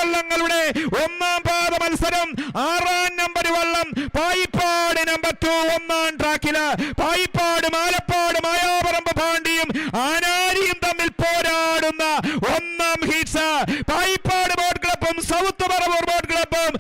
വള്ളങ്ങളുടെ ഒന്നാം പാദ മത്സരം. 6ാം നമ്പർ വള്ളം പായിപ്പാട് നമ്പർ 2 ഒന്നാം ട്രാക്കില്. പായിപ്പാട് ആലപ്പാട് മായാപറമ്പ് പാണ്ടിയും ആനാരിയും തമ്മിൽ പോരാടുന്ന ഒന്നാം ഹീറ്റ്സ്. പായിപ്പാട് ബോട്ട് ക്ലബും സൗത്ത് പറവൂർ ബോട്ട് ക്ലബും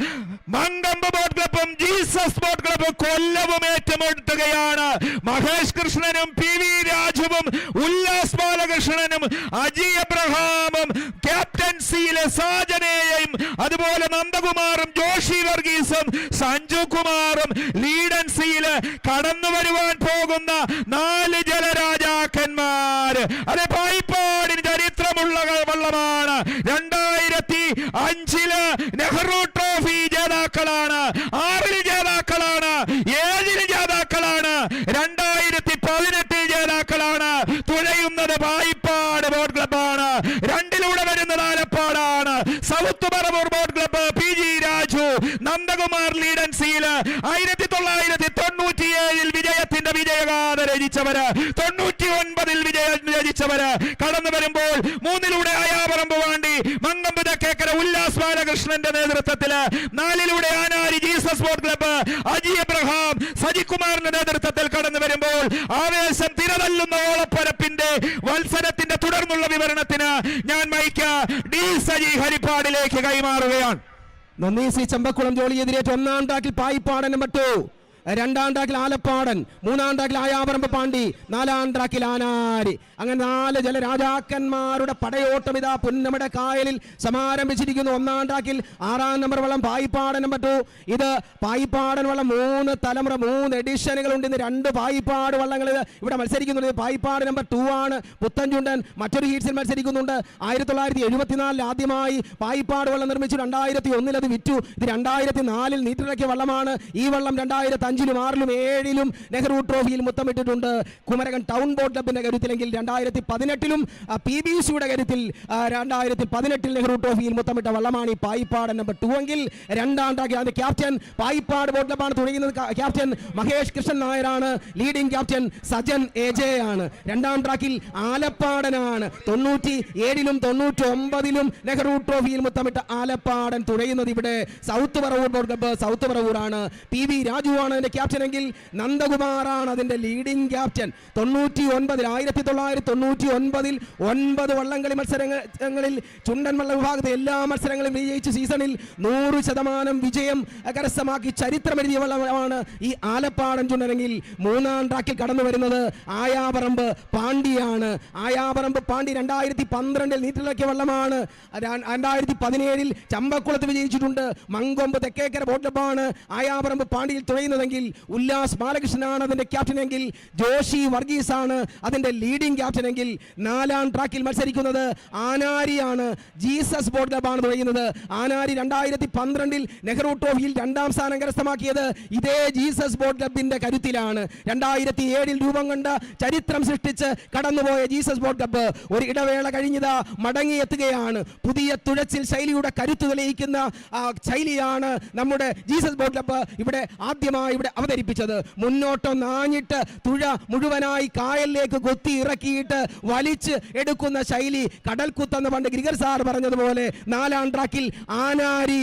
മങ്കമ്പ് ബോട്ട് ക്ലബും ജീസസ് ബോട്ട് ക്ലബും കൊല്ലവും ഏറ്റുമുട്ടുകയാണ്. മഹേഷ് കൃഷ്ണനും PV രാജുവും ഉല്ലാസ് ബാലകൃഷ്ണനും അജി എബ്രഹാമും ക്യാപ്റ്റൻസിയിലെ സാജനയും അതുപോലെ നന്ദകുമാറും ജോഷി വർഗീസും സഞ്ജു കുമാറും ലീഡൻസിയിൽ കടന്നു വരുവാൻ പോകുന്ന 4 ജലരാജാക്കന്മാർ. അതെ, പായിപ്പാടിന് ചരിത്രമുള്ള വള്ളമാണ്. 2005 നെഹ്റു ട്രോഫി ജേതാക്കളാണ്, 6 ജേതാക്കളാണ്, 7 ജേതാക്കളാണ്, 2018 ജേതാക്കളാണ്. തുഴയുന്നത് പായിപ്പാട് ബോട്ട് ക്ലബാണ്. 2 വരുന്നത് ആലപ്പാടാണ്. South Paravur boat club PG Raju Nandakumar ലീഡൻസിയിൽ 1997 വിജയത്തിന്റെ വിജയഗാഥ രചിച്ചവര്, 99 വിജയം രചിച്ചവര് കടന്നു വരുമ്പോൾ 3 ആയാപറമ്പ് വാണ്ടി മങ്കമ്പ് തെക്കേക്കര ഉല്ലാസ് ബാലകൃഷ്ണന്റെ നേതൃത്വത്തില്, 4 Anari Jesus boat club Aji Abraham സജികുമാറിന്റെ നേതൃത്വത്തിൽ കടന്നു വരുമ്പോൾ ആവേശം തിരതല്ലുന്ന ഓളപ്പരപ്പിന്റെ മത്സരത്തിന്റെ തുടർന്നുള്ള വിവരണത്തിന് ഞാൻ മൈക്ക് D സജി ഹരിപ്പാടിലേക്ക് കൈമാറുകയാണ്. നന്ദി. സി ചമ്പക്കുളം ജോളിയെതിരേറ്റ് 1ാം ട്രാക്കിൽ പായിപ്പാടൻ നമ്പർ 2, 2ാം ട്രാക്കിൽ ആലപ്പാടൻ, 3ാം ട്രാക്കിൽ ആയാപറമ്പ് പാണ്ടി, 4ാം ട്രാക്കിൽ ആനാരി. അങ്ങനെ 4 ജലരാജാക്കന്മാരുടെ പടയോട്ടം ഇതാ പുന്നമട കായലിൽ സമാരംഭിച്ചിരിക്കുന്നു. 1ാം ട്രാക്കിൽ 6ാം നമ്പർ വള്ളം പായിപ്പാടൻ നമ്പർ 2. ഇത് പായിപ്പാടൻ വള്ളം 3 തലമുറ 3 എഡിഷനുകളുണ്ട്. ഇന്ന് 2 പായിപ്പാട് വള്ളങ്ങൾ ഇവിടെ മത്സരിക്കുന്നുണ്ട്. പായിപ്പാട് നമ്പർ 2 ആണ്. പുത്തൻചുണ്ടൻ മറ്റൊരു ഹീറ്റ്സിൽ മത്സരിക്കുന്നുണ്ട്. 1974 ആദ്യമായി പായിപ്പാട് വള്ളം നിർമ്മിച്ചു. 2001 അത് വിറ്റു. ഇത് 2004 നീറ്റിറക്കിയ വള്ളമാണ്. ഈ വള്ളം 2005 5ലും 6ലും 7ലും നെഹ്റു ട്രോഫിയിൽ മുത്തമിട്ടിട്ടുണ്ട്. കുമരകം ടൗൺ ബോട്ട് ക്ലബിന്റെ കരുത്തിലെങ്കിൽ 2018 PBCയുടെ കരുത്തിൽ 2018 നെഹ്റു ട്രോഫിയിൽ മുത്തമിട്ട വള്ളമാണ് ഈ പായിപ്പാട് നമ്പർ 2 എങ്കിൽ 2ാം ട്രാക്കിൽ അതിന്റെ ക്യാപ്റ്റൻ പായിപ്പാട് ബോട്ട് ക്ലബാണ് തുടങ്ങുന്നത്. ക്യാപ്റ്റൻ മഹേഷ് കൃഷ്ണൻ നായരാണ്. ലീഡിംഗ് ക്യാപ്റ്റൻ സജൻ AJ ആണ്. 2ാം ട്രാക്കിൽ ആലപ്പാടനാണ്. 97ലും 99ലും നെഹ്റു ട്രോഫിയിൽ മുത്തമിട്ട ആലപ്പാടൻ തുടങ്ങുന്നത് ഇവിടെ south Paravur boat club south പറവൂരാണ്. PV രാജുവാണ് അതിന്റെ ക്യാപ്റ്റൻ എങ്കിൽ നന്ദകുമാറാണ് അതിന്റെ ലീഡിംഗ് ക്യാപ്റ്റൻ. 1999 9 വള്ളംകളി മത്സരങ്ങളിൽ ചുണ്ടൻ വള്ള വിഭാഗത്തെ എല്ലാ മത്സരങ്ങളും വിജയിച്ച സീസണിൽ 100% വിജയം കരസ്ഥമാക്കി ചരിത്രമെഴുതിയ വള്ളമാണ് ഈ ആലപ്പാടൻ ചുണ്ടനെങ്കിൽ 3ാം ട്രാക്കിൽ കടന്നു വരുന്നത് ആയാപറമ്പ് പാണ്ടിയാണ്. ആയാപറമ്പ് പാണ്ടി 2012 നീറ്റിളക്കിയ വള്ളമാണ്. 2017 ചമ്പക്കുളത്ത് വിജയിച്ചിട്ടുണ്ട്. മങ്കൊമ്പ് തെക്കേക്കര ബോട്ട് ക്ലബ്ബാണ് ആയാപറമ്പ് പാണ്ടിയിൽ തുഴയുന്നതെങ്കിൽ ഉല്ലാസ് ബാലകൃഷ്ണനാണ് അതിന്റെ ക്യാപ്റ്റൻ എങ്കിൽ ജോഷി വർഗീസ് ആണ് അതിന്റെ ലീഡിംഗ് ക്യാപ്റ്റൻ എങ്കിൽ 4ാം ട്രാക്കിൽ മത്സരിക്കുന്നത് ആനാരിയാണ്. ജീസസ് ബോട്ട് ക്ലബ്ബാണ് തുഴയുന്നത്. ആനാരി 2012 നെഹ്റു ട്രോഫിയിൽ 2ാം സ്ഥാനം കരസ്ഥമാക്കിയത് ഇതേ ജീസസ് ബോട്ട് ക്ലബിന്റെ കരുത്തിലാണ്. 2007 രൂപം കണ്ട ചരിത്രം സൃഷ്ടിച്ച് കടന്നുപോയ ജീസസ് ബോട്ട് ക്ലബ്ബ് ഒരു ഇടവേള കഴിഞ്ഞതാ മടങ്ങിയെത്തുകയാണ്. പുതിയ തുഴച്ചിൽ ശൈലിയുടെ കരുത്ത് തെളിയിക്കുന്ന ശൈലിയാണ് നമ്മുടെ ജീസസ് ബോട്ട് ക്ലബ്ബ് ഇവിടെ ആദ്യമായി ഇവിടെ അവതരിപ്പിച്ചത്. മുന്നോട്ടം നാഞ്ഞിട്ട് തുഴ മുഴുവനായി കായലിലേക്ക് കൊത്തി ഇറക്കിയിട്ട് വലിച്ച് എടുക്കുന്ന ശൈലി കടൽക്കുത്തെന്ന് പണ്ട് ഗ്രിഗർ സാർ പറഞ്ഞതുപോലെ 4ാം ട്രാക്കിൽ ആനാരി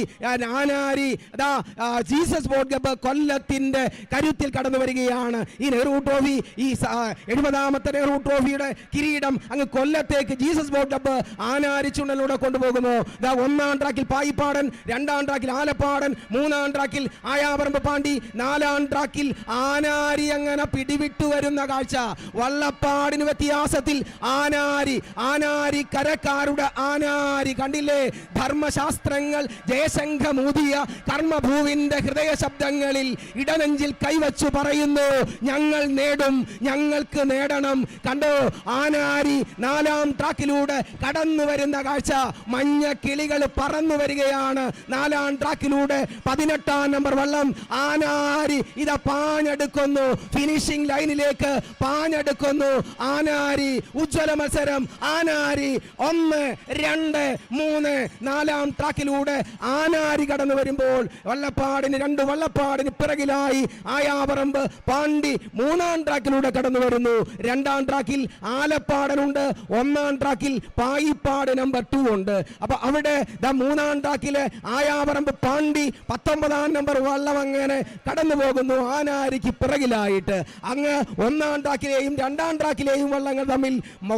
ജീസസ് ബോട്ട് ക്ലബ്ബ് കൊല്ലത്തിന്റെ കരുത്തിൽ കടന്നു വരികയാണ്. ഈ നെഹ്റു ട്രോഫി ഈ 70ാമത്തെ നെഹ്റു ട്രോഫിയുടെ കിരീടം അങ്ങ് കൊല്ലത്തേക്ക് ജീസസ് ബോട്ട് ക്ലബ്ബ് ആനാരി ചുണ്ടനിലൂടെ കൊണ്ടുപോകുന്നു. 1ാം ട്രാക്കിൽ പായിപ്പാടൻ, 2ാം ട്രാക്കിൽ ആലപ്പാടൻ, 3ാം ട്രാക്കിൽ ആയാപറമ്പ് പാണ്ടി, 4ാം ട്രാക്കിൽ ആനാരി അങ്ങനെ പിടിവിട്ടു വരുന്ന കാഴ്ച. വള്ളപ്പാടിന് വ്യത്യാസത്തിൽ ആനാരി കരക്കാരുടെ ആനാരി കണ്ടില്ലേ? ധർമ്മശാസ്ത്രങ്ങൾ ജയശംഖമൂതിയ കർമ്മഭൂവിന്റെ ഹൃദയ ശബ്ദങ്ങളിൽ ഇടനെഞ്ചിൽ കൈവച്ചു പറയുന്നു, ഞങ്ങൾ നേടും, ഞങ്ങൾക്ക് നേടണം. കണ്ടോ, ആനാരി 4ാം ട്രാക്കിലൂടെ കടന്നു വരുന്ന കാഴ്ച. മഞ്ഞ കിളികൾ പറന്നു വരികയാണ് 4ാം ട്രാക്കിലൂടെ. 18ാം നമ്പർ വള്ളം ആനാരി ആനാരി ഇതാ പാഞ്ഞെടുക്കുന്നു, ഫിനിഷിംഗ് ലൈനിലേക്ക് പാഞ്ഞെടുക്കുന്നു. ആനാരി ഉജ്ജ്വല മത്സരം. ആനാരി 1, 2, 3, 4 ട്രാക്കിലൂടെ ആനാരി കടന്നു വരുമ്പോൾ വള്ളപ്പാടിന് 2 വള്ളപ്പാടിന് പിറകിലായി ആയാപറമ്പ് പാണ്ടി 3-ാം ട്രാക്കിലൂടെ കടന്നു വരുന്നു. 2-ാം ട്രാക്കിൽ ആലപ്പാടനുണ്ട്. 1-ാം ട്രാക്കിൽ പായിപ്പാട് നമ്പർ 2 ഉണ്ട്. അപ്പൊ അവിടെ 3-ാം ട്രാക്കിലെ ആയാപറമ്പ് പാണ്ടി 19-ാം നമ്പർ വള്ളം അങ്ങനെ കടന്നു പോകുന്നു ആനാരിക്ക് പിറകിലായിട്ട്. അങ്ങ് 1-ാം ട്രാക്കിലെയും 2-ാം ട്രാക്കിലെയും വള്ളങ്ങൾ തമ്മിൽ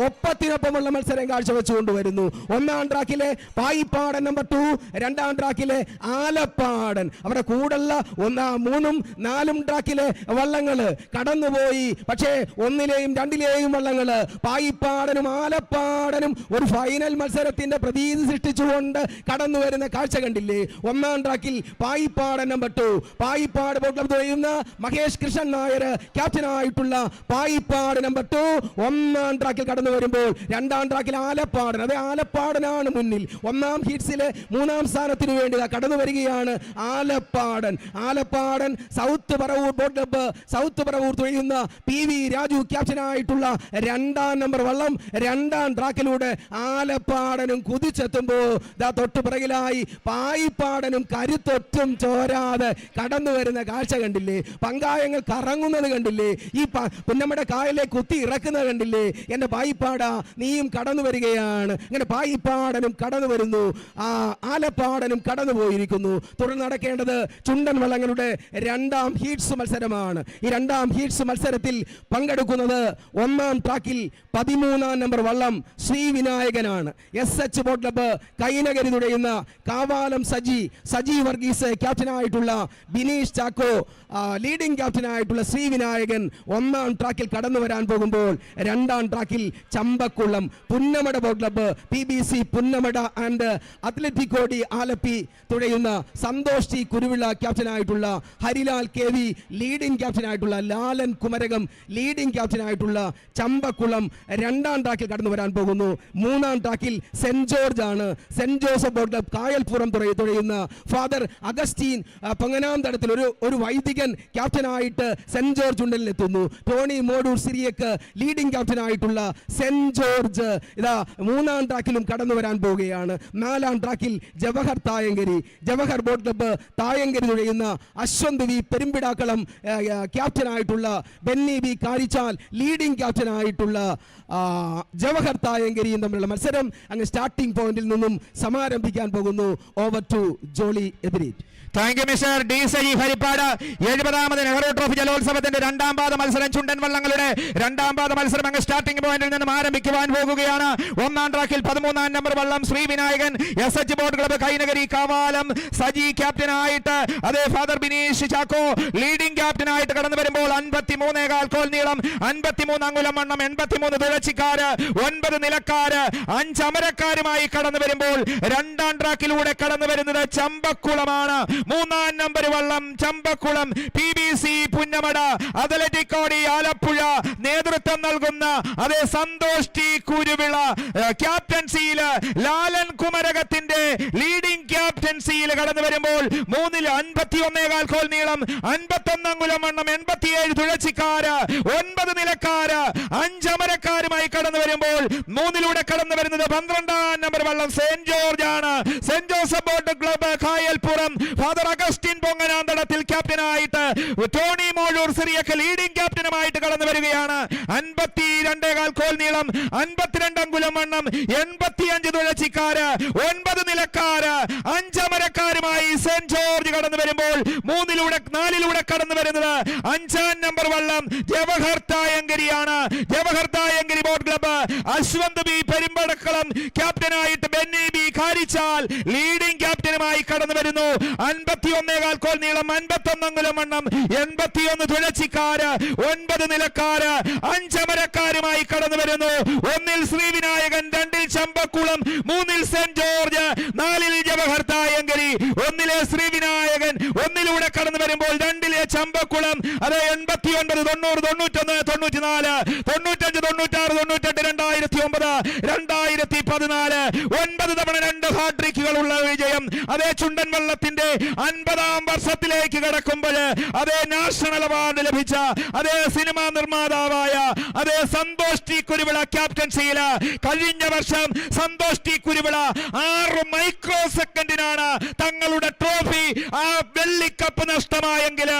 ഒപ്പത്തിനൊപ്പമുള്ള മത്സരം കാഴ്ചവെച്ചുകൊണ്ടുവരുന്നു. 1-ാം ട്രാക്കിലെ പായിപ്പാടൻ നമ്പർ 2, 2-ാം ട്രാക്കിലെ ആലപ്പാടൻ. അവിടെ കൂടുള്ള 3-ഉം 4-ഉം ട്രാക്കിലെ വള്ളങ്ങള് കടന്നുപോയി. പക്ഷേ 1-ലെയും 2-ലെയും വള്ളങ്ങള് പായിപ്പാടനും ആലപ്പാടനും ഒരു ഫൈനൽ മത്സരത്തിന്റെ പ്രതീതി സൃഷ്ടിച്ചുകൊണ്ട് കടന്നു വരുന്ന കാഴ്ച കണ്ടില്ലേ? 1-ാം ട്രാക്കിൽ Payippadan number 2, Payippad boat club ചെയ്യുന്ന മഹേഷ് കൃഷ്ണൻ നായർ ക്യാപ്റ്റനായിട്ടുള്ള പായിപ്പാട് നമ്പർ 2 1-ാം ട്രാക്കിൽ കടന്നു വരുമ്പോൾ 2-ാം ട്രാക്കിൽ ആലപ്പാടൻ, അതെ ആലപ്പാടനാണ് മുന്നിൽ. 1-ാം ഹീറ്റ്സിലെ 3-ാം സ്ഥാനത്തിന് വേണ്ടി കടന്നു വരികയാണ് Alappadan. Alappadan south Paravur boat club south Paravur തുഴയുന്ന PV രാജു ക്യാപ്റ്റനായിട്ടുള്ള 2-ാം നമ്പർ വള്ളം 2-ാം ട്രാക്കിലൂടെ ആലപ്പാടനും കുതിച്ചെത്തുമ്പോ തൊട്ടു പിറകിലായി പായിപ്പാടനും കരുത്തൊറ്റും ചോരാതെ കടന്നു വരുന്ന കാഴ്ച കണ്ടില്ലേ? പങ്കായങ്ങൾ കറങ്ങുന്നത് കണ്ടില്ലേ? ഈ പുന്നമ്മയുടെ കായലെ കുത്തി ഇറക്കുന്നത് കണ്ടില്ലേ? എന്റെ പായിപ്പാടാ നീയും കടന്നു വരികയാണ്. ഇങ്ങനെ പായിപ്പാടനും കടന്നു വരുന്നു, ആലപ്പാടനും കടന്നു പോയിരിക്കുന്നു. തുടർന്ന് നടക്കേണ്ടത് ചുണ്ടൻ വള്ളങ്ങളുടെ 2-ാം ഹീറ്റ്സ് മത്സരമാണ്. ഈ 2-ാം ഹീറ്റ്സ് മത്സരത്തിൽ പങ്കെടുക്കുന്നത് 1-ാം ട്രാക്കിൽ 13-ാം നമ്പർ വള്ളം ശ്രീവിനായകനാണ്. SH ബോട്ട് ക്ലബ്ബ് കൈനകരി തുഴയുന്ന കാവാലം സജി വർഗീസ് ക്യാപ്റ്റനായിട്ടുള്ള ബിനീഷ് ചാക്കോ ലീഡിംഗ് ക്യാപ്റ്റനായിട്ടുള്ള ശ്രീവിനായകൻ 1-ാം ട്രാക്കിൽ കടന്നു വരാൻ പോകുമ്പോൾ 2-ാം ട്രാക്കിൽ Champakkulam Punnamada boat club PBC Punnamada and Atletico de Alleppey തുഴയുന്ന സന്തോഷ് ടി കുരുവിള ക്യാപ്റ്റനായിട്ടുള്ള ഹരിലാൽ KV ലീഡിംഗ് ക്യാപ്റ്റനായിട്ടുള്ള ലാലൻ കുമരകം ലീഡിംഗ് ക്യാപ്റ്റനായിട്ടുള്ള ചമ്പക്കുളം 2-ാം ട്രാക്കിൽ കടന്നു വരാൻ പോകുന്നു. 3-ാം ട്രാക്കിൽ സെന്റ് ജോർജ് ആണ്. Saint Joseph boat club Kayalpuram തുഴയുന്ന ഫാദർ അഗസ്റ്റീൻ പൊങ്ങനാം തടത്തിൽ ഒരു വൈദികൻ ക്യാപ്റ്റനായിട്ട് സെന്റ് ജോർജ് ഉണ്ടലിൽ എത്തുന്നു. ടോണി മോഡൂർ സിറിയക്ക് ലീഡിംഗ് ക്യാപ്റ്റനായിട്ടുള്ള സെന്റ് ജോർജ് ഇതാ 3-ാം ട്രാക്കിലും കടന്നു വരാൻ പോവുകയാണ്. 4-ാം ട്രാക്കിൽ ജവഹർ ബോട്ട് ക്ലബ്ബ് തായങ്കരി തുഴയുന്ന അശ്വന്ത് വി പെരുമ്പിടാക്കളം ക്യാപ്റ്റനായിട്ടുള്ള ബെന്നി ബി കാരിച്ചാൽ ലീഡിംഗ് ക്യാപ്റ്റനായിട്ടുള്ള ജവഹർ തായങ്കരിയും തമ്മിലുള്ള മത്സരം അങ്ങ് സ്റ്റാർട്ടിംഗ് പോയിന്റിൽ നിന്നും സമാരംഭിക്കാൻ പോകുന്നു. ഓവർ ടു ജോളി എബിരിറ്റ്. Thank you mister D Sajeev Haripad. 70ാമത് നെഹ്റു ട്രോഫി ജലോത്സവത്തിന്റെ 2-ാം പാദ മത്സരം ചുണ്ടൻ വള്ളങ്ങളുടെ 2-ാം പാദ മത്സരം അങ്ങ് സ്റ്റാർട്ടിംഗ് പോയിന്റിൽ നിന്നും ആരംഭിക്കുവാൻ പോകുകയാണ്. 1-ാം ട്രാക്കിൽ 13-ാം നമ്പർ വള്ളം Sreevinayakan SH boat club Kainakary Kavalam Saji ക്യാപ്റ്റനായിട്ട് അതേ ഫാദർ ബിനീഷ് ചാക്കോ ലീഡിംഗ് ക്യാപ്റ്റനായിട്ട് കടന്നു വരുമ്പോൾ 53.25 കോൽ നീളം 53 അങ്കുലം വണ്ണം 83 തുഴച്ചിക്കാര് 9 നിലക്കാര് 5 അമരക്കാരുമായി കടന്നു വരുമ്പോൾ 2-ാം ട്രാക്കിലൂടെ കടന്നു വരുന്നത് ചമ്പക്കുളമാണ്. 3-ാം നമ്പർ വള്ളം ചമ്പക്കുളം PBC പുന്നമട അത്ലറ്റിക്കോടി ആലപ്പുഴ നേതൃത്വം നൽകുന്ന അതേ സന്തോഷ് ടി കുരുവിള ക്യാപ്റ്റൻസിയില് ലാലൻ കുമരകത്തിന്റെ ലീഡിംഗ് ക്യാപ്റ്റൻസിയിൽ കടന്നു വരുമ്പോൾ 3-ൽ 51.25 കോൽ നീളം 51 അങ്കുലം വണ്ണം 87 തുഴച്ചിക്കാര് 9 നിലക്കാര് 5 അമരക്കാരുമായി കടന്നു വരുമ്പോൾ 3-ലൂടെ കടന്നു വരുന്നത് 12-ാം നമ്പർ വള്ളം സെന്റ് ജോർജ് ആണ്. Saint Joseph boat club Kayalpuram father Augustine Ponganamthadathil ക്യാപ്റ്റനായിട്ട് ടോണി മോഴൂർ സിറിയക്ക് ലീഡിംഗ് ക്യാപ്റ്റനുമായിട്ട് കടന്നു വരികയാണ്. 52.25 കോൽ നീളം 52 അങ്കുലം വണ്ണം 85 തുഴച്ചിക്കാര് 9 നിലക്കാര് 5 അമരക്കാരുമായി സെന്റ് ജോർജ് കടന്നു വരുമ്പോൾ 4-ലൂടെ കടന്നു വരുന്നത് 5-ാം നമ്പർ വള്ളം ജവഹർ തായങ്കരിയാണ്. Jawahar Thayankari boat club Ashwanth B Perumpadakkalam ക്യാപ്റ്റനായിട്ട് ബെന്നി ബി കാരിച്ചാൽ ലീഡിംഗ് ക്യാപ്റ്റനുമായി കടന്നു വരുന്നു. 51.25 കോൽ നീളം 51 അങ്കുലം വണ്ണം 81 തുഴച്ചിക്കാര് 9 നിലക്കാര് 5 അമരക്കാരുമായി കടന്നു വരുന്നു. 1-ൽ ശ്രീവിനായകൻ 2-ൽ ചമ്പക്കുളം 3-ൽ സെന്റ് ജോർജ് 4-ൽ ജവഹർ തായങ്കരി. 1-ലെ ശ്രീവിനായകൻ 1-ലൂടെ കടന്നു വരുമ്പോൾ 2-ലെ ചമ്പക്കുളം അത് 89 90 91 94 95 96 98 2009 2010 14 9 തവണ 2 ഹാട്രിക്കുകളുള്ള വിജയം. അതേ ചുണ്ടൻ വള്ളത്തിന്റെ 50-ാം വർഷത്തിലേക്ക് കടക്കുമ്പോൾ അതേ നാഷണൽ അവാർഡ് ലഭിച്ച അതേ സിനിമാ നിർമ്മാതാവായ അതേ സന്തോഷ് ടി കുരുവിള ക്യാപ്റ്റൻസിയിൽ കഴിഞ്ഞ വർഷം സന്തോഷ് ടി കുരുവിള 6 മൈക്രോ സെക്കൻഡിനാണ് തങ്ങളുടെ ട്രോഫി ആ വെള്ളിക്കപ്പ് നഷ്ടമായെങ്കിൽ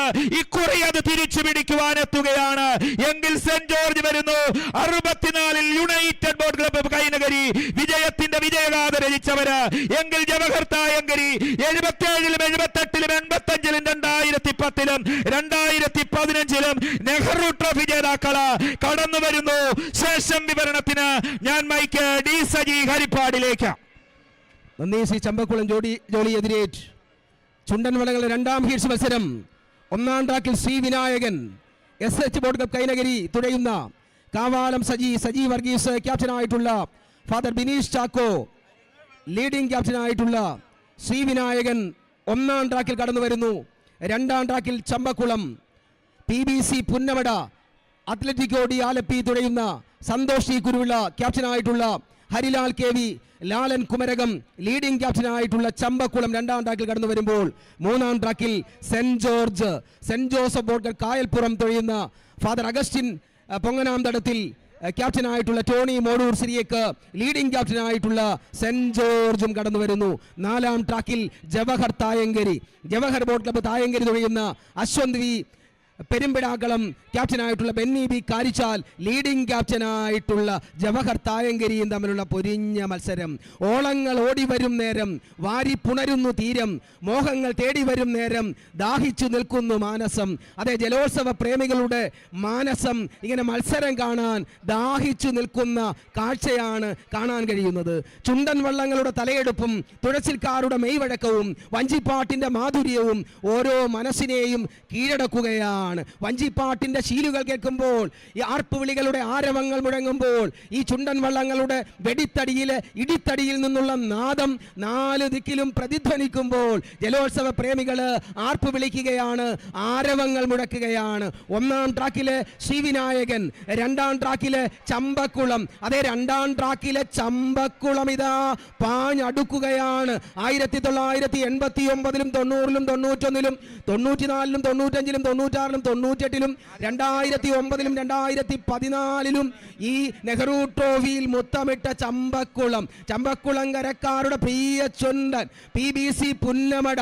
ഇക്കുറി അത് തിരിച്ചു പിടിക്കുവാൻ എത്തുകയാണ്. എങ്കിൽ സെന്റ് ജോർജ് വരുന്നു 64-ൽ യുണൈറ്റഡ് ബോട്ട് ക്ലബ്ബ് കൈനഗരി വിജയത്തിന്റെ വിജയഗാഥ രചിച്ചവര്. എങ്കിൽ ജവഹർ തായങ്കരി 77-ലും 78-ലും 85-ലും 2010-ലും 2015-ലും നെഹ്റു ട്രോഫി ജേതാക്കള് കടന്നു വരുന്നു. ശേഷം വിവരണത്തിന് ഞാൻ മൈക്ക് ഡി സജി ഹരിപ്പാടിലേക്ക്. നന്ദി ശ്രീ ചമ്പക്കുളം ജോളി എതിരേറ്റ് ചുണ്ടൻ വള്ളങ്ങളുടെ 2ാം ഹീറ്റ്സ് മത്സരം. 1-ാം ട്രാക്കിൽ Sree Vinayakan SH boat club Kainakary തുഴയുന്ന കാവാലം സജി വർഗീസ് ക്യാപ്റ്റനായിട്ടുള്ള ഫാദർ ബിനീഷ് ചാക്കോ ലീഡിംഗ് ക്യാപ്റ്റനായിട്ടുള്ള ശ്രീ വിനായകൻ 1-ാം ട്രാക്കിൽ കടന്നു വരുന്നു. 2-ാം ട്രാക്കിൽ Champakkulam PBC Punnamada Atletico de Alleppey തുഴയുന്ന സന്തോഷ് ടി കുരുവിള ക്യാപ്റ്റനായിട്ടുള്ള ഹരിലാൽ KV ലാലൻ കുമരകം ലീഡിംഗ് ക്യാപ്റ്റനായിട്ടുള്ള ചമ്പക്കുളം 2-ാം ട്രാക്കിൽ കടന്നു വരുമ്പോൾ 3-ാം ട്രാക്കിൽ സെന്റ് ജോസഫ് ബോട്ട് കായൽപ്പുറം തൊഴിയുന്ന ഫാദർ അഗസ്റ്റിൻ പൊങ്ങനാം തടത്തിൽ ക്യാപ്റ്റനായിട്ടുള്ള ടോണി മോഡൂർ സിരിയേക്ക് ലീഡിംഗ് ക്യാപ്റ്റനായിട്ടുള്ള സെന്റ് ജോർജും കടന്നു വരുന്നു. 4-ാം ട്രാക്കിൽ ജവഹർ ബോട്ട് ക്ലബ്ബ് തായങ്കരി തുഴയുന്ന അശ്വന്ത് വി പെരുമ്പിടാക്കളം ക്യാപ്റ്റനായിട്ടുള്ള ബെന്നി ബി കാരിച്ചാൽ ലീഡിംഗ് ക്യാപ്റ്റനായിട്ടുള്ള ജവഹർ തായങ്കരിയും തമ്മിലുള്ള പൊരിഞ്ഞ മത്സരം. ഓളങ്ങൾ ഓടി വരും നേരം വാരി പുണരുന്നു തീരം, മോഹങ്ങൾ തേടി വരും നേരം ദാഹിച്ചു നിൽക്കുന്നു മാനസം. അതെ, ജലോത്സവ പ്രേമികളുടെ മാനസം ഇങ്ങനെ മത്സരം കാണാൻ ദാഹിച്ചു നിൽക്കുന്ന കാഴ്ചയാണ് കാണാൻ കഴിയുന്നത്. ചുണ്ടൻ വള്ളങ്ങളുടെ തലയെടുപ്പും തുഴച്ചിൽക്കാരുടെ മെയ്വഴക്കവും വഞ്ചിപ്പാട്ടിന്റെ മാധുര്യവും ഓരോ മനസ്സിനെയും കീഴടക്കുകയാണ്. വഞ്ചിപ്പാട്ടിന്റെ ശീലുകൾ കേൾക്കുമ്പോൾ, ഈ ആർപ്പുവിളികളുടെ ആരവങ്ങൾ മുഴങ്ങുമ്പോൾ, ഈ ചുണ്ടൻ വള്ളങ്ങളുടെ വെടിത്തടിയിലെ ഇടിത്തടിയിൽ നിന്നുള്ള നാദം 4 ദിക്കിലും പ്രതിധ്വനിക്കുമ്പോൾ ജലോത്സവ പ്രേമികള് ആർപ്പ് വിളിക്കുകയാണ്, ആരവങ്ങൾ മുഴക്കുകയാണ്. 1-ാം ട്രാക്കിലെ ശ്രീവിനായകൻ, 2-ാം ട്രാക്കിലെ ചമ്പക്കുളം. അതേ, 2-ാം ട്രാക്കിലെ ചമ്പക്കുളം ഇതാ പാഞ്ഞടുക്കുകയാണ്. 1989-ലും 90-ലും 91-ലും 94-ലും 95-ലും 96-ലും 98-ലും 2009-ലും 2014-ലും ഈ നെഹ്റു ട്രോഫിയിൽ മുത്തമിട്ട ചമ്പക്കുളം കരക്കാരുടെ പ്രിയ ചുണ്ടൻ PBC Punnamada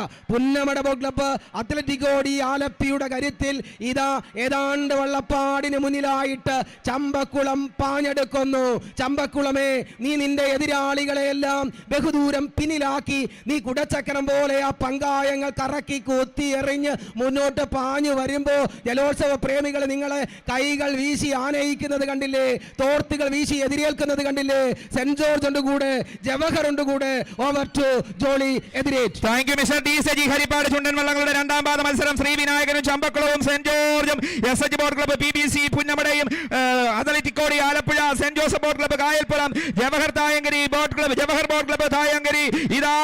boat club Atletico de ആലപ്പിയുടെ കരുത്തിൽ ഇതാ ഏതാണ്ട് വള്ളപ്പാടിന് മുന്നിലായിട്ട് ചമ്പക്കുളം പാഞ്ഞെടുക്കുന്നു. ചമ്പക്കുളമേ, നീ നിന്റെ എതിരാളികളെയെല്ലാം ബഹുദൂരം പിന്നിലാക്കി നീ കുടച്ചക്രം പോലെ ആ പങ്കായങ്ങൾ കറക്കി കുത്തി എറിഞ്ഞ് മുന്നോട്ട് പാഞ്ഞു വരുമ്പോ ജലോത്സവ പ്രേമികൾ നിങ്ങളെ കൈകൾ വീശി ആനയിക്കുന്നത് കണ്ടില്ലേ, തോർത്തുകൾ വീശി എതിരേൽക്കുന്നത് കണ്ടില്ലേ. സെന്റ് ജോർജ് ഉണ്ട് കൂടെ, ജവഹർ ഉണ്ട് കൂടെ. Over to Jolly എതിരേറ്റ്. Thank you mister D Saji Harippad. ചുണ്ടൻ വള്ളങ്ങളുടെ 2ാം പാദ മത്സരം ശ്രീ വിനായകനും ചമ്പക്കുളവും സെന്റ് ജോർജും SH ബോട്ട് ക്ലബ്ബ് PBC പുന്നമടയും Atletico de Alappuzha Saint Joseph boat club Kayalpuram Jawahar boat club Thayankary. ഇതാ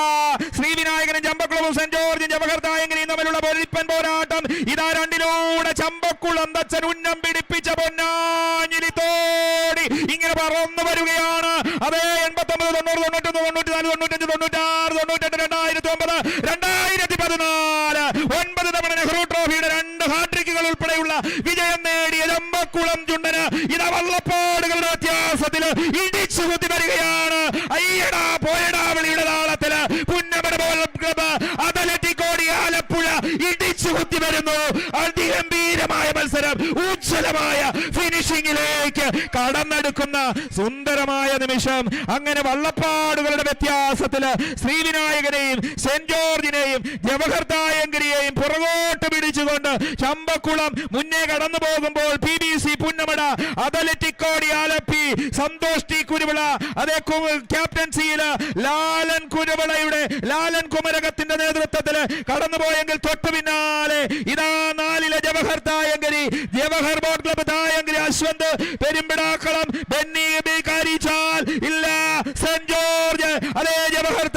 ശ്രീ വിനായകനും ചമ്പക്കുളവും സെന്റ് ജോർജും ജവഹർ തായങ്കരിയും തമ്മിലുള്ള പൊരിപ്പൻ പോരാട്ടം. ഇതാ രണ്ടിലൂടെ ചമ്പക്കുളം തച്ചൻ ഉന്നം പിടിപ്പിച്ച പൊന്നാഞ്ഞിലി തോടി ഇങ്ങനെ പറന്നു വരികയാണ്. അതേ 89, 90, 91, 94, 95, 96, 98, 2009, 2014 9 തവണ നെഹ്റു ട്രോഫിയുടെ 2 ഹാട്രിക്കുകൾ ഉൾപ്പെടെയുള്ള വിജയം നേടിയ ചമ്പക്കുളം ചുണ്ടന് ഇതാ വള്ളപ്പാടുകളുടെ വ്യത്യാസത്തിൽ ഇടിച്ചു കുത്തി വരികയാണ്. അയ്യടാ പോയടാ വിളിയുടെ താളത്തില് Punnamada boat club Atletico de Alappuzha ഇടിച്ചു കുത്തി വരുന്നു. അതിഗംഭീരമായ മത്സരം, ഉജ്ജ്വലമായ ഫിനിഷിംഗിലേക്ക് കടന്നെടുക്കുന്ന സുന്ദരമായ നിമിഷം. അങ്ങനെ വള്ളപ്പാടുകളുടെ വ്യത്യാസത്തില് ശ്രീവിനായകനെയും സെന്റ് ജോർജിനെയും ജവഹർ തായങ്കരിയെയും പുറകോട്ട് പിടിച്ചുകൊണ്ട് ചമ്പക്കുളം മുന്നേ കടന്നു പോകുമ്പോൾ PBC Punnamada Atletico de Alleppey Santhosh T Kuruvilla അതേ ക്യാപ്റ്റൻസിയിൽ ലാലൻ കുമരകത്തിന്റെ നേതൃത്വത്തിൽ കടന്നുപോയെങ്കിൽ തൊട്ടു പിന്നാലെ ഇതാ 4-ലെ Jawahar Thayankary, Jawahar boat club Thayankari, Ashwanth Perumpidakkalam, Benny B Karichal, ഇല്ല സെന്റ് ജോർജ്. അതേ ജവഹർ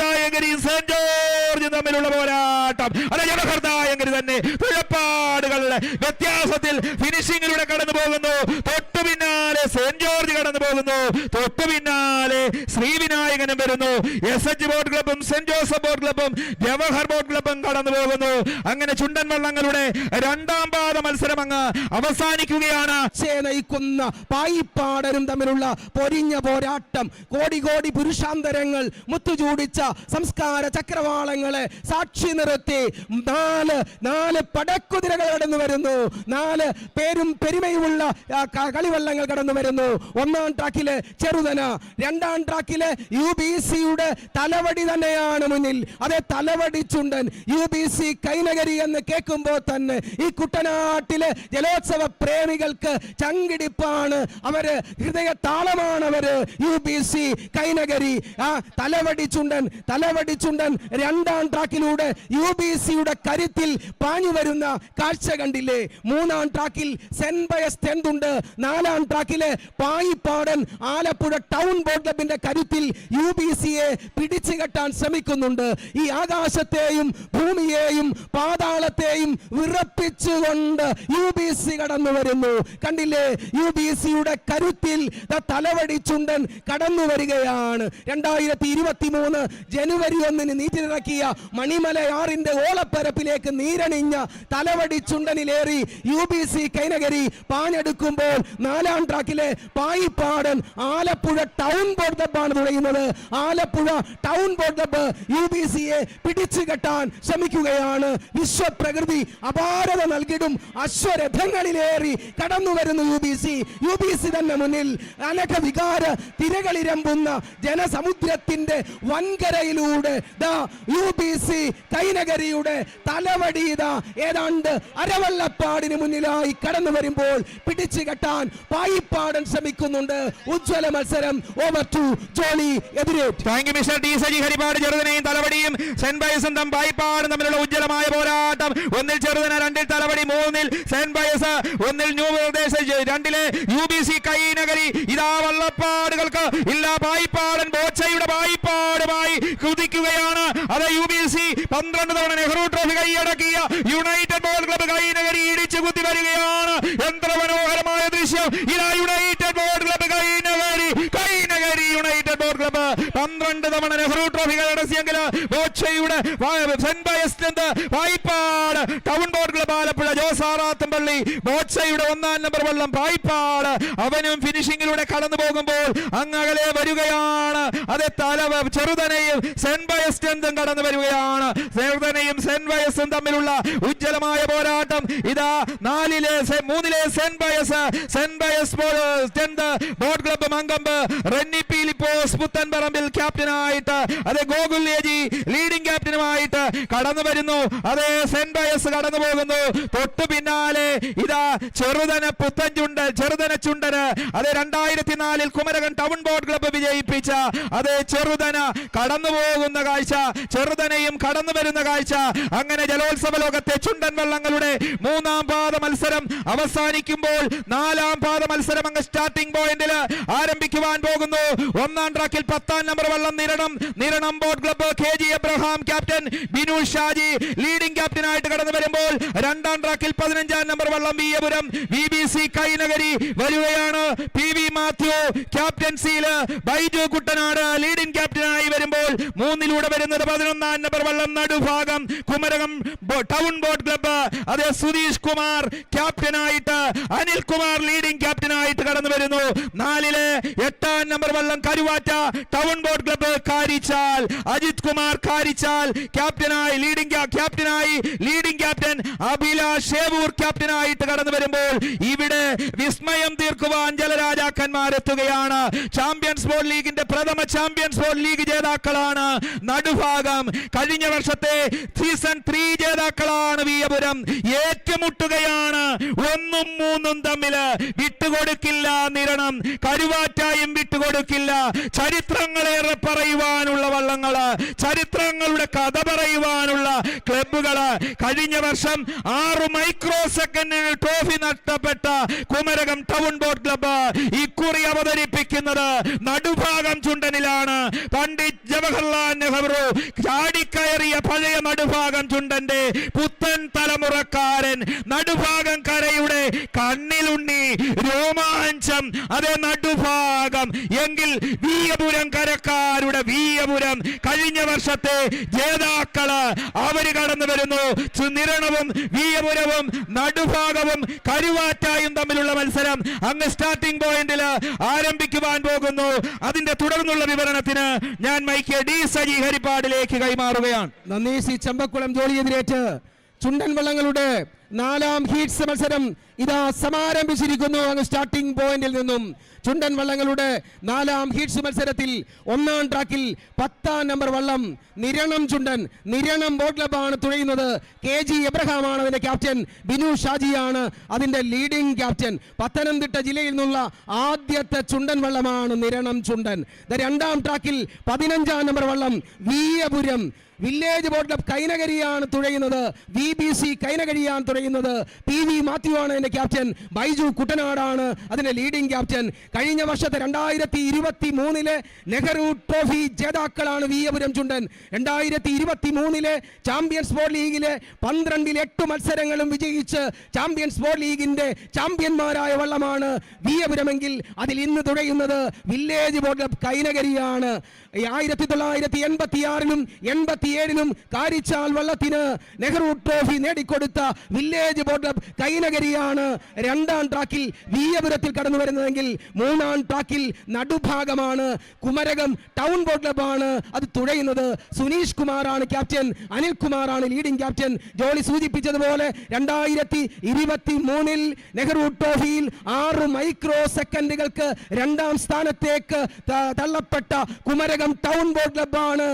തായങ്കരി സെന്റ് ജോർജ് തമ്മിലുള്ള പോരാട്ടം. അതേ ജവഹർ തായങ്കരി തന്നെ പുഴപ്പാടുകളുടെ വ്യത്യാസത്തിൽ ഫിനിഷിംഗിലൂടെ കടന്നു പോകുന്നു. തൊട്ടു പിന്നാലെ സെന്റ് ജോർജ് കടന്നു പോകുന്നു. തൊട്ടു പിന്നാലെ ശ്രീവിനായകനും വരുന്നു. SH ബോട്ട് ക്ലബും സെന്റ് ജോസഫ് ബോട്ട് ക്ലബും ജവഹർ ബോട്ട് ക്ലബും കടന്നു പോകുന്നു. അങ്ങനെ ചുണ്ടൻ വള്ളങ്ങളുടെ രണ്ടാം പാദ മത്സരം അങ്ങ് അവസാനിക്കുകയാണ്. നയിക്കുന്ന പായിപ്പാടനും തമ്മിലുള്ള പൊരിഞ്ഞ പോരാട്ടം, കോടി കോടി പുരുഷാന്തരങ്ങൾ മുത്തുചൂടിച്ച സംസ്കാര ചക്രവാളങ്ങളെ സാക്ഷി നിർത്തി നാല് പടക്കുതിരകൾ കടന്നു വരുന്നു. 4 പേരും പെരുമയുമുള്ള കളിവള്ളങ്ങൾ കടന്നു വരുന്നു. ഒന്നാം ട്രാക്കില് ചെറുതന, രണ്ടാം ട്രാക്കില് UBCയുടെ തലവടി തന്നെയാണ് മുന്നിൽ. അതേ തലവടി ചുണ്ടൻ UBC കൈനഗരി എന്ന് കേൾക്കുമ്പോൾ തന്നെ ഈ കുട്ടനാട്ടിലെ ജലോത്സവ പ്രേമികൾക്ക് ചങ്കിടിപ്പാണ്. അവര് ഹൃദയ താളമാണ്. അവര് UBC കൈനഗരി. തലവടി ചുണ്ടൻ രണ്ടാം ട്രാക്കിലൂടെ UBCയുടെ കരുത്തിൽ പാഞ്ഞു വരുന്ന കാഴ്ച കണ്ടില്ലേ? മൂന്നാം ട്രാക്കിൽ സെന്റ് പയസ് ടെന്തുണ്ട്. നാലാം ട്രാക്കിലെ പായിപ്പാടൻ ആലപ്പുഴ ടൗൺ ബോട്ട് ക്ലബിന്റെ കരുത്തിൽ UBCയെ പിടിച്ചു കെട്ടാൻ ശ്രമിക്കുന്നുണ്ട്. ഈ ആകാശത്തെയും ഭൂമിയെയും പാതാളത്തെയും വിറപ്പിച്ചുകൊണ്ട് UBC കടന്നു വരുന്നു. കണ്ടില്ലേ? UBCയുടെ കരുത്തിൽ തലവടി ചുണ്ടൻ കടന്നു വരികയാണ്. 2023 ജനുവരി 1 നീറ്റിലിറക്കിയ മണിമലയാറിന്റെ ഓളപ്പരപ്പിലേക്ക് നീരണിഞ്ഞ തലവടി ചുണ്ടനിലേറി UBC കൈനഗരി പാഞ്ഞെടുക്കുമ്പോൾ നാലാം ട്രാക്കിലെ പായിപ്പാടൻ ആലപ്പുഴ ടൗൺ ബോട്ട് ക്ലബ്ബാണ് തുഴയുന്നത്. ആലപ്പുഴ ടൗൺ ബോട്ട് ക്ലബ്ബ് UBCയെ പിടിച്ചു കെട്ടാൻ ശ്രമിക്കുകയാണ്. വിശ്വപ്രകൃതി അപാരത നൽകിടും അശ്വരഥങ്ങളിലേറി കടന്നു വരുന്നു UBC തന്നെ മുന്നിൽ. അനഘ വികാര തിരകളിരമ്പുന്ന ജനസമുദ്രത്തിന്റെ വൻകരയിലൂടെ UBC കൈനഗരിയുടെ തലവടി ഏതാണ്ട് അരവള്ളപ്പാടിന് മുന്നിലായി കടന്നു വരുമ്പോൾ പിടിച്ചു കെട്ടാൻ പായിപ്പാടൻ ശ്രമിക്കുന്നുണ്ട്. ഉജ്ജ്വല മത്സരം. Over to Jolly എതിരേറ്റ്. Thank you mister T Saji. Haripad ചെറുതനെയും തലവടിയും സെന്റ് പയസും പായിപ്പാടും തമ്മിലുള്ള ഉജ്ജ്വലമായ പോരാട്ടം. 1-ൽ ചെറുതന, 2-ൽ തലവടി, 3-ൽ സെന്റ് പയസ്, 1-ൽ ന്യൂ പ്രദേശ്, 2-ലെ UBC കൈനഗരി. ഇതാ വള്ളപ്പാടുകൾക്ക് ഇല്ല. പായിപ്പാടൻ ബോച്ചയുടെ പായിപ്പാടുമായി കുതിക്കുകയാണ്. അത് UBC 12 തവണ നെഹ്റു ട്രോഫി കൈയടക്കിയ യുണൈറ്റഡ് ബോട്ട് ക്ലബ്ബ് കൈനഗരി ഇടിച്ചു കുത്തി വരികയാണ്. എത്ര മനോഹരമായ ദൃശ്യം. ഇതാ united boat club Kainakary united boat club 12 തവണ നെഹ്റു ട്രോഫി കൈയടക്കിയെങ്കിൽ ബോച്ചയുടെ Saint Pius Payippad town boat club Alappuzha ജോസാറാത്തമ്പള്ളി ബോച്ചയുടെ 1-ാം നമ്പർ വള്ളം പായിപ്പാട് അവനും ഫിനിഷിംഗിലൂടെ കടന്നു പോകുമ്പോൾ അങ്ങകലെ വരികയാണ്. അതേ ചെറുതനെയും സെന്റ് പയസ് ടെന്തും കടന്നു വരികയാണ്. ചെറുതനെയും സെന്റ് പയസും തമ്മിലുള്ള ഉജ്ജ്വലമായ പോരാട്ടം. ഇതാ 3-ലെ Saint Pius tenth boat club Mankombu Renny Peelipose Puthenparambil ക്യാപ്റ്റനായിട്ട്, അതേ ഗോകുല്യജി ലീഡിംഗ് ക്യാപ്റ്റനുമായിട്ട് കടന്നു വരുന്നു. അതേ സെന്റ് പയസ് കടന്നു പോകുന്നു. തൊട്ടു പിന്നാലെ ഇതാ ചെറുതന ചുണ്ടന്. അതേ 2004-ൽ കുമരകം ടൗൺ ബോട്ട് ക്ലബ്ബ് വിജയിപ്പിച്ച അതേ ചെറുതന കടന്നു പോകുന്ന കാഴ്ച, ചെറുതനയും കടന്നു വരുന്ന കാഴ്ച. അങ്ങനെ ജലോത്സവ ലോകത്തെ ചുണ്ടൻ വള്ളങ്ങളുടെ 3-ാം പാദ മത്സരം അവസാനിക്കുമ്പോൾ 4-ാം പാദ മത്സരം അങ്ങ് സ്റ്റാർട്ടിംഗ് പോയിന്റിൽ ആരംഭിക്കുവാൻ പോകുന്നു. 1-ാം ട്രാക്കിൽ 10-ാം നമ്പർ വള്ളം Niranam boat club KG Abraham captain, Binu Shaji leading ക്യാപ്റ്റനായിട്ട് കടന്നു വരുമ്പോൾ 2-ാം ട്രാക്കിൽ 15-ാം നമ്പർ വള്ളം വിയപുരം UBC കൈനഗരി വരികയാണ്. PV മാത്യു ക്യാപ്റ്റൻസിയിൽ, ബൈജു കുട്ടനാട് ലീഡിംഗ് ക്യാപ്റ്റനായി വരുമ്പോൾ 3-ലൂടെ വരുന്നത് 11-ാം നമ്പർ വള്ളം Nadubhagam Kumarakom town boat club. അതേ സുധീഷ് കുമാർ ക്യാപ്റ്റനായിട്ട്, അനിൽ കുമാർ ലീഡിംഗ് ക്യാപ്റ്റനായിട്ട് കടന്നു വരുന്നു. 4-ലെ 8-ാം നമ്പർ വള്ളം Karuvatta town boat club Karichal, Ajith Kumar Karichal ക്യാപ്റ്റനായി ലീഡിംഗ് ക്യാപ്റ്റൻ അഭിലാഷ് ഷേവൂർ ക്യാപ്റ്റനായിട്ട് കടന്നു വരുമ്പോൾ ഇവിടെ വിസ്മയം തീർക്കുവാൻ ജലരാജാക്കന്മാരെത്തുകയാണ്. ചാമ്പ്യൻസ് ബോട്ട് ലീഗിന്റെ പ്രഥമ ചാമ്പ്യൻസ് ബോട്ട് ലീഗ് ജേതാക്കളാണ് നടുഭാഗം. കഴിഞ്ഞ വർഷത്തെ സീസൺ 3 ജേതാക്കളാണ് വിയപുരം. ഏറ്റുമുട്ടുകയാണ് 1-ഉം 3-ഉം തമ്മിൽ. വിട്ടുകൊടുക്കില്ല നിരണം, കരുവാറ്റായും വിട്ടുകൊടുക്കില്ല. ചരിത്രങ്ങളേറെ പറയുവാനുള്ള വള്ളങ്ങള്, ചരിത്രങ്ങളുടെ കഥ പറയുവാനുള്ള ക്ലബ്ബുകള്. കഴിഞ്ഞ വർഷം 6 മൈക്രോ സെക്കൻഡിന് ട്രോഫി നഷ്ടപ്പെട്ട കുമരകം ടൗൺ ബോട്ട് ക്ലബ്ബ് ഇക്കുറി അവതരിപ്പിക്കുന്നത് നടുഭാഗം ചുണ്ടനിലാണ്. പണ്ഡിറ്റ് ജവഹർലാൽ നെഹ്റു ചാടിക്കയറിയ പഴയ നടുഭാഗം ചുണ്ടന്റെ പുത്തൻ തലമുറക്കാരൻ നടുഭാഗം കരയുടെ കണ്ണിലുണ്ണി രോമാഞ്ചം അതേ നടുഭാഗം എങ്കിൽ വീയപുരം കരക്കാരുടെ വീയപുരം കഴിഞ്ഞ വർഷത്തെ ജേതാക്കള് അവര് കടന്നു വരുന്നു. നിരണവും വീയപുരവും നടുഭാഗവും കരുവാറ്റായും തമ്മിലുള്ള മത്സരം അങ്ങ് സ്റ്റാർട്ടിംഗ് പോയിന്റിൽ ആരംഭിക്കുവാൻ പോകുന്നു. അതിന്റെ തുടർന്നുള്ള വിവരണത്തിന് ഞാൻ മൈക്ക് ഡി സജി ഹരിപ്പാടിലേക്ക് കൈമാറുകയാണ്. നന്ദി. സി ചമ്പക്കുളം ജോളി എതിരേറ്റ് ചുണ്ടൻ വള്ളങ്ങളുടെ 4ാം ഹീറ്റ്സ് മത്സരം ഇതാ സമാരംഭിച്ചിരിക്കുന്നു. അങ്ങ് സ്റ്റാർട്ടിംഗ് പോയിന്റിൽ നിന്നും ചുണ്ടൻ വള്ളങ്ങളുടെ 4ാം ഹീറ്റ്സ് മത്സരത്തിൽ 1ാം ട്രാക്കിൽ 10ാം നമ്പർ വള്ളം നിരണം ചുണ്ടൻ. നിരണം ബോട്ട് ക്ലബ്ബാണ് തുഴയുന്നത്. KG എബ്രഹാമാണ് അതിന്റെ ക്യാപ്റ്റൻ. ബിനു ഷാജിയാണ് അതിന്റെ ലീഡിംഗ് ക്യാപ്റ്റൻ. പത്തനംതിട്ട ജില്ലയിൽ നിന്നുള്ള ആദ്യത്തെ ചുണ്ടൻ വള്ളമാണ് നിരണം ചുണ്ടൻ. 2ാം ട്രാക്കിൽ 15ാം നമ്പർ വള്ളം വീയപുരം വില്ലേജ് ബോട്ട് ക്ലബ് കൈനകരിയാണ് തുഴയുന്നത്. VBC കൈനകരിയാണ് തുഴയുന്നത്. PV മാത്യു ആണ് അതിന്റെ ക്യാപ്റ്റൻ. ബൈജു കുട്ടനാടാണ് അതിന്റെ ലീഡിംഗ് ക്യാപ്റ്റൻ. കഴിഞ്ഞ വർഷത്തെ 2023 നെഹ്റു ട്രോഫി ജേതാക്കളാണ് വീയപുരം ചുണ്ടൻ. 2023 ചാമ്പ്യൻസ് ബോട്ട് ലീഗിലെ 12 8 മത്സരങ്ങളും വിജയിച്ച് ചാമ്പ്യൻസ് ബോട്ട് ലീഗിന്റെ ചാമ്പ്യന്മാരായ വള്ളമാണ് വീയപുരമെങ്കിൽ അതിൽ ഇന്ന് തുഴയുന്നത് വില്ലേജ് ബോട്ട് ക്ലബ് കൈനകരിയാണ്. 1986 87 കാരിച്ചാൽ വള്ളത്തിന് നെഹ്റു ട്രോഫി നേടിക്കൊടുത്ത വില്ലേജ് ബോട്ട് ക്ലബ് കൈനകരിയാണ് 2ാം ട്രാക്കിൽ വീയപുരത്തിൽ കടന്നു വരുന്നതെങ്കിൽ 3ാം ട്രാക്കിൽ നടുഭാഗമാണ് കുമരകം ടൗൺ ബോട്ട് ക്ലബ്ബാണ് അത് തുഴയുന്നത്. സുനീഷ് കുമാറാണ് ക്യാപ്റ്റൻ. അനിൽകുമാറാണ് ലീഡിംഗ് ക്യാപ്റ്റൻ. ജോളി സൂചിപ്പിച്ചതുപോലെ 2023 നെഹ്റു ട്രോഫിയിൽ 6 മൈക്രോ സെക്കൻഡുകൾക്ക് 2ാം സ്ഥാനത്തേക്ക് തള്ളപ്പെട്ട കുമരകം ടൗൺ ബോട്ട് ക്ലബ്ബാണ്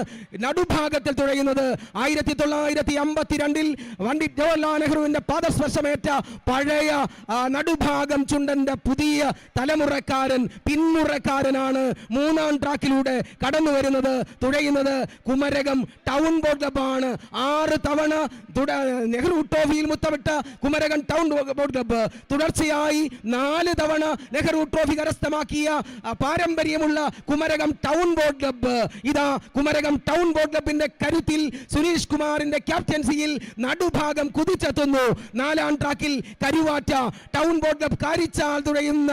നടുഭാഗത്തിൽ തുഴയുന്നത്. 1952 പണ്ഡിറ്റ് ജവഹർലാൽ നെഹ്റുവിന്റെ പാദസ്പർശമേറ്റ പഴയ നടുഭാഗം ചുണ്ടന്റെ പുതിയ തലമുറക്കാരൻ പിന്മുറക്കാരനാണ് 3ാം ട്രാക്കിലൂടെ കടന്നു വരുന്നത്. തുഴയുന്നത് കുമരകം ടൗൺ ബോട്ട് ക്ലബ്ബാണ്. 6 തവണ നെഹ്റു ട്രോഫിയിൽ മുത്തമിട്ട കുമരകം ടൗൺ ബോട്ട് ക്ലബ്ബ് തുടർച്ചയായി 4 തവണ നെഹ്റു ട്രോഫി കരസ്ഥമാക്കിയ പാരമ്പര്യമുള്ള കുമരകം ടൗൺ ബോട്ട് ക്ലബ്ബ്. ഇതാ കുമരകം ടൗൺ ബോട്ട് ക്ലബിന്റെ കരുത്തിൽ സുനീഷ് കുമാറിന്റെ ക്യാപ്റ്റൻസിയിൽ നടുഭാഗം കുതിച്ചെത്തുന്നു. 4ാം ട്രാക്കിൽ Karuvatta town boat club Karichal തുഴയുന്ന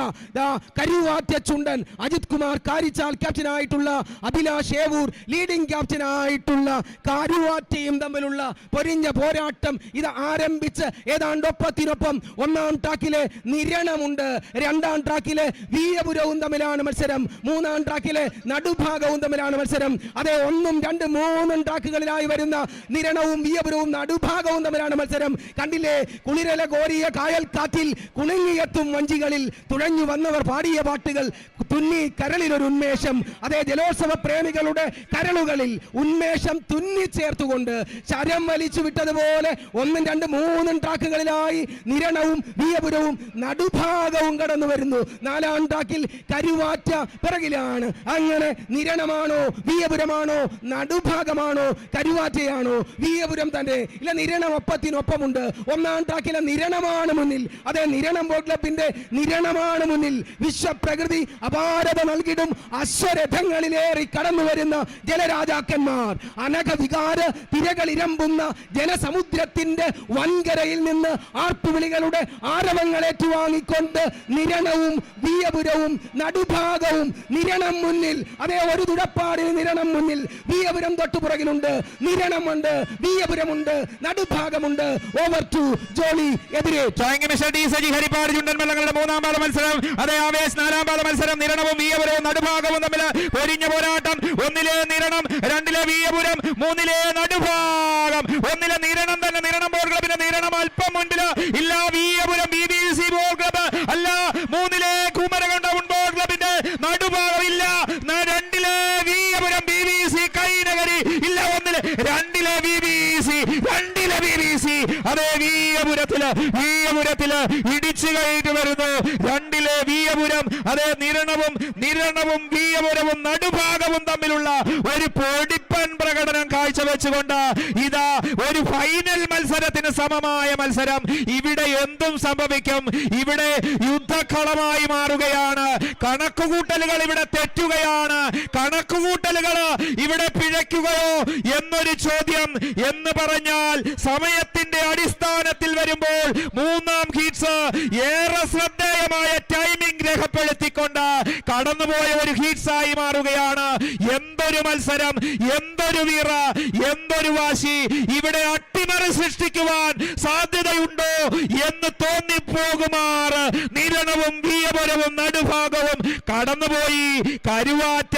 കരുവാറ്റ ചുണ്ടൻ. അജിത് കുമാർ കാരിച്ചാൽ ക്യാപ്റ്റനായിട്ടുള്ള അഭിലാഷ് ഏവൂർ ലീഡിംഗ് ക്യാപ്റ്റനായിട്ടുള്ള കരുവാറ്റയും തമ്മിലുള്ള പൊരിഞ്ഞ പോരാട്ടം ഇത് ആരംഭിച്ച് ഏതാണ്ട് ഒപ്പത്തിനൊപ്പം 1ാം ട്രാക്കിലെ നിരണമുണ്ട്. 2ാം ട്രാക്കിലെ വീയപുരവും തമ്മിലാണ് മത്സരം. 3ാം ട്രാക്കിലെ നടുഭാഗവും തമ്മിലാണ് മത്സരം. അതേ 1, 2, 3 ട്രാക്കുകളിലായി വരുന്ന നിരണവും വീയപുരവും നടുഭാഗവും തമ്മിലാണ് മത്സരം. കണ്ടില്ലേ, കുളിരല കോരിയ കായൽ കാറ്റിൽ കുണുങ്ങിയെത്തും വഞ്ചികളിൽ തുഴഞ്ഞു വന്നവർ പാടിയ പാട്ടുകൾ തുന്നി കരളിലൊരു ഉന്മേഷം. അതേ ജലോത്സവ പ്രേമികളുടെ കരളുകളിൽ ഉന്മേഷം തുന്നി ചേർത്തുകൊണ്ട് ശരം വലിച്ചു വിട്ടതുപോലെ 1, 2, 3 ട്രാക്കുകളിലായി നിരണവും വീയപുരവും നടുഭാഗവും കടന്നു വരുന്നു. 4ാം ട്രാക്കിൽ കരുവാറ്റ പിറകിലാണ്. അങ്ങനെ നിരണമാണോ വീയപുരമാണോ നടുഭാഗമാണോ കരുവാറ്റയാണോ വീയപുരം തന്നെ? ഇല്ല, നിരണം ഒപ്പത്തിനൊപ്പമുണ്ട്. 1ാം ട്രാക്കിലെ നിരണമാണ് മുന്നിൽ. അതേ നിരണം ബോട്ട് ക്ലബിന്റെ നിരണമാണ് മുന്നിൽ. വിശ്വപ്രകൃതി അപാരത നൽകിടും അശ്വരഥങ്ങളിലേറി കടന്നു വരുന്ന ജലരാജാക്കന്മാർ, അനഘവികാര തിരകളിരമ്പുന്ന ജനസമുദ്രത്തിന്റെ വൻകരയിൽ നിന്ന് ആർപ്പുവിളികളുടെ ആരവങ്ങൾ ഏറ്റുവാങ്ങിക്കൊണ്ട് നിരണവും വീയപുരവും നടുഭാഗവും. നിരണം മുന്നിൽ, അതേ ഒരു തുഴപ്പാടിന് നിരണം മുന്നിൽ. വീയപുരം തൊട്ടുപുറകിലുണ്ട്. നിരണമുണ്ട്, വീയപുരമുണ്ട്, നടുഭാഗമുണ്ട്. ഓവർ ടു ജോളി എതിരെ ഹരിപ്പാട് ചുണ്ടൻ വള്ളങ്ങളുടെ 3ാം പാദ മത്സരം. അതേ ആവേശ് 4ാം പാദ മത്സരം. നിരണവും വീയപുരവും നടുഭാഗവും തമ്മിൽ പൊരിഞ്ഞ പോരാട്ടം. 1ലെ നിരണം, 2ലെ വീയപുരം, 3ലെ നടുഭാഗം. 1ലെ നിരണം തന്നെ നിരണം ബോട്ട് ക്ലബിന്റെ നിരണം അല്പം മുൻപില്. ഇല്ല, വീയപുരം BBC ബോട്ട് ക്ലബ് അല്ല. 3ലെ കുമരകം ടൗൺ ബോട്ട് ക്ലബിന്റെ നടുഭാഗം ഇല്ല. 2ലെ വീയപുരം BBC കൈനകരി ഇല്ല. 1ലെ 2ലെ BBC അതേ വീയപുരത്തില് ഇടിച്ചു കയറ്റി വരുന്നു. 2ലെ വീയപുരം. അതേ നിരണവും വീയപുരവും നടുഭാഗവും തമ്മിലുള്ള ഒരു പൊടിപ്പൻ പ്രകടനം കാഴ്ചവെച്ചുകൊണ്ട് ഇതാ ഒരു ഫൈനൽ മത്സരം മത്സരത്തിന് സമമായ മത്സരം. ഇവിടെ എന്തും സംഭവിക്കും. ഇവിടെ യുദ്ധക്കളമായി മാറുകയാണ്. കണക്കുകൂട്ടലുകൾ ഇവിടെ തെറ്റുകയാണ്. കണക്കുകൂട്ടലുകൾ ഇവിടെ പിഴയ്ക്കുകയോ എന്നൊരു ചോദ്യം എന്ന് പറഞ്ഞാൽ സമയത്തിന്റെ അടിസ്ഥാനത്തിൽ വരുമ്പോൾ മൂന്നാം ഹീറ്റ്സ് ഏറെ ശ്രദ്ധേയമായ ടൈമിംഗ് രേഖപ്പെടുത്തിക്കൊണ്ട് കടന്നുപോയ ഒരു ഹീറ്റ്സ് ആയി മാറുകയാണ്. എന്തൊരു മത്സരം, എന്തൊരു വീറ, എന്തൊരു വാശി. ഇവിടെ അട്ടിമറി സൃഷ്ടിക്കുവാൻ സാധ്യതയുണ്ടോ എന്ന് തോന്നിപ്പോകുമാർ നിരണവും വീയപുരവും നടുഭാഗവും കടന്നുപോയി. കരുവാറ്റ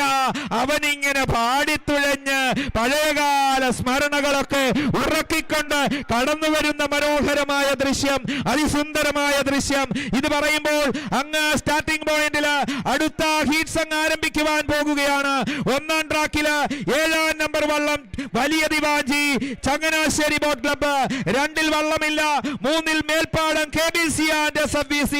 അവനിങ്ങനെ പാടിത്തുഴഞ്ഞ് പഴയകാല സ്മരണകളൊക്കെ ഉറക്കിക്കൊണ്ട് കടന്നു വരുന്ന മനോഹരമായ ദൃശ്യം, അതിസുന്ദരമായ ദൃശ്യം. ഇത് പറയുമ്പോൾ അങ്ങ് സ്റ്റാർട്ടിംഗ് പോയിന്റിൽ അടുത്ത ഹീറ്റ്സ് അങ്ങ് ആരംഭിക്കുവാൻ പോകുകയാണ്. ഒന്നാം ട്രാക്കില് 7-ാം നമ്പർ വള്ളം വലിയ ദിവാഞ്ചി ചങ്ങനാശ്ശേരി ബോട്ട് ക്ലബ്ബ്, 2-ൽ വള്ളമില്ല, 3-ൽ Melpadam KBC and SFBC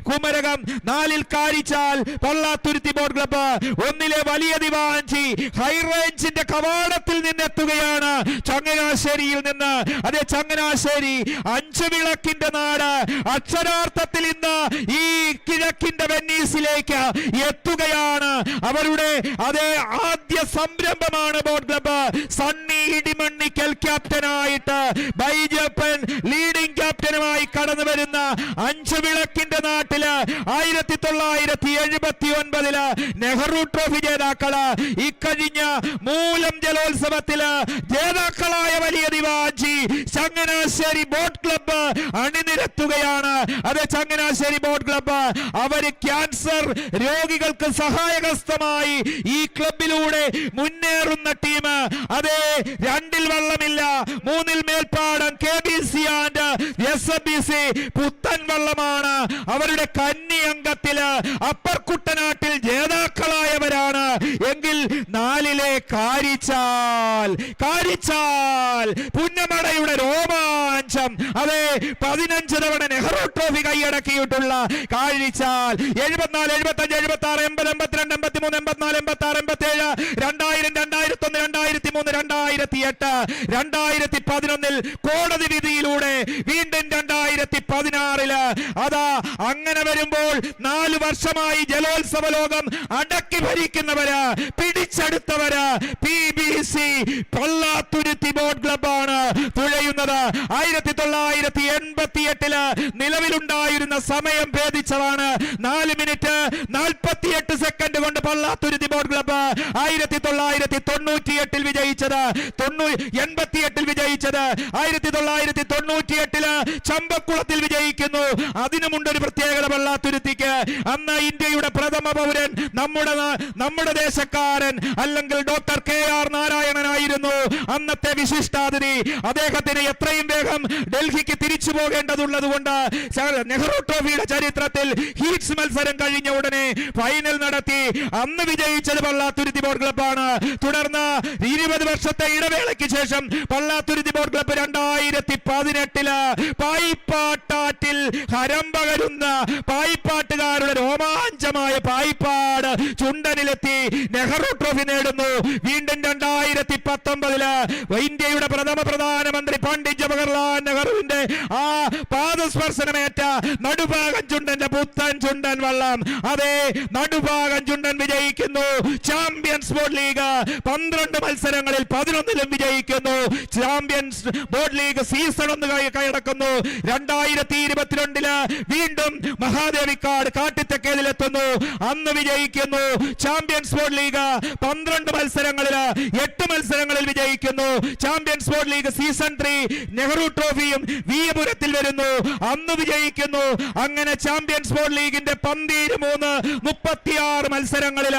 Kumarakom, 4-ൽ കാരിച്ചാൽ പള്ളാത്തുരുത്തി ബോട്ട് ക്ലബ്ബ്, 1-ലെ വലിയ ദിവാഞ്ചി ഹൈറേഞ്ചിന്റെ കവാടത്തിൽ നിന്നെത്തുകയാണ്. ചങ്ങനാശ്ശേരിയിൽ നിന്ന്, അതെ ചങ്ങനാശ്ശേരി 5 വിളക്കിന്റെ നാട്, അക്ഷരാർത്ഥത്തിൽ ഇന്ന് ഈ കിഴക്കിന്റെ വെന്നീസിലേക്ക് എത്തുകയാണ്. അവരുടെ അതേ ആദ്യ സംരംഭമാണ് ബോട്ട് ക്ലബ്ബ്. സണ്ണി ഇടിമണ്ണിക്കൽ ക്യാപ്റ്റനായിട്ട് ബൈജപ്പൻ ലീഡിംഗ് ക്യാപ്റ്റനുമായി കടന്നു വരുന്ന 5 വിളക്കിന്റെ നാട്ടില് 1979 നെഹ്റു ട്രോഫി ജേതാക്കള്, ഇക്കഴിഞ്ഞ മൂലം ജലോത്സവത്തില് ജേതാക്കളായ വലിയ ദിവാഞ്ചി ചങ്ങനാശ്ശേരി ബോട്ട് ക്ലബ്ബ് അണിനിരത്തുകയാണ്. അത് ചങ്ങനാശ്ശേരി ബോട്ട് ക്ലബ്ബ് അവര് ക്യാൻസർ രോഗികൾക്ക് സഹായഹസ്തമായി ഈ ക്ലബിലൂടെ മുന്നേറുന്ന ടീം. അതെ 2-ൽ വള്ളമില്ല, 3-ൽ മേൽപ്പാടം KBC ആൻഡ് SFBC പുത്തൻ വള്ളമാണ്. അവരുടെ കന്നി അംഗത്തില് അപ്പർ കുട്ടനാട്ടിൽ ജേതാക്കളായവരാണ്. എങ്കിൽ 4-ലെ കാരിച്ചാൽ പുന്നമടയുടെ രോമാഞ്ചം, അതെ 15 തവണ നെഹ്റു ട്രോഫി കൈയടക്കിയിട്ടുള്ള കാരിച്ചാൽ 74, 75, 76, 80, 82, 83, 84, 86, 87, 2000, 2001, 2003, 2008, 2011 കോടതി വിധിയിലൂടെ വീണ്ടും 2016 അതാ അങ്ങനെ വരുമ്പോൾ 4 വർഷമായി ജലോത്സവ ലോകം അടക്കി ഭരിക്കുന്നവര്, പിടിച്ചെടുത്തവര് PBC പള്ളാത്തുരുത്തി ബോട്ട് ക്ലബ്ബാണ് തുഴയുന്നത്. 1988 നിലവിലുണ്ടായിരുന്ന സമയം ഭേദിച്ചതാണ്. 4 മിനിറ്റ് 48 സെക്കൻഡ് കൊണ്ട് പള്ളാത്തുരുത്തി ബോട്ട് ക്ലബ്ബ് 1998 വിജയിച്ചത്, 88 വിജയിച്ചത്, 1998 ചമ്പക്കുളത്തിൽ വിജയിക്കുന്നു. അതിനുമുണ്ടൊരു പ്രത്യേകത പള്ളാത്തുരുത്തിക്ക്. അന്ന് ഇന്ത്യയുടെ പ്രഥമ പൗരൻ നമ്മുടെ ദേശക്കാരൻ അല്ലെങ്കിൽ ഡോക്ടർ KR നാരായണനായിരുന്നു അന്നത്തെ വിശിഷ്ടാതിഥി. അദ്ദേഹത്തിന് എത്രയും വേഗം ഡൽഹിക്ക് തിരിച്ചു പോകേണ്ടതുള്ളത് കൊണ്ട് നെഹ്റു ട്രോഫിയുടെ ചരിത്രത്തിൽ ഹീറ്റ്സ് മത്സരം കഴിഞ്ഞ ഉടനെ ഫൈനൽ നടത്തി. അന്ന് വിജയിച്ചത് പള്ളാത്തുരുത്തി ബോട്ട് ക്ലബ്ബാണ്. തുടർന്ന് 20 വർഷത്തെ ഇടവേളയ്ക്ക് ശേഷം പള്ളാത്തുരുത്തി ബോട്ട് ക്ലബ്ബ് 2018 പായിപ്പാട്ടാറ്റിൽ ഹരം പകരുന്ന പായിപ്പാട്ടുകാരുടെ രോമാഞ്ചമായ പായിപ്പാട് ചുണ്ടനിലെത്തി നെഹ്റു ട്രോഫി നേടുന്നു. വീണ്ടും 2019 ഇന്ത്യയുടെ പ്രധാനമന്ത്രി പണ്ഡിറ്റ് ജവഹർലാൽ നെഹ്റുവിന്റെ ആ പാദസ്പർശനമേറ്റ നടുഭാഗം ചുണ്ടന്റെ പുത്തൻ ചുണ്ടൻ വള്ളം, അതെ നടുഭാഗം ചുണ്ടൻ വിജയിക്കുന്നു. ചാമ്പ്യൻസ് ബോട്ട് ലീഗ് 12 മത്സരങ്ങളിൽ 11ലും വിജയിക്കുന്നു. Champions boat league season 1 കൈയടക്കുന്നു. 2022 വീണ്ടും മഹാദേവിക്കാട് കാട്ടിത്തെക്കേതിലെത്തുന്നു. അന്ന് വിജയിക്കുന്നു. ചാമ്പ്യൻസ് ബോട്ട് ലീഗ് 12 മത്സരങ്ങളിൽ 8 മത്സരങ്ങളിൽ വിജയിക്കുന്നു. Champions boat league season 3 Nehru ട്രോഫിയും വീയപുരത്തിൽ വരുന്നു. അന്ന് വിജയിക്കുന്നു. അങ്ങനെ ചാമ്പ്യൻസ് ബോട്ട് ലീഗിന്റെ 13 36 മത്സരങ്ങളിൽ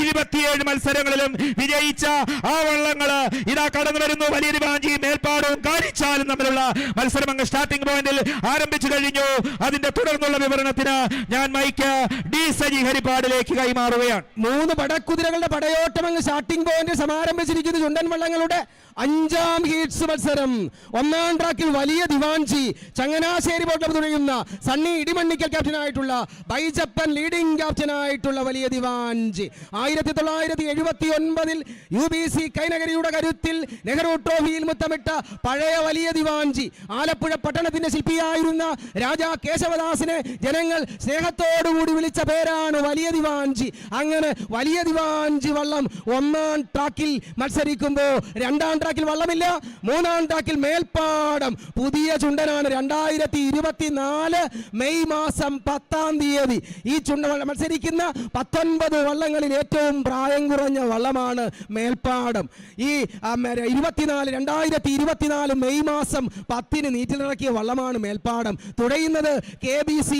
27 മത്സരങ്ങളിലും വിജയിച്ച ആ വള്ളങ്ങള് ഇതാ കടന്നു വരുന്നു. വലിയ ദിവാഞ്ചി മേൽപ്പാടവും കാരിച്ചാലും തമ്മിലുള്ള മത്സരം അങ്ങ് സ്റ്റാർട്ടിംഗ് പോയിന്റിൽ ആരംഭിച്ചു കഴിഞ്ഞു. അതിന്റെ തുടർന്നുള്ള വിവരണത്തിന് ഞാൻ മൈക്ക് ഡി സജി ഹരിപ്പാടിലേക്ക് കൈമാറുകയാണ്. 3 പടക്കുതിരകളുടെ പടയോട്ടം അങ്ങ് സ്റ്റാർട്ടിംഗ് പോയിന്റ് സമാരംഭിച്ചിരിക്കുന്നു. ചുണ്ടൻ വള്ളങ്ങളുടെ അഞ്ചാം ഹീറ്റ്സ് മത്സരം. ഒന്നാം ട്രാക്കിൽ വലിയ ദിവാൻജി ചങ്ങനാശ്ശേരി ബോട്ട് ക്ലബ്ബ് തുടങ്ങുന്ന സണ്ണി ഇടിമണ്ണിക്കൽ ക്യാപ്റ്റനായിട്ടുള്ള ബൈജപ്പൻ ലീഡിംഗ് ക്യാപ്റ്റനായിട്ടുള്ള വലിയ ദിവാൻജി 1979 UBC കൈനഗരിയുടെ കരുത്തിൽ നെഹ്റു ട്രോഫിയിൽ മുത്തമിട്ട പഴയ വലിയ ദിവാൻജി. ആലപ്പുഴ പട്ടണത്തിന്റെ ശില്പിയായിരുന്ന രാജാ കേശവദാസിനെ ജനങ്ങൾ സ്നേഹത്തോടുകൂടി വിളിച്ച പേരാണ് വലിയ ദിവാൻജി. അങ്ങനെ വലിയ ദിവാൻജി വള്ളം ഒന്നാം ട്രാക്കിൽ മത്സരിക്കുമ്പോൾ രണ്ടാം ട്രാക്കിൽ വള്ളമില്ല. മൂന്നാം ട്രാക്കിൽ മേൽപ്പാടം പുതിയ ചുണ്ടനാണ്. 2024 മെയ് മാസം 10-ാം തീയതി ഈ ചുണ്ട മത്സരിക്കുന്ന 19 വള്ളങ്ങളിൽ ഏറ്റവും പ്രായം കുറഞ്ഞ വള്ളമാണ് മേൽപ്പാടം. ഈ 2024 മെയ് മാസം 10-ന് നീറ്റിലിറക്കിയ വള്ളമാണ് മേൽപ്പാടം. തുഴയുന്നത് KBC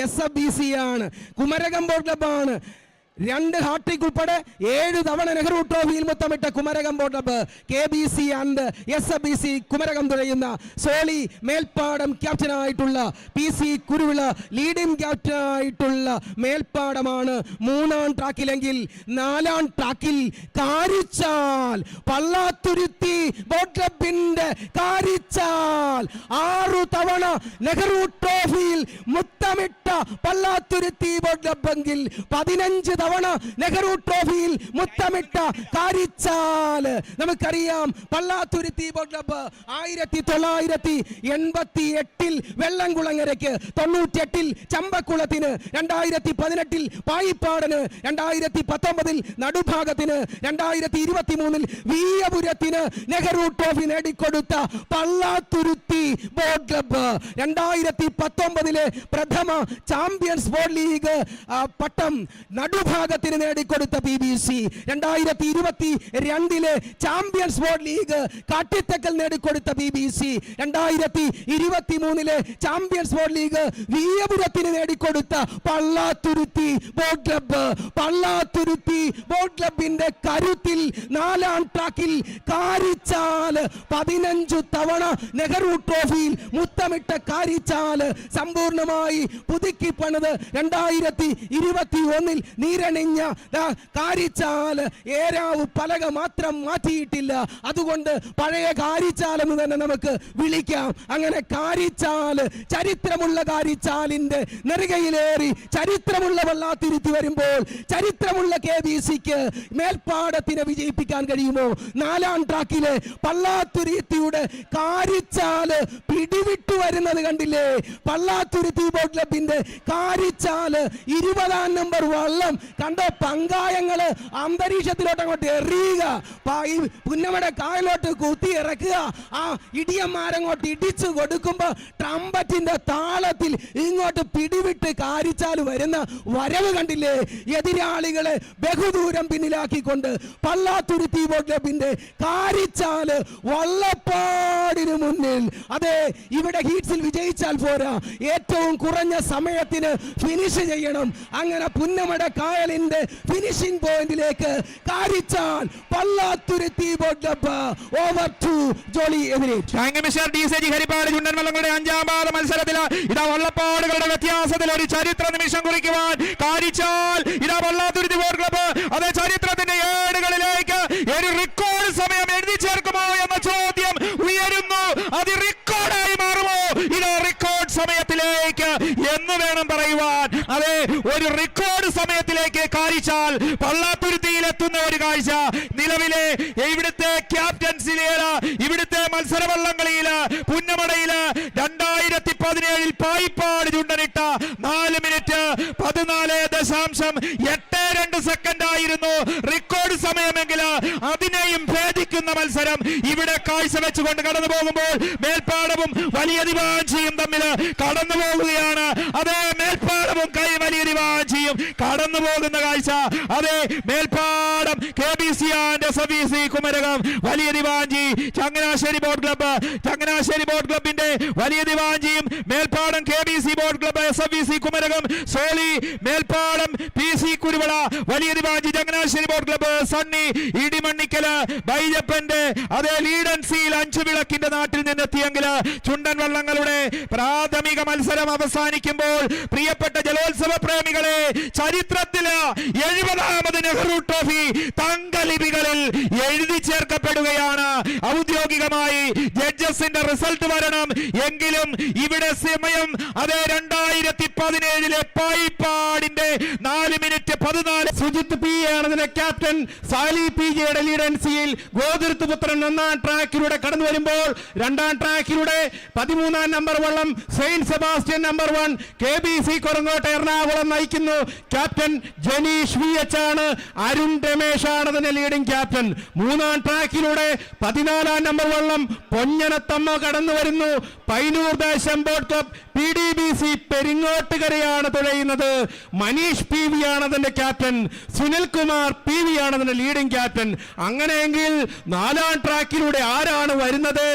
SFBC ആണ്. കുമരകം ബോട്ട് ക്ലബ്ബാണ്. 2 ഹാട്രിക് ഉൾപ്പെടെ 7 തവണ നെഹ്റു ട്രോഫിയിൽ മുത്തമിട്ട Kumarakom boat club. KBC and SFBC Kumarakom തുഴയുന്ന സോളി മേൽപ്പാടം ക്യാപ്റ്റനായിട്ടുള്ള PC കുരുവിള ലീഡിംഗ് ക്യാപ്റ്റനായിട്ടുള്ള മേൽപ്പാടമാണ് മൂന്നാം ട്രാക്കിലെങ്കിൽ. നാലാം ട്രാക്കിൽ കാരിച്ചാൽ പള്ളാത്തുരുത്തി ബോട്ട് ക്ലബിന്റെ കാരിച്ചാൽ 6 തവണ നെഹ്റു ട്രോഫിയിൽ മുത്തമിട്ട പള്ളാത്തുരുത്തി ബോട്ട് ക്ലബ്ബെങ്കിൽ 15 തവണ നെഹ്റു ട്രോഫിയിൽ മുത്തമിട്ട കാരിച്ചാല്. നമുക്കറിയാം പള്ളാത്തുരുത്തി ബോട്ട് ക്ലബ്ബ് 1988 വെള്ളംകുളങ്ങരയ്ക്ക്, 98 ചമ്പക്കുളത്തിന്, 2018 പായിപ്പാടന്, 2019 നടുഭാഗത്തിന്, 2023 വീയപുരത്തിന് നെഹ്റു ട്രോഫി നേടിക്കൊടുത്ത പള്ളാത്തുരുത്തി ബോട്ട് ക്ലബ്ബ്. 2019 പ്രഥമ ചാമ്പ്യൻസ് ബോട്ട് ലീഗ് പട്ടം നടുഭാഗത്തിന് നേടിക്കൊടുത്ത PBC. 2022 ചാമ്പ്യൻസ് ബോട്ട് ലീഗ് കാട്ടിത്തക്കൽ നേടിക്കൊടുത്ത PBC. 2023 ചാമ്പ്യൻസ് ബോട്ട് ലീഗ് വീയപുരത്തിന് നേടിക്കൊടുത്ത Pallathuruthy boat club. Pallathuruthy boat ക്ലബിന്റെ കരുത്തിൽ നാലാം ട്രാക്കിൽ കാരിച്ചാല് 15 തവണ നെഹ്റു ട്രോഫിയിൽ മുത്തമിട്ട കാരിച്ചാല് സമ്പൂർണമായി പുതുക്കി പണിത് 2021 നീരണിഞ്ഞ കാരിച്ചാല് ഏരാവ് പലക മാത്രം മാറ്റിയിട്ടില്ല. അതുകൊണ്ട് പഴയ കാരിച്ചാലെന്ന് തന്നെ നമുക്ക് വിളിക്കാം. അങ്ങനെ കാരിച്ചാല്, ചരിത്രമുള്ള കാരിച്ചാലിന്റെ നെറുകയിലേറി ചരിത്രമുള്ള പള്ളാത്തുരുത്തി വരുമ്പോൾ ചരിത്രമുള്ള KBCക്ക് മേൽപ്പാടത്തിനെ വിജയിപ്പിക്കാൻ കഴിയുമോ? നാലാം ട്രാക്കിലെ പള്ളാത്തുരുത്തിയുടെ കാരിച്ചാല് പിടിവിട്ടു വരുന്നത് കണ്ടില്ലേ? പള്ളാത്തുരുത്തി ബോട്ട് ക്ലബിന്റെ കാരിച്ചാല് 20-ാം നമ്പർ വള്ളം കണ്ടോ? പങ്കായങ്ങള് അന്തരീക്ഷത്തിലോട്ട് അങ്ങോട്ട് എറിയുക, പുന്നമയുടെ കായലോട്ട് കുത്തി ഇറക്കുക. ആ ഇടിയന്മാരങ്ങോട്ട് ഇടിച്ചു കൊടുക്കുമ്പോ ട്രംപറ്റിന്റെ താളത്തിൽ ഇങ്ങോട്ട് പിടിവിട്ട് കാരിച്ചാൽ വരുന്ന വരവ് കണ്ടില്ലേ? എതിരാളികളെ ബഹുദൂരം പിന്നിലാക്കിക്കൊണ്ട് പള്ളാത്തുരുത്തി ബോട്ട് ക്ലബിന്റെ കാരിച്ചാല് വള്ളപ്പാടിന് മുന്നിൽ. അതെ, ഇവിടെ ഹീറ്റ്സിൽ വിജയിച്ചാൽ പോരാ, ഏറ്റവും കുറഞ്ഞ സമയത്തിന് ഫിനിഷ് ചെയ്യണം. അങ്ങനെ പുന്നമട കായലിന്റെ ഫിനിഷിംഗ് പോയിന്റിലേക്ക് Karichal Pallathuruthy boat club. Over to Jolly എമിറേറ്റ്. ഹരിപ്പാട് ചുണ്ടൻ വള്ളങ്ങളുടെ 5-ാം പാദ മത്സരത്തിൽ ഇതാ വള്ളപ്പാടുകളുടെ വ്യത്യാസത്തിൽ ഒരു ചരിത്ര നിമിഷം കുറിക്കുവാൻ കാരിച്ചാൽ ഇതാ പള്ളാത്തുരുത്തി ബോട്ട് ക്ലബ്ബ് അതേ ചരിത്രത്തിന്റെ ഏടുകളിലേക്ക് ഒരു റെക്കോർഡ് സമയം എഴുതി ചേർക്കുമോ എന്ന ചോദ്യം ഉയരുന്നു. അത് റെക്കോർഡായി മാറുമോ? ഇതാ റെക്കോർഡ് സമയത്തിലേക്ക് എന്ന് വേണം പറയുവാൻ. അതെ, ഒരു റെക്കോർഡ് സമയത്തിലേക്ക് കാരിച്ചാൽ പള്ളാത്തുരുത്തിയിൽ എത്തുന്ന ഒരു കാഴ്ച. നിലവിലെ ഇവിടുത്തെ ക്യാപ്റ്റൻസിലേല ഇവിടുത്തെ മത്സരവള്ളംകളിയില് പുന്നമടയില് 2017 പായിപ്പാട് ചുണ്ടനിട്ട 4 മിനിറ്റ് 14.82 സെക്കൻഡ് ആയിരുന്നു റെക്കോർഡ് സമയമെങ്കിൽ അതിനെയും ഭേദിക്കുന്ന മത്സരം ഇവിടെ കാഴ്ചവെച്ചുകൊണ്ട് കടന്നു പോകുമ്പോൾ മേൽപ്പാടവും വലിയ ദിവാഞ്ചിയും തമ്മിൽ കടന്നു പോവുകയാണ്. അതേ, മേൽപ്പാടവും വലിയ ദിവാഞ്ചിയും കടന്നു പോകുന്ന കാഴ്ച. അതേ, Melpadam KBC and SFBC Kumarakom, വലിയ ദിവാഞ്ചി Changanassery boat club. Changanassery boat ക്ലബിന്റെ വലിയ ദിവാഞ്ചിയും Melpadam KBC boat boat club, SFVC Kumarakom, Soly Melpadam, PC Kuruvilla, വലിയ ദിവാഞ്ചി Changanassery boat club, Sunny Edimannikkal, ബൈജപ്പന്റെ അതേ ലീഡൻസിയിൽ 5 വിളക്കിന്റെ നാട്ടിൽ നിന്നെത്തിയെങ്കിൽ ചുണ്ടൻ വള്ളങ്ങളുടെ പ്രാഥമിക മത്സരം അവസാനിക്കുമ്പോൾ പ്രിയപ്പെട്ട ജലോത്സവ പ്രേമികളെ, ചരിത്രത്തില് 70ാമത് നെഹ്റു ട്രോഫി തങ്കലിപികളിൽ എഴുതി ചേർക്കപ്പെടുകയാണ്. ഔദ്യോഗികമായി ജഡ്ജസിന്റെ റിസൾട്ട് വരണം എങ്കിലും ഇവിടെ സമയം അതേ 2017 പായിപ്പാടിന്റെ 4 മിനിറ്റ് 14. സുജിത് പി ആണ് അതിന്റെ ക്യാപ്റ്റൻ. സാലി PJ യുടെ ലീഡൻസിയിൽ ഗോതിർത്ത് പുത്രൻ 1ാം ട്രാക്കിലൂടെ കടന്നു വരുമ്പോൾ 2ാം ട്രാക്കിലൂടെ 13ാം നമ്പർ വള്ളം Saint Sebastian number 1 KBC Korangott Ernakulam നയിക്കുന്നു. ക്യാപ്റ്റൻ ജനീഷ് VH ആണ്. അരുൺ രമേശ് ആണ് അതിന്റെ ലീഡിംഗ് ക്യാപ്റ്റൻ. 3ാം ട്രാക്കിലൂടെ 14ാം നമ്പർ വള്ളം പൊഞ്ഞനത്തമ്മ കടന്നു വരുന്നു. Painoor Desam boat club PDBC പെരിങ്ങോട്ടുകരയാണ് തുഴയുന്നത്. മനീഷ് PV ആണ് അതിന്റെ ക്യാപ്റ്റൻ. സുനിൽകുമാർ PV ആണ് അതിന്റെ ലീഡിംഗ് ക്യാപ്റ്റൻ. അങ്ങനെയെങ്കിൽ 4ാം ട്രാക്കിലൂടെ ആരാണ് വരുന്നത്?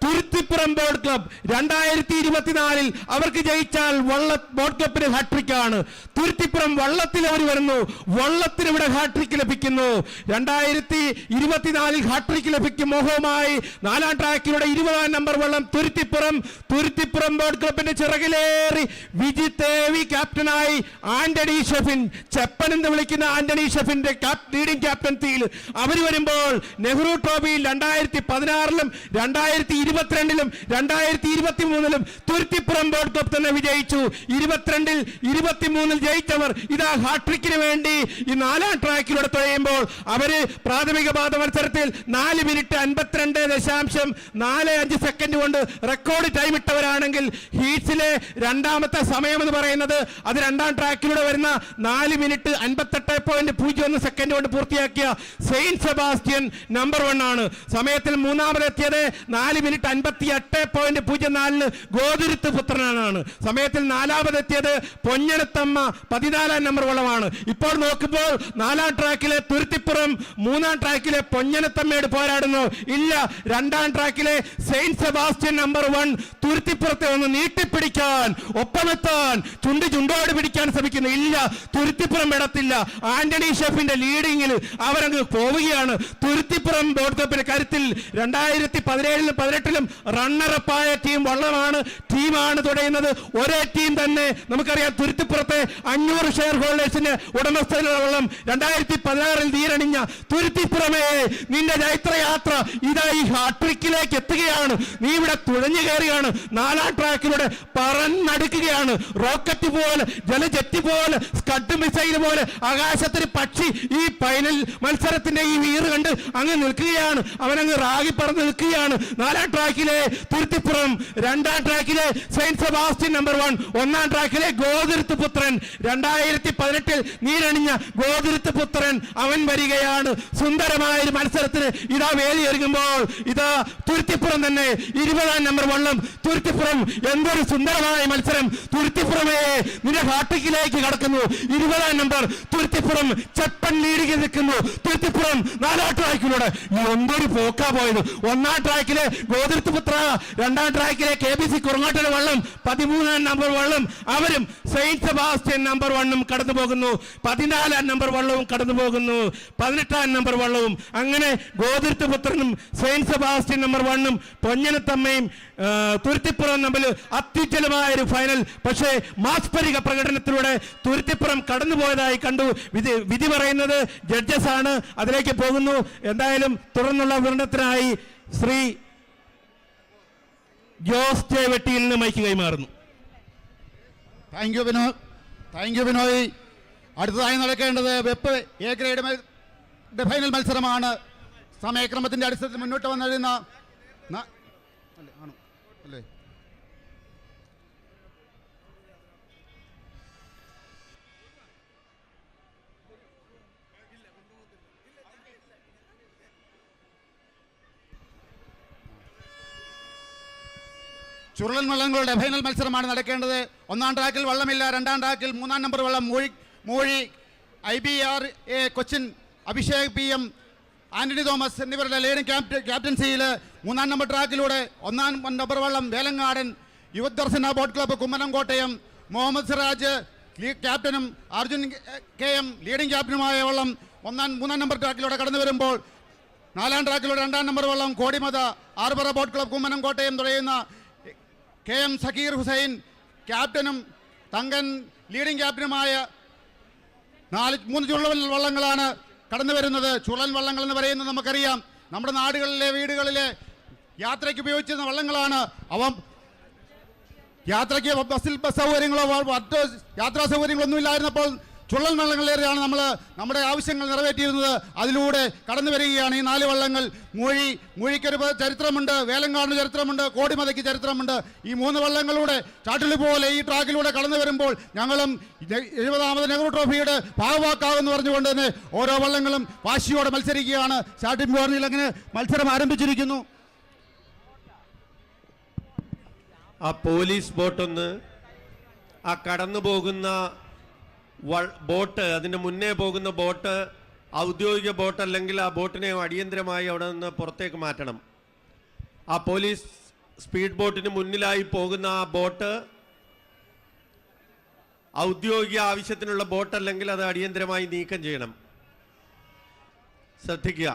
തുരുത്തിപ്പുറം ബോട്ട് ക്ലബ് 2024 അവർക്ക് ജയിച്ചാൽ ബോട്ട് ക്ലബിന് ഹാട്രിക് ആണ്. തുരുത്തിപ്പുറം വള്ളത്തിൽ അവർ വരുന്നു, വള്ളത്തിന് ഇവിടെ ഹാട്രിക് ലഭിക്കുന്നു. 2024 ഹാട്രിക് ലഭിക്കും മോഹവുമായി 4ാം ട്രാക്കിലൂടെ 20ാം നമ്പർ വള്ളം തുരുത്തിപ്പുറം ബോട്ട് ക്ലബിന്റെ ചിറകിലേറി വിജിത് AV ക്യാപ്റ്റനായി ആന്റണി ഷെഫിൻ, ചെപ്പൻ എന്ന് വിളിക്കുന്ന ആന്റണി ഷെഫിന്റെ ലീഡിംഗ് ക്യാപ്റ്റൻസിയിൽ അവർ വരുമ്പോൾ നെഹ്റു ട്രോഫിയിൽ 2016 2022 2023 തുരുത്തിപ്പുറം ബോട്ട് ക്ലബ് തന്നെ വിജയിച്ചു. 22 23 ജയിച്ചവർ ഇതാ ഹാട്രിക്കിന് വേണ്ടി ഈ 4ാം ട്രാക്കിലൂടെ തുഴയുമ്പോൾ അവര് പ്രാഥമിക പാദ മത്സരത്തിൽ 4 മിനിറ്റ് 52.45 സെക്കൻഡ് കൊണ്ട് റെക്കോർഡ് ടൈം ഇട്ടവരാണെങ്കിൽ ഹീറ്റ്സിലെ 2ാമത്തെ സമയം എന്ന് പറയുന്നത് അത് 2ാം ട്രാക്കിലൂടെ വരുന്ന 4 മിനിറ്റ് 58.01 സെക്കൻഡ് കൊണ്ട് പൂർത്തിയാക്കിയ സെയിന്റ് സെബാസ്റ്റ്യൻ നമ്പർ 1 ആണ്. സമയത്തിൽ 3ാമതെത്തിയത് 4 മിനിറ്റ് 58.04 ഗോതിരുത്ത് പുത്രനാണ്. സമയത്തിൽ 4ാമതെത്തിയത് പൊഞ്ഞനത്തമ്മ 14ാം നമ്പർ വള്ളമാണ്. ഇപ്പോൾ നോക്കുമ്പോൾ 4ാം ട്രാക്കിലെ തുരുത്തിപ്പുറം 3ാം ട്രാക്കിലെ പൊഞ്ഞനത്തമ്മയോട് പോരാടുന്നു. ഇല്ല, 2ാം ട്രാക്കിലെ സെയിന്റ് സെബാസ്റ്റ്യൻ നമ്പർ 1 തുരുത്തിപ്പുറത്തെ ഒന്ന് നീട്ടിപ്പിടിക്കാൻ, ഒപ്പമെത്താൻ, ചുണ്ടോട് പിടിക്കാൻ ശ്രമിക്കുന്നു. ഇല്ല, തുരുത്തിപ്പുറം ഇടത്തില്ല. ആന്റണി ഷെഫിന്റെ ലീഡിങ്ങിൽ അവരങ്ങ് പോവുകയാണ്. തുരുത്തിപ്പുറം ബോട്ട് ക്ലബിന്റെ കരുത്തിൽ 2017 18 റണ്ണറപ്പായ ടീമാണ് തുടയുന്നത്. ഒരേ ടീം തന്നെ. നമുക്കറിയാം തുരുത്തിപ്പുറത്തെ 500 ഷെയർ ഹോൾഡേഴ്സിന്റെ ഉടമസ്ഥതയിലുള്ള വള്ളം 2016 നീരണിഞ്ഞ തുരുത്തിപ്പുറമേ, നിന്റെ ചൈത്രയാത്ര ഇതാ ഈ ഹാട്രിക്കിലേക്ക് എത്തുകയാണ്. നീ ഇവിടെ തുഴഞ്ഞു കയറുകയാണ്. 4ാം ട്രാക്കിലൂടെ പറന്നടുക്കുകയാണ്. റോക്കറ്റ് പോലെ, ജലജെറ്റ് പോലെ, സ്കഡ് മിസൈൽ പോലെ ആകാശത്തൊരു പക്ഷി ഈ ഫൈനൽ മത്സരത്തിന്റെ ഈ വീറ് കണ്ട് അങ്ങ് നിൽക്കുകയാണ്. അവനങ്ങ് റാഗി പറന്ന് നിൽക്കുകയാണ്. 4ാം ട്രാക്കിലെ തുരുത്തിപ്പുറം, 2ാം ട്രാക്കിലെ സെയിന്റ് സെബാസ്റ്റ്യൻ നമ്പർ 1, 1ാം ട്രാക്കിലെ ഗോതിരുത്ത് പുത്രൻ, 2018 നീരണിഞ്ഞ ഗോതിരുത്ത് പുത്രൻ അവൻ വരികയാണ്. സുന്ദരമായ ഒരു മത്സരത്തിന് ഇതാ വേദി ഒരുങ്ങുമ്പോൾ ഇതാ തുരുത്തിപ്പുറം തന്നെ 20ാം നമ്പർ വള്ളം തുരുത്തിപ്പുറം. എന്തൊരു സുന്ദരമായ മത്സരം! തുരുത്തിപ്പുറമേ, നിന്റെ ഹാട്രിക്കിലേക്ക് കടക്കുന്നു. 20ാം നമ്പർ തുരുത്തിപ്പുറം ചെപ്പൻ ലീഡിൽ നിൽക്കുന്നു. തുരുത്തിപ്പുറം 4ാം ട്രാക്കിലൂടെ എന്തൊരു പോക്കാ പോയത്! 1ാം ട്രാക്കിലെ ഗോതിരുത്ത് പുത്ര, 2ാം ട്രാക്കിലെ KBC കുറുങ്ങാട്ടര വള്ളം, 13ാം നമ്പർ വള്ളം അവരും സെയിന്റ് സെബാസ്റ്റ്യൻ നമ്പർ 1 കടന്നു പോകുന്നു. 14ാം നമ്പർ വള്ളവും കടന്നു പോകുന്നു. 18ാം നമ്പർ വള്ളവും. അങ്ങനെ ഗോതിരുത്ത് പുത്രനും സെയിന്റ് സെബാസ്റ്റ്യൻ നമ്പർ 1 പൊഞ്ഞനത്തമ്മയും തുരുത്തിപ്പുറം തമ്മിൽ അത്യുജ്വലമായ ഒരു ഫൈനൽ. പക്ഷേ മാസ്പരിക പ്രകടനത്തിലൂടെ തുരുത്തിപ്പുറം കടന്നുപോയതായി കണ്ടു. വിധി പറയുന്നത് ജഡ്ജസ് ആണ്. അതിലേക്ക് പോകുന്നു. എന്തായാലും തുടർന്നുള്ള വിവരണത്തിനായി ശ്രീ ജോസ് ജെ വെട്ടിയിൽ നിന്ന് മൈക്ക് കൈമാറുന്നു. Thank you Binoy. അടുത്തതായി നടക്കേണ്ടത് വെപ്പ് എ ഗ്രേഡ് ഫൈനൽ മത്സരമാണ്. സമയക്രമത്തിന്റെ അടിസ്ഥാനത്തിൽ മുന്നോട്ട് വന്നിരുന്ന അല്ലേ ചുരുളൻ വള്ളങ്ങളുടെ ഫൈനൽ മത്സരമാണ് നടക്കേണ്ടത്. 1ാം ട്രാക്കിൽ വള്ളമില്ല. 2ാം ട്രാക്കിൽ 3ാം നമ്പർ വള്ളം Moozhi IBRA Cochin, Abhishek PM, Antony Thomas എന്നിവരുടെ ലീഡിംഗ് ക്യാപ്റ്റൻസിയിൽ 3ാം നമ്പർ ട്രാക്കിലൂടെ 1ാം നമ്പർ വള്ളം വേലങ്ങാടൻ, യുവദർശന ബോട്ട് ക്ലബ്ബ് കുമ്മനം കോട്ടയം, മുഹമ്മദ് സിറാജ് ക്യാപ്റ്റനും അർജുൻ KM ലീഡിംഗ് ക്യാപ്റ്റനുമായ വള്ളം മൂന്നാം നമ്പർ ട്രാക്കിലൂടെ കടന്നു വരുമ്പോൾ 4-ാം ട്രാക്കിലൂടെ 2-ാം നമ്പർ വള്ളം കോടിമത ആർബറ ബോട്ട് ക്ലബ് കുമ്മനം കോട്ടയം തുടയുന്ന KM സക്കീർ ഹുസൈൻ ക്യാപ്റ്റനും തങ്കൻ ലീഡിംഗ് ക്യാപ്റ്റനുമായ 3 ചുഴൽ വള്ളങ്ങളാണ് കടന്നു വരുന്നത്. ചുഴൽ വള്ളങ്ങൾ എന്ന് പറയുന്നത് നമുക്കറിയാം, നമ്മുടെ നാടുകളിലെ വീടുകളിലെ യാത്രയ്ക്ക് ഉപയോഗിച്ചിരുന്ന വള്ളങ്ങളാണ്. അവ യാത്രയ്ക്ക് ബസ് സൗകര്യങ്ങളോ മറ്റോ യാത്രാ സൗകര്യങ്ങളൊന്നും ഇല്ലായിരുന്നപ്പോൾ ചുഴൽ വള്ളങ്ങളിലേറിയാണ് നമ്മൾ നമ്മുടെ ആവശ്യങ്ങൾ നിറവേറ്റിയിരുന്നത്. അതിലൂടെ കടന്നു വരികയാണ് ഈ 4 വള്ളങ്ങൾ. മൂഴിക്കൊരു ചരിത്രമുണ്ട്, വേലങ്കാടിന് ചരിത്രമുണ്ട്, കോടിമതയ്ക്ക് ചരിത്രമുണ്ട്. ഈ 3 വള്ളങ്ങളുടെ ചാട്ടുളി പോലെ ഈ ട്രാക്കിലൂടെ കടന്നു വരുമ്പോൾ ഞങ്ങളും 70ാമത് നെഹ്റു ട്രോഫിയുടെ ഭാഗവാക്കാവെന്ന് പറഞ്ഞുകൊണ്ട് തന്നെ ഓരോ വള്ളങ്ങളും വാശിയോടെ മത്സരിക്കുകയാണ്. സ്റ്റാർട്ടിംഗ് പോയിന്റിൽ അങ്ങനെ മത്സരം ആരംഭിച്ചിരിക്കുന്നു. ആ പോലീസ് ബോട്ടൊന്ന് ആ കടന്നു പോകുന്ന ബോട്ട്, അതിൻ്റെ മുന്നേ പോകുന്ന ബോട്ട് ഔദ്യോഗിക ബോട്ട് അല്ലെങ്കിൽ ആ ബോട്ടിനെ അടിയന്തരമായി അവിടെ നിന്ന് പുറത്തേക്ക് മാറ്റണം. ആ പോലീസ് സ്പീഡ് ബോട്ടിന് മുന്നിലായി പോകുന്ന ആ ബോട്ട് ഔദ്യോഗിക ആവശ്യത്തിനുള്ള ബോട്ടല്ലെങ്കിൽ അത് അടിയന്തരമായി നീക്കം ചെയ്യണം. ശ്രദ്ധിക്കുക.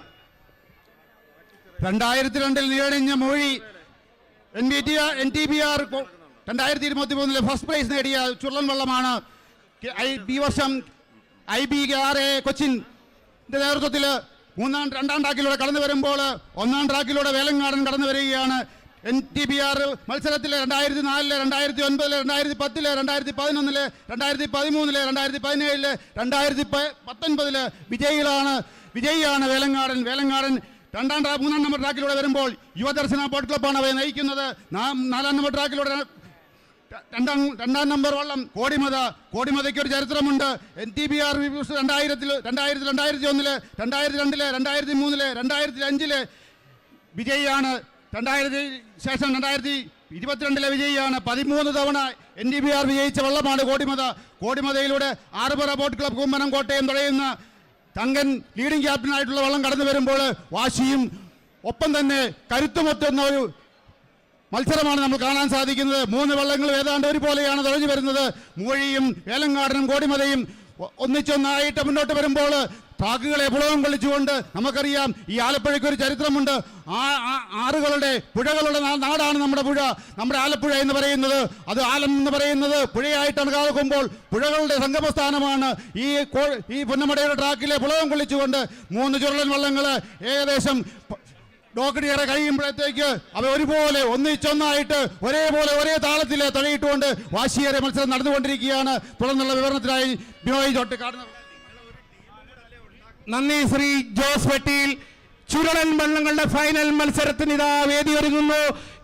2002 നീരണിഞ്ഞ മൂഴി NTBR 2023 ഫസ്റ്റ് പ്രൈസ് നേടിയ ചുഴൽ വള്ളമാണ്. ഈ വർഷം IBRA കൊച്ചിൻ്റെ നേതൃത്വത്തിൽ 2-ാം ട്രാക്കിലൂടെ കടന്നു വരുമ്പോൾ 1-ാം ട്രാക്കിലൂടെ വേലങ്ങാടൻ കടന്നു വരികയാണ്. NTBR മത്സരത്തിൽ 2004, 2009, 2010, 2011, 2013, 2017, 2019 വിജയിയാണ് വേലങ്ങാടൻ. 2-3 നമ്പർ ട്രാക്കിലൂടെ വരുമ്പോൾ യുവദർശന ബോട്ട് ക്ലബ്ബാണ് അവയെ നയിക്കുന്നത്. 4-ാം നമ്പർ ട്രാക്കിലൂടെ 2-ാം നമ്പർ വള്ളം കോടിമതയ്ക്ക് ഒരു ചരിത്രമുണ്ട്. NTBR 2000, 2001, 2002, 2003, 2005 വിജയിയാണ്. 2000 ശേഷം 2022 വിജയിയാണ്. 13 തവണ NTBR വിജയിച്ച വള്ളമാണ് കോടിമതയിലൂടെ ആർബറ ബോട്ട് ക്ലബ് കുമ്മനം കോട്ടയം തുടയുന്ന തങ്കൻ ലീഡിംഗ് ക്യാപ്റ്റനായിട്ടുള്ള വള്ളം കടന്നു വരുമ്പോൾ വാശിയും ഒപ്പം തന്നെ കരുത്തുമൊത്തുന്ന ഒരു മത്സരമാണ് നമ്മൾ കാണാൻ സാധിക്കുന്നത്. 3 വള്ളങ്ങളും ഏതാണ്ട് ഒരുപോലെയാണ് തുഴഞ്ഞു വരുന്നത്. മൂഴിയും വേലങ്ങാടനും കോടിമതയും ഒന്നിച്ചൊന്നായിട്ട് മുന്നോട്ട് വരുമ്പോൾ ട്രാക്കുകളെ പുളകം കൊള്ളിച്ചുകൊണ്ട് നമുക്കറിയാം ഈ ആലപ്പുഴയ്ക്ക് ഒരു ചരിത്രമുണ്ട്. ആറുകളുടെ പുഴകളുടെ നാടാണ് നമ്മുടെ പുഴ, നമ്മുടെ ആലപ്പുഴ എന്ന് പറയുന്നത്. അത് ആലം എന്ന് പറയുന്നത് പുഴയായിട്ടാണ് കാക്കുമ്പോൾ പുഴകളുടെ സംഗമസ്ഥാനമാണ്. ഈ പുന്നമടയുടെ ട്രാക്കിലെ പുളകം കൊള്ളിച്ചുകൊണ്ട് 3 ചുഴലൻ വള്ളങ്ങൾ ഏകദേശം ഡോക്കടിയേറെ കഴിയുമ്പോഴത്തേക്ക് അവ ഒരുപോലെ ഒന്നിച്ചൊന്നായിട്ട് ഒരേപോലെ ഒരേ താളത്തിൽ തുഴയിട്ടുകൊണ്ട് വാശിയേറെ മത്സരം നടന്നുകൊണ്ടിരിക്കുകയാണ്. തുടർന്നുള്ള വിവരണത്തിനായി ബിനോയ് ചോട്ടക്കാട്. നന്ദി ശ്രീ ജോസ് വെട്ടിയിൽ. ചുഴലൻ വള്ളങ്ങളുടെ ഫൈനൽ മത്സരത്തിന് ഇതാ വേദി ഒരുങ്ങുന്നു.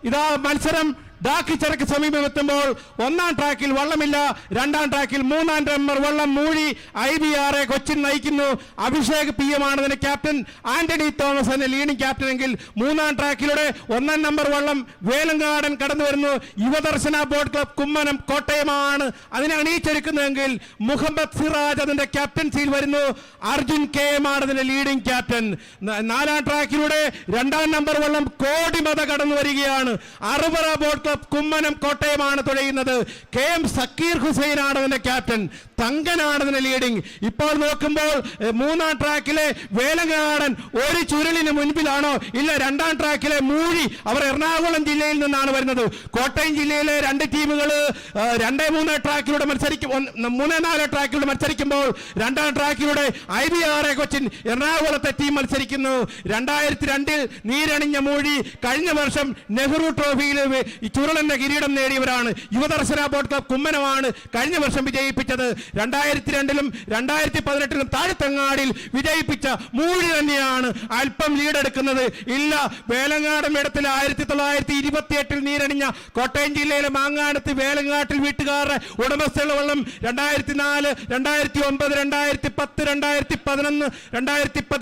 ഇതാ മത്സരം ഡാക്കിച്ചിറക്ക് സമീപമെത്തുമ്പോൾ 1-ാം ട്രാക്കിൽ വള്ളമില്ല. 2-ാം ട്രാക്കിൽ 3-ാം നമ്പർ വള്ളം മൂഴി IBRA കൊച്ചിൻ നയിക്കുന്നു. അഭിഷേക് PM ആണ് അതിന്റെ ക്യാപ്റ്റൻ. ആന്റണി തോമസ് എന്ന ലീഡിംഗ് ക്യാപ്റ്റൻ എങ്കിൽ 3-ാം ട്രാക്കിലൂടെ 1-ാം നമ്പർ വള്ളം വേലങ്കാടൻ കടന്നു വരുന്നു. യുവദർശന ബോട്ട് ക്ലബ് കുമ്മനം കോട്ടയമാണ് അതിനെ അണിയിച്ചൊരുക്കുന്നതെങ്കിൽ മുഹമ്മദ് സിറാജ് അതിന്റെ ക്യാപ്റ്റൻസിയിൽ വരുന്നു. അർജുൻ KM ആണ് അതിന്റെ ലീഡിംഗ് ക്യാപ്റ്റൻ. 4-ാം ട്രാക്കിലൂടെ 2-ാം നമ്പർ വള്ളം കോടിമത കടന്നു വരികയാണ്. ആർബറ ബോട്ട് കുമ്മനം കോട്ടയമാണ് തുഴയുന്നത്. KM സക്കീർ ഹുസൈൻ ആണ് അതിന്റെ ക്യാപ്റ്റൻ. തങ്കനാണ് അതിന്റെ ലീഡിംഗ്. ഇപ്പോൾ നോക്കുമ്പോൾ 3-ാം ട്രാക്കിലെ വേലങ്ങാടൻ ഒരു ചുരുളിന് മുൻപിലാണോ? ഇല്ല, 2-ാം ട്രാക്കിലെ മൂഴി അവർ എറണാകുളം ജില്ലയിൽ നിന്നാണ് വരുന്നത്. കോട്ടയം ജില്ലയിലെ 2 ടീമുകൾ 2-3 ട്രാക്കിലൂടെ 3-4 ട്രാക്കിലൂടെ മത്സരിക്കുമ്പോൾ 2-ാം ട്രാക്കിലൂടെ IBRA കൊച്ചിൻ എറണാകുളത്തെ ടീം മത്സരിക്കുന്നു. 2002 നീരണിഞ്ഞ മൂഴി കഴിഞ്ഞ വർഷം നെഹ്റു ട്രോഫിയിൽ ചുരുളന്റെ കിരീടം നേടിയവരാണ്. യുവദർശന ബോട്ട് ക്ലബ് കുമ്മനമാണ് കഴിഞ്ഞ വർഷം വിജയിപ്പിച്ചത്. 2002 2018 താഴത്തങ്ങാടിയിൽ വിജയിപ്പിച്ച മൂഴി തന്നെയാണ് അല്പം ലീഡെടുക്കുന്നത്. ഇല്ല, വേലങ്ങാടൻ ഇടത്തിൽ 1928 നീരണിഞ്ഞ കോട്ടയം ജില്ലയിലെ മാങ്ങാനത്ത് വേലങ്ങാട്ടിൽ വീട്ടുകാരുടെ ഉടമസ്ഥയുള്ള വള്ളം 2004, 2009, 2010, 2011, 2013, 2017,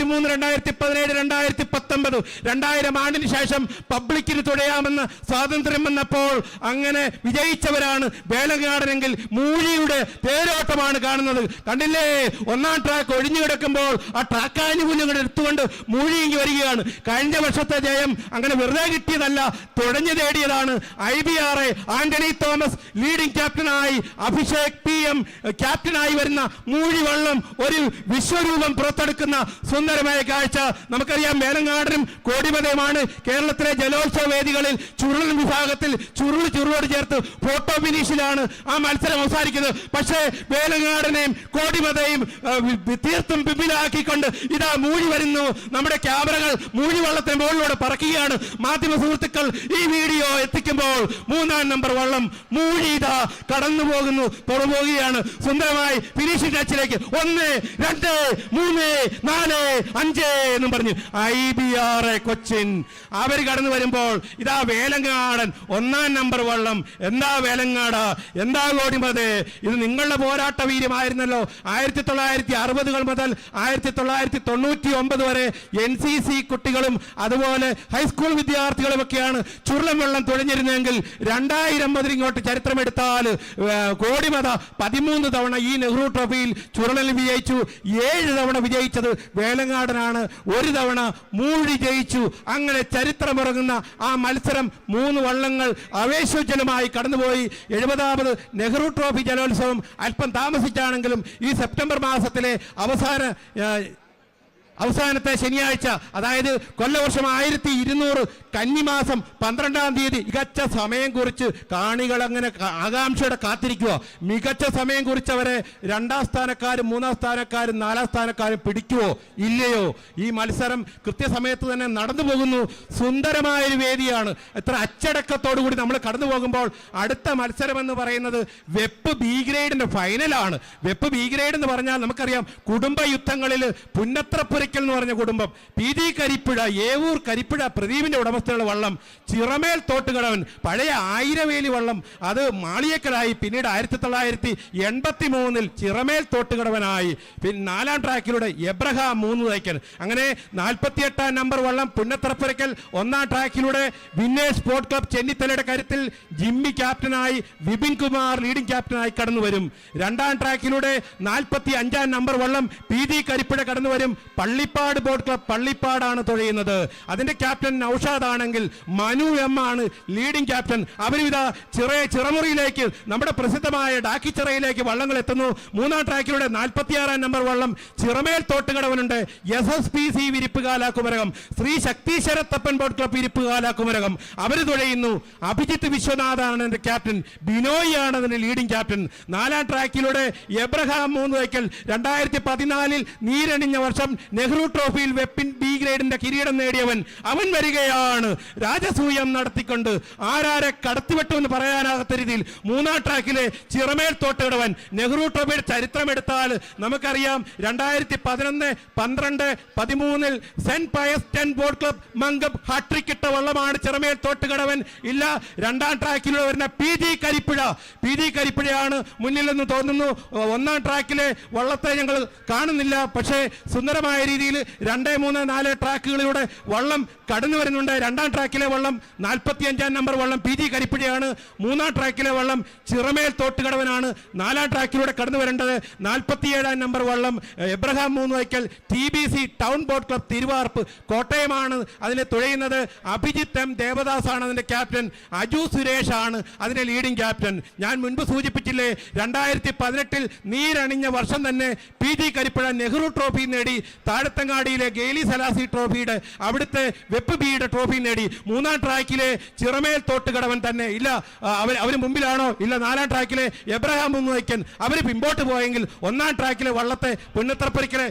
2019 2000 ആണ്ടിന് ശേഷം പബ്ലിക്കിന് തുഴയാമെന്ന് സ്വാതന്ത്ര്യമെന്ന വന്നപ്പോൾ അങ്ങനെ വിജയിച്ചവരാണ് വേലങ്ങാടനെങ്കിൽ മൂഴിയുടെ തേരോട്ടമാണ് കാണുന്നത്. കണ്ടില്ലേ, ഒന്നാം ട്രാക്ക് ഒഴിഞ്ഞു കിടക്കുമ്പോൾ ആ ട്രാക്ക് ആനുകൂല്യങ്ങൾ എടുത്തുകൊണ്ട് മൂഴിങ്ങി വരികയാണ്. കഴിഞ്ഞ വർഷത്തെ ജയം അങ്ങനെ വെറുതെ കിട്ടിയതല്ല, തുഴഞ്ഞു നേടിയതാണ്. IBRA ആന്റണി തോമസ് ലീഡിംഗ് ക്യാപ്റ്റനായി, അഭിഷേക് PM ക്യാപ്റ്റനായി വരുന്ന മൂഴിവള്ളം ഒരു വിശ്വരൂപം പുറത്തെടുക്കുന്ന സുന്ദരമായ കാഴ്ച. നമുക്കറിയാം വേലങ്ങാടനും കോടിമതയുമാണ് കേരളത്തിലെ ജലോത്സവ വേദികളിൽ ചുരുളൻ വിഭാഗത്തിൽ ചുരുളോട് ചേർത്ത് ഫോട്ടോ ഫിനിഷിലാണ് ആ മത്സരം അവസാനിക്കുന്നത്. പക്ഷേ വേലങ്ങാടനെയും കോടിമതയും തീർത്തും പിമ്പിലാക്കിക്കൊണ്ട് ഇതാ മൂഴി വരുന്നു. നമ്മുടെ ക്യാമറകൾ മൂഴിവള്ളത്തിന് മുകളിലൂടെ പറക്കുകയാണ്. മാധ്യമ സുഹൃത്തുക്കൾ ഈ വീഡിയോ എത്തിക്കുമ്പോൾ 3-ാം നമ്പർ വള്ളം മൂഴി ഇതാ കടന്നു പോകുകയാണ് സുന്ദരമായി ഫിനിഷിംഗ് ടച്ചിലേക്ക്. 1, 2, 3, 4, 5 എന്നും പറഞ്ഞ് IBRA കൊച്ചിൻ അവർ കടന്നു വരുമ്പോൾ ഇതാ വേലങ്ങാടൻ 1-ാം നമ്പർ വള്ളം. എന്താ വേലങ്ങാട, എന്താ കോടിമതേ, ഇത് നിങ്ങളുടെ പോരാട്ട വീര്യമായിരുന്നല്ലോ. 1960 മുതൽ 1999 വരെ NCC കുട്ടികളും അതുപോലെ ഹൈസ്കൂൾ വിദ്യാർത്ഥികളുമൊക്കെയാണ് ചുരുളൻ വെള്ളം തുഴഞ്ഞിരുന്നെങ്കിൽ 2000 മുതൽ ഇങ്ങോട്ട് ചരിത്രമെടുത്താൽ കോടിമത 13 തവണ ഈ നെഹ്റു ട്രോഫിയിൽ ചുരുളനിൽ വിജയിച്ചു. 7 തവണ വിജയിച്ചത് വേലങ്ങാടനാണ്, 1 തവണ മൂഴി ജയിച്ചു. അങ്ങനെ ചരിത്രമിറങ്ങുന്ന ആ മത്സരം 3 വള്ളങ്ങൾ ആവേശോജ്വലമായി കടന്നുപോയി. 70ാമത് നെഹ്റു ട്രോഫി ജലോത്സവം അല്പം താമസിച്ചാണെങ്കിലും ഈ സെപ്റ്റംബർ മാസത്തിലെ അവസാനത്തെ ശനിയാഴ്ച, അതായത് കൊല്ലവർഷം 1200 കന്നിമാസം 12-ാം തീയതി മികച്ച സമയം കുറിച്ച് കാണികൾ അങ്ങനെ ആകാംക്ഷയോടെ കാത്തിരിക്കുക. മികച്ച സമയം കുറിച്ചവരെ 2-ാം സ്ഥാനക്കാരും 3-ാം സ്ഥാനക്കാരും 4-ാം സ്ഥാനക്കാരും പിടിക്കുവോ ഇല്ലയോ? ഈ മത്സരം കൃത്യസമയത്ത് തന്നെ നടന്നു പോകുന്നു. സുന്ദരമായൊരു വേദിയാണ്. എത്ര അച്ചടക്കത്തോടുകൂടി നമ്മൾ കടന്നു പോകുമ്പോൾ അടുത്ത മത്സരം എന്ന് പറയുന്നത് വെപ്പ് B ഗ്രേഡിന്റെ ഫൈനലാണ്. വെപ്പ് B ഗ്രേഡ് എന്ന് പറഞ്ഞാൽ നമുക്കറിയാം, കുടുംബ യുദ്ധങ്ങളിൽ പുന്നത്രപ്പുര എന്ന് പറഞ്ഞ കുടുംബം, PD കരിപ്പുഴ, ഏവൂർ കരിപ്പുഴ പ്രദീപിന്റെ ഉടമസ്ഥയുള്ള വള്ളം, ചിറമേൽ തോട്ടുകടവൻ, പഴയ ആയിരവേലി വള്ളം, അത് മാളിയേക്കലായി. പിന്നീട് 1983 ചിറമേൽ തോട്ടുകടവനായി. പിന്നെ 4-ാം ട്രാക്കിലൂടെ എബ്രഹാം 3 തൈക്കൻ. അങ്ങനെ 48-ാം നമ്പർ വള്ളം പുന്നത്തറപ്പുരയ്ക്കൽ 1-ാം ട്രാക്കിലൂടെ വിന്നേഴ്സ് സ്പോർട് ക്ലബ് ചെന്നിത്തലയുടെ കരുത്തിൽ ജിമ്മി ക്യാപ്റ്റനായി, വിപിൻ കുമാർ ലീഡിംഗ് ക്യാപ്റ്റനായി കടന്നു വരും. 2-ാം ട്രാക്കിലൂടെ 45-ാം നമ്പർ വള്ളം PD കരിപ്പുഴ കടന്നു വരും. പള്ളിപ്പാട് ബോട്ട് ക്ലബ് പള്ളിപ്പാടാണ് തുഴയുന്നത്. അതിന്റെ ക്യാപ്റ്റൻ നൌഷാദ് ആണെങ്കിൽ മനു M ആണ് ലീഡിംഗ് ക്യാപ്റ്റൻ. അവരിതാ ചിറമുറിയിലേക്ക്, നമ്മുടെ പ്രസിദ്ധമായ ഡാക്കിച്ചിറയിലേക്ക് വള്ളങ്ങൾ എത്തുന്നു. 3-ാം ട്രാക്കിലൂടെ 46-ാം നമ്പർ വള്ളം ചിറമേൽ തോട്ടുകടവനുണ്ട്. SSPC വിരിപ്പുകാലാക്കുമരകം, ശ്രീ ശക്തി ശരത്തപ്പൻ ബോട്ട് ക്ലബ് വിരിപ്പുകാലാക്കുമരകം അവർ തുഴയുന്നു. അഭിജിത്ത് വിശ്വനാഥാണ് അതിന്റെ ക്യാപ്റ്റൻ, ബിനോയ് ആണ് അതിന്റെ ലീഡിംഗ് ക്യാപ്റ്റൻ. 4-ാം ട്രാക്കിലൂടെ എബ്രഹാം 3 തൈക്കൽ 2014 നീരണിഞ്ഞ വർഷം നെഹ്റു ട്രോഫിയിൽ വെപ്പിൻ B ഗ്രേഡിന്റെ കിരീടം നേടിയവൻ അവൻ വരികയാണ്. രാജസൂയം നടത്തിക്കൊണ്ട് ആരാരെ കടത്തിവിട്ടുമെന്ന് പറയാനാകാത്ത രീതിയിൽ 3-ാം ട്രാക്കിലെ ചിറമേൽ തോട്ടുകടവൻ. നെഹ്റു ട്രോഫിയുടെ ചരിത്രമെടുത്താൽ നമുക്കറിയാം, 2011, 12, 13 സെന്റ് പയസ് 10 ബോട്ട് ക്ലബ് മംഗം ഹാട്രിക് ഇട്ട വള്ളമാണ് ചിറമേൽ തോട്ടുകടവൻ. ഇല്ല, 2-ാം ട്രാക്കിലൂടെ വരുന്ന PD കരിപ്പുഴയാണ് മുന്നിലെന്ന് തോന്നുന്നു. 1-ാം ട്രാക്കിലെ വള്ളത്തെ ഞങ്ങൾ കാണുന്നില്ല. പക്ഷേ സുന്ദരമായ രീതിയിൽ 2, 3, 4 ട്രാക്കുകളിലൂടെ വള്ളം കടന്നു വരുന്നുണ്ട്. 2-ാം ട്രാക്കിലെ വള്ളം 45-ാം നമ്പർ വള്ളം PD കരിപ്പുഴയാണ്. 3-ാം ട്രാക്കിലെ വള്ളം ചിറമേൽ തോട്ടുകടവനാണ്. 4-ാം ട്രാക്കിലൂടെ കടന്നു വരേണ്ടത് 47-ാം നമ്പർ വള്ളം Abraham 3 Thaikkal TBC town boat club Thiruvarppu കോട്ടയമാണ് അതിനെ തുഴയുന്നത്. അഭിജിത്ത് M ദേവദാസ് ആണ് അതിന്റെ ക്യാപ്റ്റൻ. അജു സുരേഷ് ആണ് അതിന്റെ ലീഡിംഗ് ക്യാപ്റ്റൻ. ഞാൻ മുൻപ് സൂചിപ്പിച്ചില്ലേ, 2018 നീരണിഞ്ഞ വർഷം തന്നെ PD കരിപ്പുഴ നെഹ്റു ട്രോഫി നേടി. താഴത്തങ്ങാടിയിലെ ഗെയിലി സലാസി ട്രോഫിയുടെ അവിടുത്തെ വെപ്പ് ബിയുടെ ട്രോഫി നേടി. 3-ാം ട്രാക്കിലെ ചിറമേൽ തോട്ടുകടവൻ തന്നെ ഇല്ല, അവർ മുമ്പിലാണോ? ഇല്ല. 4-ാം ട്രാക്കിലെ എബ്രഹാം 3 തൈക്കൻ അവർ പിമ്പോട്ട് പോയെങ്കിൽ 1-ാം ട്രാക്കിലെ വള്ളത്തെ പുന്നത്തറപ്പുരയ്ക്കലെ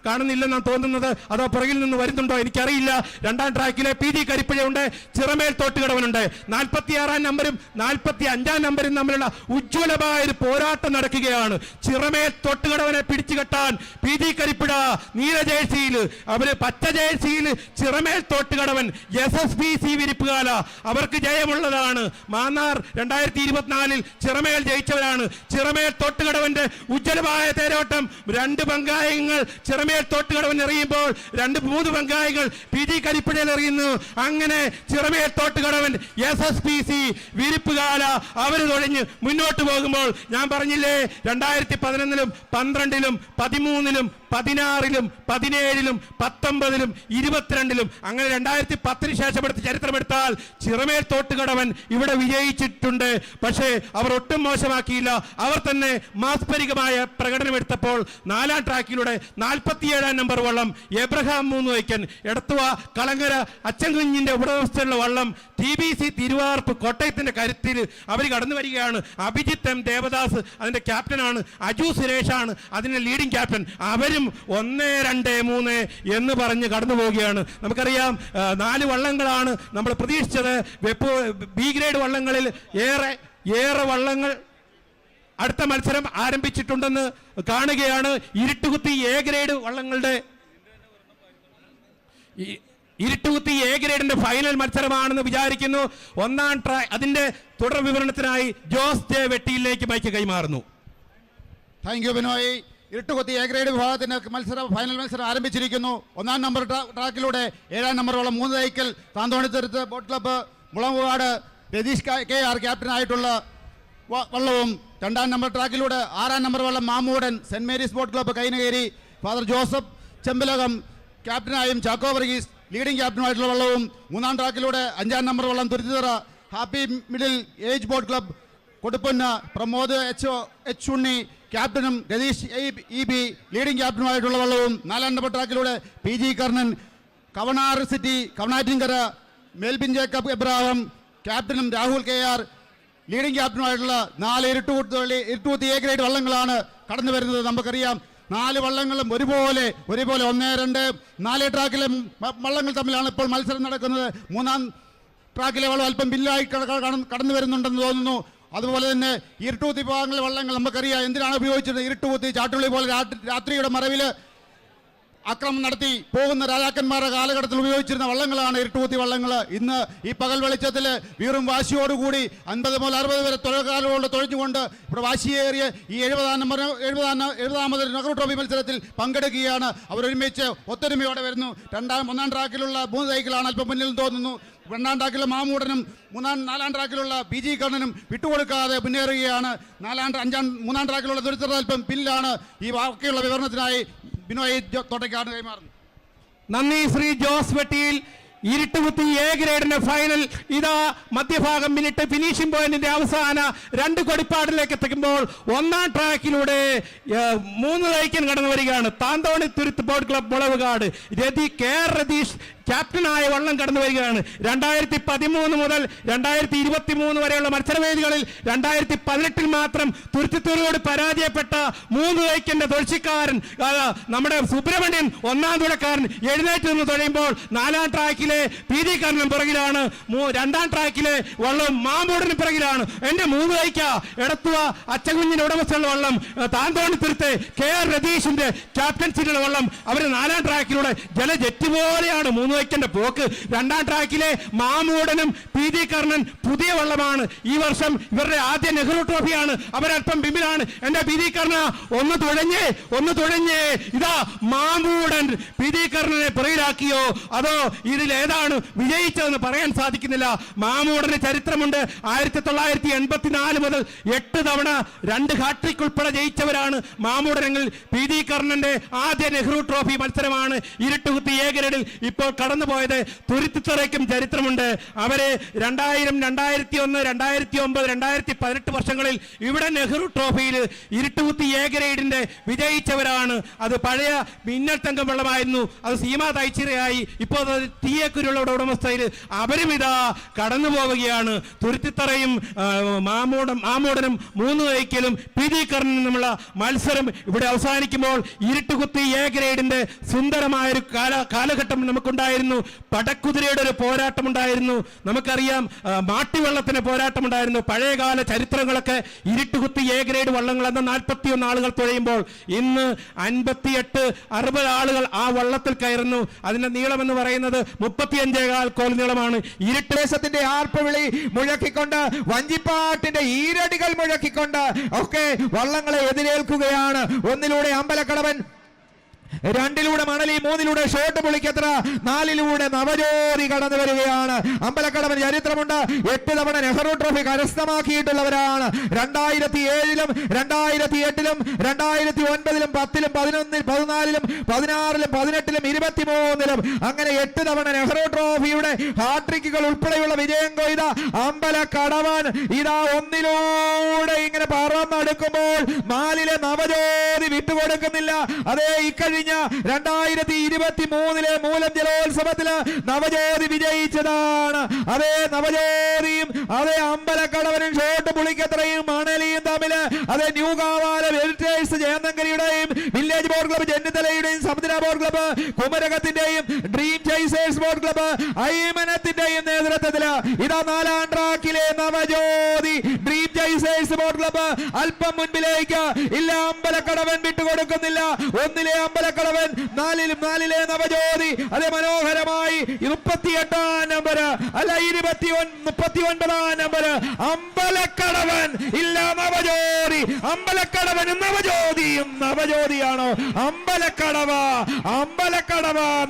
കാണുന്നില്ലെന്നാണ് തോന്നുന്നത്. അതോ പുറകിൽ നിന്ന് വരുന്നുണ്ടോ എനിക്കറിയില്ല. 2-ാം ട്രാക്കിലെ PD കരിപ്പുഴയുണ്ട്, ചിറമേൽ തോട്ടുകടവനുണ്ട്. 46-ാം നമ്പരും 45-ാം നമ്പരും തമ്മിലുള്ള ഉജ്ജ്വലമായ ഒരു പോരാട്ടം നടക്കുകയാണ്. ചിറമേൽ തോട്ടുകടവനെ പിടിച്ചു കെട്ടാൻ PD കരിപ്പുഴ നീല ജേഴ്സിയിൽ, അവര് പച്ച ജേഴ്സിയിൽ ചിറമേൽ തോട്ടുകടവൻ SSPC വിരിപ്പുകാല അവർക്ക് ജയമുള്ളതാണ്. മാന്നാർ 2024 ചിറമേൽ ജയിച്ചവരാണ്. ചിറമേൽ തോട്ടുകടവന്റെ ഉജ്ജ്വലമായ തേരോട്ടം 2 പങ്കായങ്ങൾ ചിറമേൽ തോട്ടുകടവൻ എറിയുമ്പോൾ 3 പങ്കായങ്ങൾ PG കരിപ്പുഴയിൽ എറിയുന്നു. അങ്ങനെ ചിറമേൽ തോട്ടുകടവൻ SSPC വിരിപ്പുകാല അവർ തൊഴിഞ്ഞ് മുന്നോട്ട് പോകുമ്പോൾ ഞാൻ പറഞ്ഞില്ലേ 2011-ലും 12-ലും 13-ലും 16-ലും 17-ലും 19-ലും 22-ലും അങ്ങനെ 2010 ശേഷം എടുത്ത് ചരിത്രമെടുത്താൽ ചിറമേൽ തോട്ടുകടവൻ ഇവിടെ വിജയിച്ചിട്ടുണ്ട്. പക്ഷേ അവർ ഒട്ടും മോശമാക്കിയില്ല. അവർ തന്നെ മാസ്പരികമായ പ്രകടനമെടുത്തപ്പോൾ 4-ാം ട്രാക്കിലൂടെ 47-ാം നമ്പർ വള്ളം എബ്രഹാം 3 വൈക്കൻ എടത്തുവ കളങ്ങര അച്ചൻകുഞ്ഞിന്റെ ഉടമസ്ഥയുള്ള വള്ളം TBC തിരുവാർപ്പ് കോട്ടയത്തിന്റെ കരുത്തിൽ അവർ കടന്നു വരികയാണ്. അഭിജിത്ത് M ദേവദാസ് അതിന്റെ ക്യാപ്റ്റനാണ്. അജു സുരേഷാണ് അതിന്റെ ലീഡിംഗ് ക്യാപ്റ്റൻ. അവരും 1, 2, 3 എന്ന് പറഞ്ഞ് കടന്നു പോവുകയാണ്. നമുക്കറിയാം 4 വള്ളങ്ങളാണ് നമ്മൾ പ്രതീക്ഷിച്ചത്. B ഗ്രേഡ് വള്ളങ്ങളിൽ ഏറെ വള്ളങ്ങൾ അടുത്ത മത്സരം ആരംഭിച്ചിട്ടുണ്ടെന്ന് കാണുകയാണ്. ഇരുട്ടുകുത്തി A ഗ്രേഡ് വള്ളങ്ങളുടെ ഇരുട്ടുകുത്തി A ഗ്രേഡിന്റെ ഫൈനൽ മത്സരമാണെന്ന് വിചാരിക്കുന്നു. 1-ാം ട്രാക്ക് അതിന്റെ തുടർ വിവരണത്തിനായി ജോസ് ജെ വെട്ടിയിലേക്ക് മൈക്ക് കൈമാറുന്നു. Thank you Binoy. ഇരുട്ടുകുത്തി A ഗ്രേഡ് വിഭാഗത്തിന്റെ ഫൈനൽ മത്സരം ആരംഭിച്ചിരിക്കുന്നു. 1-ാം നമ്പർ ട്രാക്കിലൂടെ 7-ാം നമ്പർ വള്ളം 3 Thaikkal Thanthonithuruthu boat club Mulankukad Ratheesh KR ക്യാപ്റ്റനായിട്ടുള്ള വള്ളവും 2-ാം നമ്പർ ട്രാക്കിലൂടെ 6-ാം നമ്പർ വള്ളം Mamoodan saint Mary's boat club Kainakary father Joseph Chempalakam ക്യാപ്റ്റനായും ചാക്കോ വർഗീസ് ലീഡിംഗ് ക്യാപ്റ്റനുമായിട്ടുള്ള വള്ളവും 3-ാം ട്രാക്കിലൂടെ 5-ാം നമ്പർ വള്ളം Thuruthithara happy middle age boat club Koduppunna Pramod H Unni ക്യാപ്റ്റനും രതീഷ് EB ലീഡിംഗ് ക്യാപ്റ്റനുമായിട്ടുള്ള വള്ളവും 4-ാം നമ്പർ ട്രാക്കിലൂടെ PG Karnan Kavanar city Kavanattinkara Melbin Jacob Abraham ക്യാപ്റ്റനും രാഹുൽ KR ലീഡിംഗ് ക്യാപ്റ്റനുമായിട്ടുള്ള 4 ഇരുട്ടുകുത്തി A ഗ്രേഡ് വള്ളങ്ങളാണ് കടന്നു വരുന്നത്. നമുക്കറിയാം 4 വള്ളങ്ങളും ഒരുപോലെ 1, 2, 4 ട്രാക്കിലെ വള്ളങ്ങൾ തമ്മിലാണ് ഇപ്പോൾ മത്സരം നടക്കുന്നത്. 3-ാം ട്രാക്കിലെ വള്ളം അല്പം ബില്ലായി കടന്നു വരുന്നുണ്ടെന്ന് തോന്നുന്നു. അതുപോലെ തന്നെ ഇരുട്ടുകുത്തി വിഭാഗങ്ങളിലെ വള്ളങ്ങൾ നമുക്കറിയാം എന്തിനാണ് ഉപയോഗിച്ചത്. ഇരുട്ടുകുത്തി ചാട്ടുള്ളി പോലെ രാത്രിയുടെ മറവിൽ ആക്രമണം നടത്തി പോകുന്ന രാജാക്കന്മാരുടെ കാലഘട്ടത്തിൽ ഉപയോഗിച്ചിരുന്ന വള്ളങ്ങളാണ് ഇരുട്ടുകുത്തി വള്ളങ്ങൾ. ഇന്ന് ഈ പകൽ വെളിച്ചത്തിൽ വീറും വാശിയോടുകൂടി 50 മുതൽ 60 വരെ തൊഴിൽക്കാരോട് തൊഴിഞ്ഞുകൊണ്ട് ഇവിടെ വാശിയേറിയ ഈ 70ാമത് നെഹ്റു ട്രോഫി മത്സരത്തിൽ പങ്കെടുക്കുകയാണ്. അവരൊരുമിച്ച് ഒത്തൊരുമയോടെ വരുന്നു. 1-ാം ട്രാക്കിലുള്ള 3 സൈക്കിളാണ് അല്പം മുന്നിൽ തോന്നുന്നു. 2-ാം ട്രാക്കിലെ മാമൂടനും 4-ാം ട്രാക്കിലുള്ള PG കണ്ണനും വിട്ടുകൊടുക്കാതെ മുന്നേറുകയാണ്. 3-ാം ട്രാക്കിലുള്ള ദുരിതർ അല്പം പിന്നിലാണ്. ഈ ബാക്കിയുള്ള വിവരണത്തിനായി ബിനോയ് തോട്ടയ്ക്കാണ് കൈമാറുന്നു. നന്ദി ശ്രീ ജോസ് വെട്ടിയിൽ. ഇരുട്ടുകുത്തി A ഗ്രേഡിന്റെ ഫൈനൽ ഇതാ മധ്യഭാഗം മിനിറ്റ് ഫിനിഷിംഗ് പോയിന്റിന്റെ അവസാന 2 കൊടിപ്പാടിലേക്ക് എത്തിക്കുമ്പോൾ 1-ാം ട്രാക്കിലൂടെ 3 തൈക്കൻ കടന്നു വരികയാണ്. താന്തോണി തുരുത്ത് ബോട്ട് ക്ലബ് മുളവുകാട് രതീഷ് ക്യാപ്റ്റനായ വള്ളം കടന്നു വരികയാണ്. 2013 മുതൽ 2023 വരെയുള്ള മത്സരവേദികളിൽ 2018 മാത്രം തുരുത്തിത്തൂരോട് പരാജയപ്പെട്ട 3 തൈക്കന്റെ തൊഴിൽക്കാരൻ നമ്മുടെ സുബ്രഹ്മണ്യൻ 1-ാം തുഴക്കാരൻ എഴുന്നേറ്റ് നിന്ന് തുഴയുമ്പോൾ 4-ാം ട്രാക്കിലെ PG കർണൻ പിറകിലാണ്. 2-ാം ട്രാക്കിലെ വള്ളം മാമ്പൂടിന് പിറകിലാണ്. എന്റെ 3 തൈക്ക എടത്തുവ അച്ചകുഞ്ഞിന്റെ ഉടമസ്ഥയുള്ള വള്ളം താന്തോണിത്തുരുത്ത് KR രതീഷിന്റെ ക്യാപ്റ്റൻസിലുള്ള വള്ളം അവർ 4-ാം ട്രാക്കിലൂടെ ജലജെറ്റ് പോലെയാണ് 3 തൈക്കന്റെ പോക്ക്. 2-ാം ട്രാക്കിലെ മാമൂടനും PG കർണൻ പുതിയ വള്ളമാണ്. ഈ വർഷം ഇവരുടെ ആദ്യ നെഹ്റു ട്രോഫിയാണ്. അവരല്പം പിമ്പിലാണ്. എന്റെ PG കർണ ഒന്ന് തുഴഞ്ഞേ ഇതാ മാമൂടൻ PG കർണനെ പിറകിലാക്കിയോ അതോ ഇതിലേതാണ് വിജയിച്ചതെന്ന് പറയാൻ സാധിക്കുന്നില്ല. മാമൂടന് ചരിത്രമുണ്ട്. 1984 മുതൽ 8 തവണ 2 ഹാട്രിക് ഉൾപ്പെടെ ജയിച്ചവരാണ് മാമൂടനങ്ങൾ. PG കർണന്റെ ആദ്യ നെഹ്റു ട്രോഫി മത്സരമാണ് ഇരുട്ടുകുത്തി A ഗ്രേഡിൽ ഇപ്പോൾ കടന്നുപോയത്. തുരുത്തിത്തറയ്ക്കും ചരിത്രമുണ്ട്. അവര് 2000, 2001, 2009, 2018 വർഷങ്ങളിൽ ഇവിടെ നെഹ്റു ട്രോഫിയിൽ ഇരുട്ടുകുത്തി A ഗ്രേഡിന്റെ വിജയിച്ചവരാണ്. അത് പഴയ മിന്നൽ തങ്കം വെള്ളമായിരുന്നു. അത് സീമ തൈച്ചിറയായി ഇപ്പോൾ തീയക്കുരുളുടെ ഉടമസ്ഥയിൽ അവരും ഇതാ കടന്നു പോവുകയാണ്. തുരുത്തിത്തറയും മാമൂടനും 3 തൈക്കലും PG കർണനും തമ്മിലുള്ള മത്സരം ഇവിടെ അവസാനിക്കുമ്പോൾ ഇരുട്ടുകുത്തി A ഗ്രേഡിന്റെ സുന്ദരമായൊരു കാലഘട്ടം നമുക്കുണ്ടായിരുന്നു. ഉണ്ടായിരുന്നു, പടക്കുതിരയുടെ ഒരു പോരാട്ടമുണ്ടായിരുന്നു, നമുക്കറിയാം മാട്ടിവള്ളത്തിന് പോരാട്ടമുണ്ടായിരുന്നു. പഴയകാല ചരിത്രങ്ങളൊക്കെ ഇരുട്ടുകുത്തി എ ഗ്രേഡ് വള്ളങ്ങൾ എന്ന 41 ആളുകൾ തുഴയുമ്പോൾ ഇന്ന് 58-60 ആളുകൾ ആ വള്ളത്തിൽ കയറുന്നു. അതിന്റെ നീളം എന്ന് പറയുന്നത് 35 കോൽ നീളമാണ്. ഇരുട്ടേശത്തിന്റെ ആർപ്പുവിളി മുഴക്കിക്കൊണ്ട്, വഞ്ചിപ്പാട്ടിന്റെ ഈരടികൾ മുഴക്കിക്കൊണ്ട് ഒക്കെ വള്ളങ്ങളെ എതിരേൽക്കുകയാണ്. ഒന്നിലൂടെ അമ്പലക്കടവൻ, 2 മണലി, 3 ഷോട്ട് പുളിക്കത്ര, 4 നവജ്യോതി കടന്നു വരികയാണ്. അമ്പലക്കടവൻ ചരിത്രമുണ്ട്. 8 തവണ നെഹ്റു ട്രോഫി കരസ്ഥമാക്കിയിട്ടുള്ളവരാണ്. 2007-ലും 2008-ലും 2009-ലും 10-ലും 11-ലും 14-ലും 16-ലും 18-ലും 23-ലും അങ്ങനെ 8 തവണ നെഹ്റു ട്രോഫിയുടെ ഹാട്രിക്കുകൾ ഉൾപ്പെടെയുള്ള വിജയം കൊയ്ത അമ്പലക്കടവൻ ഇതാ ഒന്നിലൂടെ ഇങ്ങനെ പറന്നെടുക്കുമ്പോൾ 4-ലെ നവജ്യോതി വിട്ടുകൊടുക്കുന്നില്ല. അതേ ഇക്കഴിഞ്ഞ 2023-ലെ മൂലം ജലോത്സവത്തില് നവജ്യോതി വിജയിച്ചതാണ്. അതേ നവജ്യോതിയും അതേ അമ്പലക്കടവനും ഷോട്ട് പുളിക്കത്രയും മണലിയും തമ്മില് അതേ ന്യൂ കാവാല വെൽറ്റേഴ്സ് ജയന്തങ്കരിയുടെയും വില്ലേജ് ബോർഡ് ക്ലബ്ബ് ചെന്നിത്തലയുടെയും സമുദ്ര ബോർഡ് ക്ലബ്ബ് കുമരകത്തിന്റെയും ഡ്രീം ചേസേഴ്സ് ബോർഡ് ക്ലബ്ബ് അയ്മനത്തിന്റെയും നേതൃത്വത്തില് ഇതാ 4-ാം ട്രാക്കിലെ Navajyothi dream chasers boat club അല്പം മുൻപിലേക്ക് ഇല്ല. അമ്പലക്കടവൻ വിട്ടുകൊടുക്കുന്നില്ല. 1-ലെ അമ്പലക്കടവൻ, 4-ലെ നവജ്യോതി അതേ മനോഹരമായി 38-ാം നമ്പർ അല്ല 39-ാം നമ്പർ അമ്പലക്കടവൻ ഇല്ല നവജ്യോതി. അമ്പലക്കടവനും നവജ്യോതിയും നവജ്യോതിയാണോ? അമ്പലക്കടവ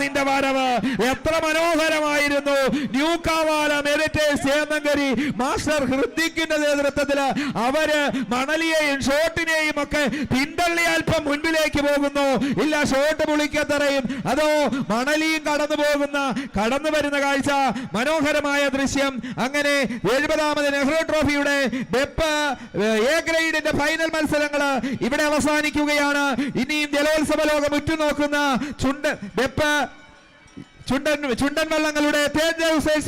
നിന്റെ വരവ് എത്ര മനോഹരമായിരുന്നു. ന്യൂ കാവാല മെരിറ്റേഴ്സ് ചേന്നങ്കരി മാസ്റ്റർ ഹൃദിക്കിന്റെ നേതൃത്വത്തിൽ അവര് മണലിയെയും ഷോട്ടിനെയും ഒക്കെ പിന്തള്ളി അല്പം മുൻപിലേക്ക് പോകുന്നു. ഇല്ല ഷോട്ട് പുളിക്കത്തറയും അതോ മണലിയും കടന്നു വരുന്ന കാഴ്ച, മനോഹരമായ ദൃശ്യം. അങ്ങനെ 70ാമത് നെഹ്റു ട്രോഫിയുടെ ബെപ്പ് എ ഗ്രേഡിന്റെ ഫൈനൽ മത്സരങ്ങൾ ഇവിടെ അവസാനിക്കുകയാണ്. ഇനിയും ജലോത്സവ ലോകം ഉറ്റുനോക്കുന്ന ചുണ്ടൻ വള്ളങ്ങളുടെ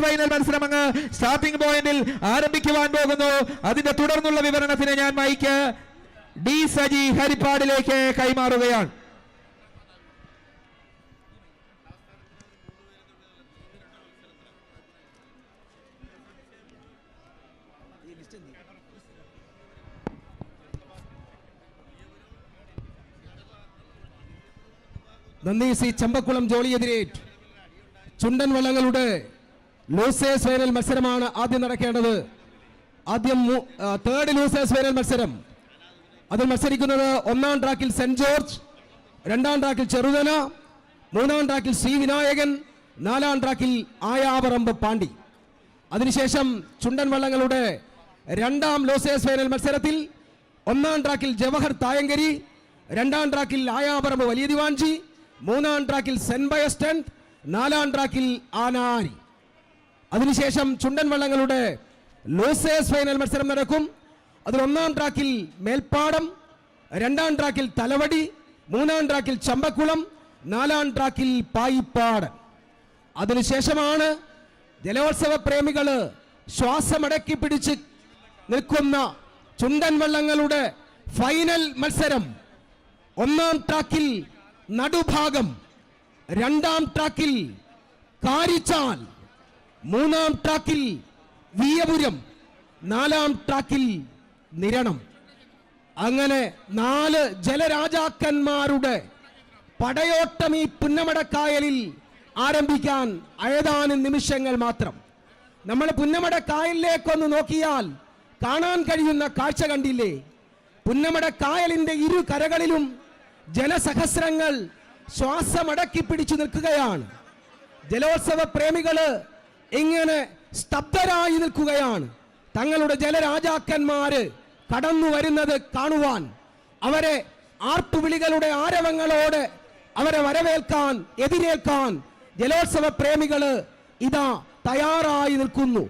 ഫൈനൽ മത്സരം അങ്ങ് സ്റ്റാർട്ടിംഗ് പോയിന്റിൽ ആരംഭിക്കുവാൻ പോകുന്നു. അതിന്റെ തുടർന്നുള്ള വിവരണത്തിന് ഞാൻ മൈക്ക് ഡി സജി ഹരിപ്പാടിലേക്ക് കൈമാറുകയാണ്. നന്ദി. സി ചമ്പക്കുളം ജോളിയെതിരേറ്റ് ചുണ്ടൻ വള്ളങ്ങളുടെ ലൂസേഴ്സ് ഫൈനൽ മത്സരമാണ് ആദ്യം നടക്കേണ്ടത്. ആദ്യം തേർഡ് ലൂസേഴ്സ് ഫൈനൽ മത്സരം. അതിൽ മത്സരിക്കുന്നത് 1-ാം ട്രാക്കിൽ സെന്റ് ജോർജ്, 2-ാം ട്രാക്കിൽ ചെറുതല, 3-ാം ട്രാക്കിൽ ശ്രീ വിനായകൻ, 4-ാം ട്രാക്കിൽ ആയാപറമ്പ് പാണ്ടി. അതിനുശേഷം ചുണ്ടൻ വള്ളങ്ങളുടെ 2-ാം ലൂസേഴ്സ് ഫൈനൽ മത്സരത്തിൽ 1-ാം ട്രാക്കിൽ ജവഹർ തായങ്കരി, 2-ാം ട്രാക്കിൽ ആയാപറമ്പ് വലിയ ദിവാഞ്ചി, 3-ാം ട്രാക്കിൽ സെന്റ് ബയസ്റ്റൻ, 4-ാം ട്രാക്കിൽ ആനാരി. അതിനുശേഷം ചുണ്ടൻ വള്ളങ്ങളുടെ ലൂസേഴ്സ് ഫൈനൽ മത്സരം നടക്കും. അതിൽ 1-ാം ട്രാക്കിൽ മേൽപ്പാടം, 2-ാം ട്രാക്കിൽ തലവടി, 3-ാം ട്രാക്കിൽ ചമ്പക്കുളം, 4-ാം ട്രാക്കിൽ പായിപ്പാട്. അതിനുശേഷമാണ് ജലോത്സവ പ്രേമികള് ശ്വാസമടക്കി പിടിച്ച് നിൽക്കുന്ന ചുണ്ടൻ വള്ളങ്ങളുടെ ഫൈനൽ മത്സരം. 1-ാം ട്രാക്കിൽ നടുഭാഗം, 2-ാം ട്രാക്കിൽ കാരിച്ചാൽ, 3-ാം ട്രാക്കിൽ വിയപുരം, 4-ാം ട്രാക്കിൽ നിരണം. അങ്ങനെ 4 ജലരാജാക്കന്മാരുടെ പടയോട്ടം ഈ പുന്നമടക്കായലിൽ ആരംഭിക്കാൻ ഏതാനും നിമിഷങ്ങൾ മാത്രം. നമ്മൾ പുന്നമടക്കായലിലേക്കൊന്ന് നോക്കിയാൽ കാണാൻ കഴിയുന്ന കാഴ്ച കണ്ടില്ലേ? പുന്നമടക്കായലിന്റെ 2 കരകളിലും ജനസഹസ്രങ്ങൾ ശ്വാസമടക്കി പിടിച്ചു നിൽക്കുകയാണ്. ജലോത്സവ പ്രേമികള് ഇങ്ങനെ സ്തബ്ധരായി നിൽക്കുകയാണ്. തങ്ങളുടെ ജലരാജാക്കന്മാര് കടന്നു വരുന്നത് കാണുവാൻ, അവരെ ആർപ്പുവിളികളുടെ ആരവങ്ങളോട് അവരെ വരവേൽക്കാൻ, എതിരേൽക്കാൻ ജലോത്സവ പ്രേമികള് ഇതാ തയ്യാറായി നിൽക്കുന്നു.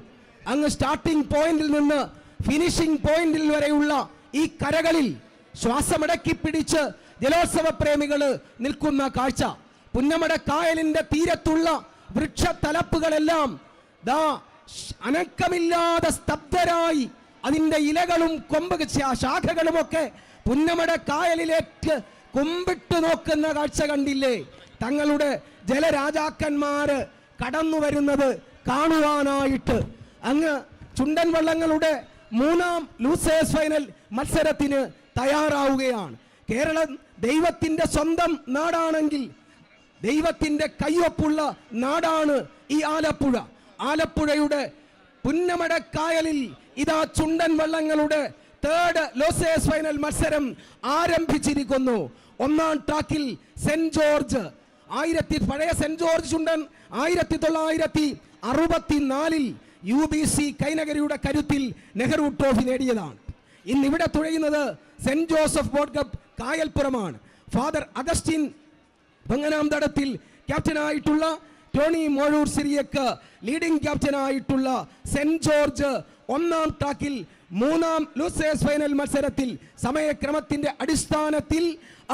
അങ്ങ് സ്റ്റാർട്ടിംഗ് പോയിന്റിൽ നിന്ന് ഫിനിഷിംഗ് പോയിന്റിൽ വരെയുള്ള ഈ കരകളിൽ ശ്വാസമടക്കി പിടിച്ച് ജലോത്സവ പ്രേമികള് നിൽക്കുന്ന കാഴ്ച. പുന്നമടക്കായലിന്റെ തീരത്തുള്ള വൃക്ഷത്തലപ്പുകളെല്ലാം ദാ അനക്കമില്ലാതെ സ്തബ്ധരായി അതിന്റെ ഇലകളും കൊമ്പ് ശാഖകളുമൊക്കെ പുന്നമടക്കായലിലേക്ക് കുമ്പിട്ട് നോക്കുന്ന കാഴ്ച കണ്ടില്ലേ? തങ്ങളുടെ ജലരാജാക്കന്മാര് കടന്നു വരുന്നത് കാണുവാനായിട്ട് അങ്ങ് ചുണ്ടൻ വള്ളങ്ങളുടെ 3ാം ലൂസേഴ്സ് ഫൈനൽ മത്സരത്തിന് തയ്യാറാവുകയാണ്. കേരളം ദൈവത്തിൻ്റെ സ്വന്തം നാടാണെങ്കിൽ ദൈവത്തിൻ്റെ കയ്യൊപ്പുള്ള നാടാണ് ഈ ആലപ്പുഴ. ആലപ്പുഴയുടെ പുന്നമടക്കായലിൽ ഇതാ ചുണ്ടൻ വള്ളങ്ങളുടെ 3rd ലൂസേഴ്സ് ഫൈനൽ മത്സരം ആരംഭിച്ചിരിക്കുന്നു. 1ാം ട്രാക്കിൽ സെന്റ് ജോർജ് പഴയ സെന്റ് ജോർജ് ചുണ്ടൻ 1964 UBC കൈനഗരിയുടെ കരുത്തിൽ നെഹ്റു ട്രോഫി നേടിയതാണ്. ഇന്നിവിടെ തുഴയുന്നത് സെന്റ് ജോസഫ് ബോട്ട് ക്ലബ് കായൽപ്പുറമാണ്. ഫാദർ അഗസ്റ്റിൻ പങ്ങനാം തടത്തിൽ ക്യാപ്റ്റനായിട്ടുള്ള ടോണി മോഴൂർ സിറിയക്ക് ലീഡിംഗ് ക്യാപ്റ്റനായിട്ടുള്ള സെന്റ് ജോർജ് 1ാം ട്രാക്കിൽ 3ാം ലൂസേഴ്സ് ഫൈനൽ മത്സരത്തിൽ സമയക്രമത്തിന്റെ അടിസ്ഥാനത്തിൽ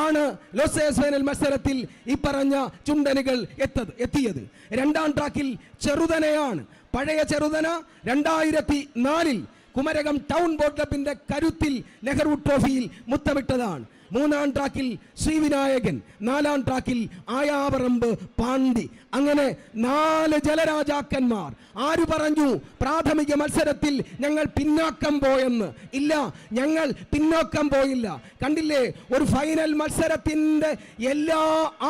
ആണ് ലൂസേഴ്സ് ഫൈനൽ മത്സരത്തിൽ ഈ പറഞ്ഞ ചുണ്ടനുകൾ എത്തിയത്. 2ാം ട്രാക്കിൽ ചെറുതനയാണ്. പഴയ ചെറുതന 2004 കുമരകം ടൗൺ ബോട്ട് ക്ലബിന്റെ കരുത്തിൽ നെഹ്റു ട്രോഫിയിൽ മുത്തമിട്ടതാണ്. 3ാം ട്രാക്കിൽ ശ്രീവിനായകൻ, 4ാം ട്രാക്കിൽ ആയാവറമ്പ് പാണ്ടി. അങ്ങനെ 4 ജലരാജാക്കന്മാർ. ആര് പറഞ്ഞു പ്രാഥമിക മത്സരത്തിൽ ഞങ്ങൾ പിന്നാക്കം പോയെന്ന്? ഇല്ല, ഞങ്ങൾ പിന്നോക്കം പോയില്ല. കണ്ടില്ലേ, ഒരു ഫൈനൽ മത്സരത്തിന്റെ എല്ലാ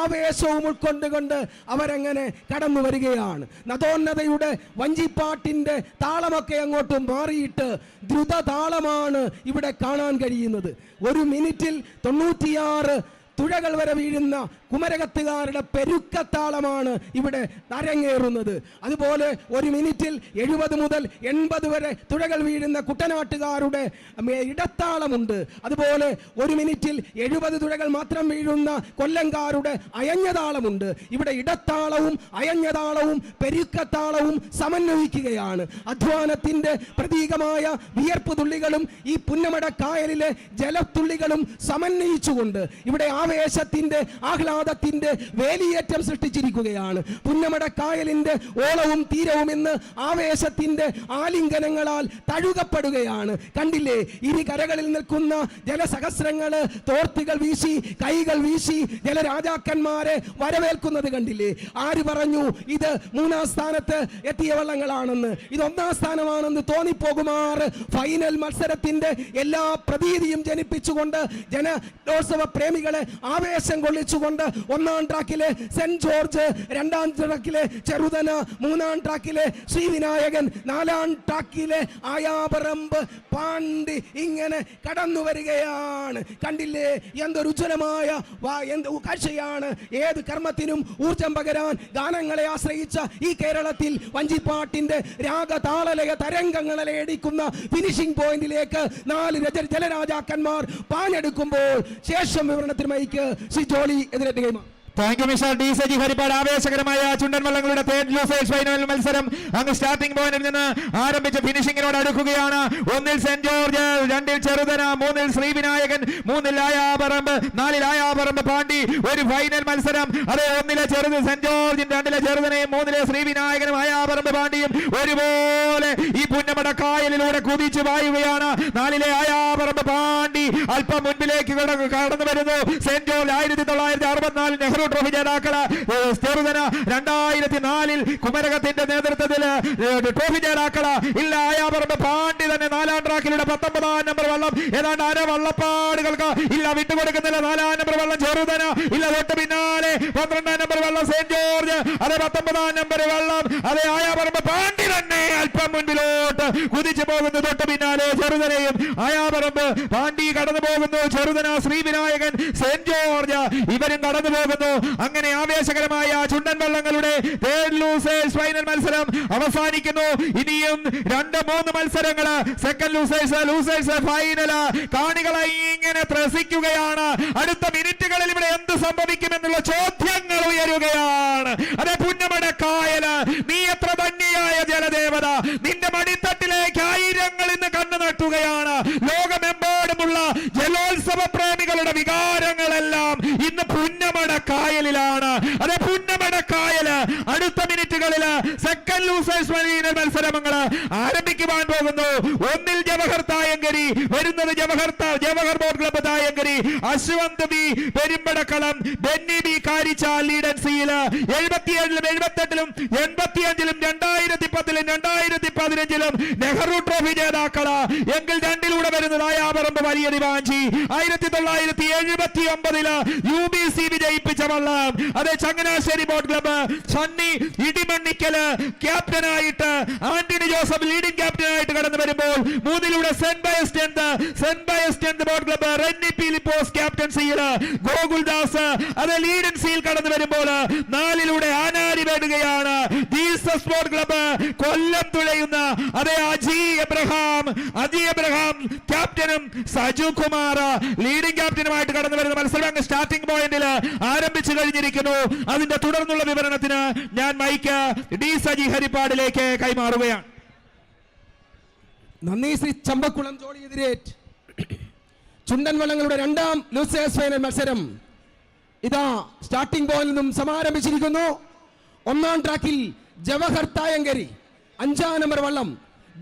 ആവേശവും ഉൾക്കൊണ്ടുകൊണ്ട് അവരങ്ങനെ കടന്നു വരികയാണ്. നദോന്നതയുടെ വഞ്ചിപ്പാട്ടിന്റെ താളമൊക്കെ അങ്ങോട്ട് മാറിയിട്ട് ദ്രുത താളമാണ് ഇവിടെ കാണാൻ കഴിയുന്നത്. 1 മിനിറ്റിൽ 96 തുഴകൾ വരെ വീഴുന്ന കുമരകത്തുകാരുടെ പെരുക്കത്താളമാണ് ഇവിടെ അരങ്ങേറുന്നത്. അതുപോലെ 1 മിനിറ്റിൽ 70 മുതൽ 80 വരെ തുഴകൾ വീഴുന്ന കുട്ടനാട്ടുകാരുടെ ഇടത്താളമുണ്ട്. അതുപോലെ 1 മിനിറ്റിൽ 70 തുഴകൾ മാത്രം വീഴുന്ന കൊല്ലംകാരുടെ അയഞ്ഞതാളമുണ്ട്. ഇവിടെ ഇടത്താളവും അയഞ്ഞതാളവും പെരുക്കത്താളവും സമന്വയിക്കുകയാണ്. അധ്വാനത്തിന്റെ പ്രതീകമായ വിയർപ്പ് തുള്ളികളും ഈ പുന്നമട കായലിലെ ജലത്തുള്ളികളും സമന്വയിച്ചുകൊണ്ട് ഇവിടെ ആവേശത്തിന്റെ ആഹ്ലാദത്തിന്റെ വേലിയേറ്റം സൃഷ്ടിച്ചിരിക്കുകയാണ്. പുന്നമട കായലിന്റെ ഓളവും തീരവും ഇന്ന് ആവേശത്തിന്റെ ആലിംഗനങ്ങളാൽ തഴുകപ്പെടുകയാണ്. കണ്ടില്ലേ, ഇരു കരകളിൽ നിൽക്കുന്ന ജലസഹസ്രങ്ങള് തോർത്തുകൾ വീശി കൈകൾ വീശി ജലരാജാക്കന്മാരെ വരവേൽക്കുന്നത് കണ്ടില്ലേ? ആര് പറഞ്ഞു ഇത് 3ാം സ്ഥാനത്ത് എത്തിയ വള്ളങ്ങളാണെന്ന്? ഇത് 1ാം സ്ഥാനമാണെന്ന് തോന്നിപ്പോകുമാർ ഫൈനൽ മത്സരത്തിന്റെ എല്ലാ പ്രതീതിയും ജനിപ്പിച്ചുകൊണ്ട് ജനോത്സവ പ്രേമികളെ ആവേശം കൊള്ളിച്ചുകൊണ്ട് 1ാം ട്രാക്കിലെ സെന്റ് ജോർജ്, 2ാം ട്രാക്കിലെ ചെറുതന, 3ാം ട്രാക്കിലെ ശ്രീവിനായകൻ, 4ാം ട്രാക്കിലെ ആയാപറമ്പ് പാണ്ടി ഇങ്ങനെ കടന്നു വരികയാണ്. കണ്ടില്ലേ, എന്തൊരു ഉജ്ജ്വലമായ കാഴ്ചയാണ്. ഏത് കർമ്മത്തിനും ഊർജം പകരാൻ ഗാനങ്ങളെ ആശ്രയിച്ച ഈ കേരളത്തിൽ വഞ്ചിപ്പാട്ടിന്റെ രാഗതാളലയ തരംഗങ്ങളെ അടിക്കുന്ന ഫിനിഷിംഗ് പോയിന്റിലേക്ക് 4 ജലരാജാക്കന്മാർ പാഞ്ഞെടുക്കുമ്പോൾ ശേഷം വിവരണത്തിന് മൈക്ക് ശ്രീ ജോളി എതിരേറ്റുകയും. Thank you mister D Saji Harippad. ആവേശകരമായ ചുണ്ടൻ വള്ളങ്ങളുടെ 3rd ലൂസേഴ്സ് ഫൈനൽ മത്സരം അങ്ങ് സ്റ്റാർട്ടിംഗ് പോയിന്റിൽ നിന്ന് ആരംഭിച്ച് ഫിനിഷിംഗിനോട് അടുക്കുകയാണ്. 1ൽ സെന്റ് ജോർജ്, 2ൽ ചെറുതന, 3ൽ ശ്രീവിനായകൻ, 3ൽ ആയാപറമ്പ്, 4ൽ ആയാപറമ്പ് പാണ്ടി. ഒരു ഫൈനൽ മത്സരം. അത് 1ലെ ചെറുത് സെന്റ് ജോർജും, 2ലെ ചെറുതനയും, 3ലെ ശ്രീവിനായകനും ആയാപറമ്പ് പാണ്ടിയും ഒരുപോലെ ഈ പുന്നമട കായലിലൂടെ കുതിച്ചു പായുകയാണ്. 4ലെ ആയാപറമ്പ് പാണ്ടി അല്പം മുൻപിലേക്ക് കടന്നു വരുന്നു. സെന്റ് ജോർജ് 1964 നെഹ്റു ട്രോഫി ജേതാക്കള്. ചെറുതന 2004 കുമരകത്തിന്റെ നേതൃത്വത്തിൽ ട്രോഫി ജേതാക്കള്. ഇല്ല, ആയാപറമ്പ് പാണ്ടി തന്നെ 4ാം ട്രാക്കിലൂടെ 19ാം നമ്പർ വള്ളം ഏതാണ്ട് അര വള്ളപ്പാടുകൾക്ക് ഇല്ല വിട്ടുകൊടുക്കുന്നില്ല. 4ാം നമ്പർ വള്ളം ചെറുതന ഇല്ല, തൊട്ട് പിന്നാലെ 12ാം നമ്പർ വള്ളം സെന്റ് ജോർജ്, അതെ 19ാം നമ്പർ വള്ളം അതെ ആയാപറമ്പ് പാണ്ടി തന്നെ അല്പം മുൻപിലോട്ട് കുതിച്ചു പോകുന്നു. തൊട്ട് പിന്നാലെ ചെറുതനയും ആയാപറമ്പ് പാണ്ടി കടന്നു പോകുന്നു. ചെറുതന, ശ്രീവിനായകൻ, സെന്റ് ജോർജ് ഇവരും കടന്നു പോകുന്നു. അങ്ങനെ ആവേശകരമായ ചുണ്ടൻ വള്ളങ്ങളുടെ 3rd ലൂസേഴ്സ് ഫൈനൽ മത്സരം അവസാനിക്കുന്നു. ഇനിയും 2-3 മത്സരങ്ങൾ. സെക്കൻഡ് ലൂസേഴ്സ് ഫൈനൽ കാണികളെ ഇങ്ങനെ ത്രസിക്കുകയാണ്. അടുത്ത മിനിറ്റുകളിൽ ഇവിടെ എന്ത് സംഭവിക്കുമെന്നുള്ള ചോദ്യങ്ങൾ ഉയരുകയാണ്. അതെ, പുന്നമട കായല്, നീ എത്ര ധന്യയായ ജലദേവത. നിന്റെ മടിത്തട്ടിലേക്ക് ആയിരങ്ങൾ ഇന്ന് കണ്ണു നട്ടുകയാണ്. ലോകമെമ്പാടുമുള്ള ജലോത്സവ പ്രേമികളുടെ വികാരങ്ങളെല്ലാം ഇന്ന് പുന്നമട കായലിലാണ്. അതെ, പുന്നമട കായല് അടുത്ത മിനിറ്റുകളിൽ സെക്കൻഡ് ലൂസേഴ്സ് ഫൈനൽ മത്സരങ്ങൾ ആരംഭിക്കുവാൻ പോകുന്നു. ഒന്നിൽ ജവഹർ തായങ്കരി വരുന്നത് Jawahar boat club Thayankari, Ashwanth B Perumpadakkalam, Benny B Karichal ലീഡൻസിയിൽ 77-ലും 78-ലും 85-ലും 2010-ലും 2015-ലും നെഹ്റു ട്രോഫി ജേതാക്കള് എങ്കിൽ രണ്ടിലൂടെ വരുന്നത് ആയാപറമ്പ് വലിയ ദിവാഞ്ചി. 1979-ല് UBC വിജയിപ്പിച്ച വള്ളം അത് Changanassery boat club. Sunny Idimannikkal ക്യാപ്റ്റനായിട്ട്, ആന്റണി ജോസഫ് ലീഡിംഗ് ക്യാപ്റ്റനായിട്ട് കടന്നു വരുമ്പോൾ മൂന്നിലൂടെ saint Pius tenth boat club Renny Philipose ക്യാപ്റ്റൻസിയിൽ, ഗോകുൽദാസ് അത് ലീഡൻസിയിൽ കടന്നു വരുമ്പോൾ 4-ലൂടെ ആനാരി വേടുകയാണ്. ജീസസ് ബോട്ട് ക്ലബ്ബ് കൊല്ലം തുഴയുന്ന അതേ അജി എബ്രഹാം ക്യാപ്റ്റനും സജു കുമാർ ലീഡിംഗ് ക്യാപ്റ്റനുമായിട്ട് കടന്നു വരുന്ന മത്സരം സ്റ്റാർട്ടിംഗ് പോയിന്റിൽ ആരംഭിച്ചു കഴിഞ്ഞിരിക്കുന്നു. അതിന്റെ തുടർന്നുള്ള വിവരണത്തിന് ഞാൻ മൈക്ക് ഡി സജി ഹരിപ്പാടിലേക്ക് കൈമാറുകയാണ്. നന്ദി ശ്രീ ചമ്പക്കുളം ജോളിയെതിരെ ചുണ്ടൻ വള്ളങ്ങളുടെ രണ്ടാം ലൂസേഴ്സ് ഫൈനൽ മത്സരം ഇതാ സ്റ്റാർട്ടിംഗ് പോയിന്റിൽ നിന്നും സമാരംഭിച്ചിരിക്കുന്നു. ഒന്നാം ട്രാക്കിൽ ജവഹർ തായങ്കരി, 5-ാം നമ്പർ വള്ളം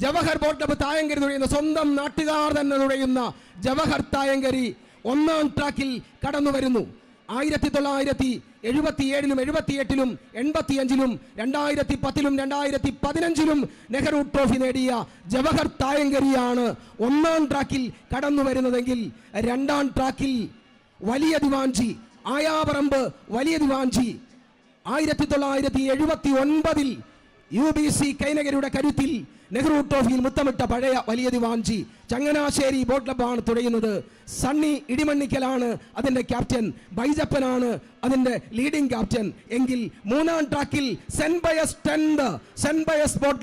ജവഹർ ബോട്ട് ക്ലബ്ബ് തായങ്കരി തുഴയുന്ന സ്വന്തം നാട്ടുകാർ തന്നെ തുഴയുന്ന ജവഹർ തായങ്കരി ഒന്നാം ട്രാക്കിൽ കടന്നു വരുന്നു. 1977-ലും 78-ലും 85-ലും 2010-ലും 2015-ലും നെഹ്റു ട്രോഫി നേടിയ ജവഹർ തായങ്കരിയാണ് ഒന്നാം ട്രാക്കിൽ കടന്നു വരുന്നതെങ്കിൽ രണ്ടാം ട്രാക്കിൽ വലിയ ദിവാഞ്ചി ആയാപറമ്പ് വലിയ ദിവാഞ്ചി 1979-ൽ UBC കൈനഗരിയുടെ കരുത്തിൽ നെഹ്റു ട്രോഫിയിൽ മുത്തമിട്ട പഴയ വലിയ ദിവാഞ്ചി ചങ്ങനാശ്ശേരി ബോട്ട് ക്ലബ്ബാണ് തുഴയുന്നത്. സണ്ണി ഇടിമണ്ണിക്കലാണ് അതിന്റെ ക്യാപ്റ്റൻ, ബൈജപ്പനാണ് അതിന്റെ ലീഡിംഗ് ക്യാപ്റ്റൻ. എങ്കിൽ മൂന്നാം ട്രാക്കിൽ saint Pius boat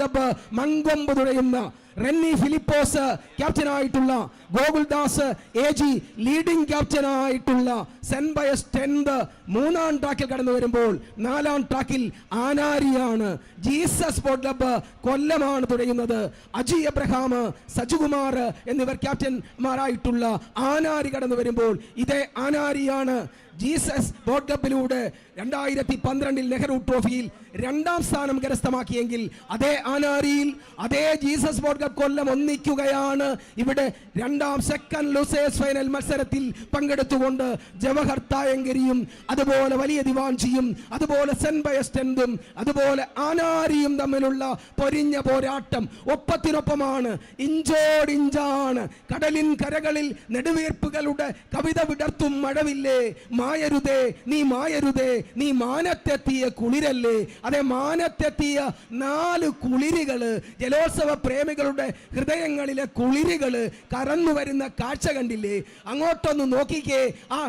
club Mankombu തുഴയുന്ന റെന്നി ഫിലിപ്പോസ് ക്യാപ്റ്റനായിട്ടുള്ള, ഗോകുൽദാസ് AG ലീഡിംഗ് ക്യാപ്റ്റനായിട്ടുള്ള സെന്റ് ബയസ് മൂന്നാം ട്രാക്കിൽ കടന്നു വരുമ്പോൾ നാലാം ട്രാക്കിൽ ആനാരിയാണ്. ജീസസ് ബോട്ട് ക്ലബ്ബ് കൊല്ലമാണ് തുഴയുന്നത്. അജി എബ്രഹാം, സജുകുമാർ എന്നിവർ ക്യാപ്റ്റന്മാരായിട്ടുള്ള ആനാരി കടന്നു വരുമ്പോൾ ഇതേ ആനാരിയാണ് ജീസസ് ബോട്ട് ക്ലബ്ബിലൂടെ 2012-ൽ നെഹ്റു ട്രോഫിയിൽ രണ്ടാം സ്ഥാനം കരസ്ഥമാക്കിയെങ്കിൽ അതേ ആനാരിയിൽ അതേ ജീസസ് ബോട്ട് ക്ലബ്ബ് കൊല്ലം ഒന്നിക്കുകയാണ്. ഇവിടെ സെക്കൻഡ് ലൂസേഴ്സ് ഫൈനൽ മത്സരത്തിൽ പങ്കെടുത്തുകൊണ്ട് ജവഹർ തായങ്കരിയും അതുപോലെ വലിയ ദിവാഞ്ചിയും അതുപോലെ സെന്റ് ബയസ്റ്റെന്തും അതുപോലെ ആനാരിയും തമ്മിലുള്ള പൊരിഞ്ഞ പോരാട്ടം ഒപ്പത്തിനൊപ്പമാണ്, ഇഞ്ചോടിഞ്ചാണ്. കടലിൻ കരകളിൽ നെടുവീർപ്പുകളുടെ കവിത വിടർത്തും മഴവില്ലേ, മായരുതേ നീ മാനത്തെത്തിയ കുളിരല്ലേ. അതെ, മാനത്തെത്തിയ 4 കുളിരുകള്, ജലോത്സവ പ്രേമികളുടെ ഹൃദയങ്ങളിലെ കുളിരുകള് കറന്നു വരുന്ന കാഴ്ച കണ്ടില്ലേ? അങ്ങോട്ടൊന്ന് നോക്കിക്കേ, ആ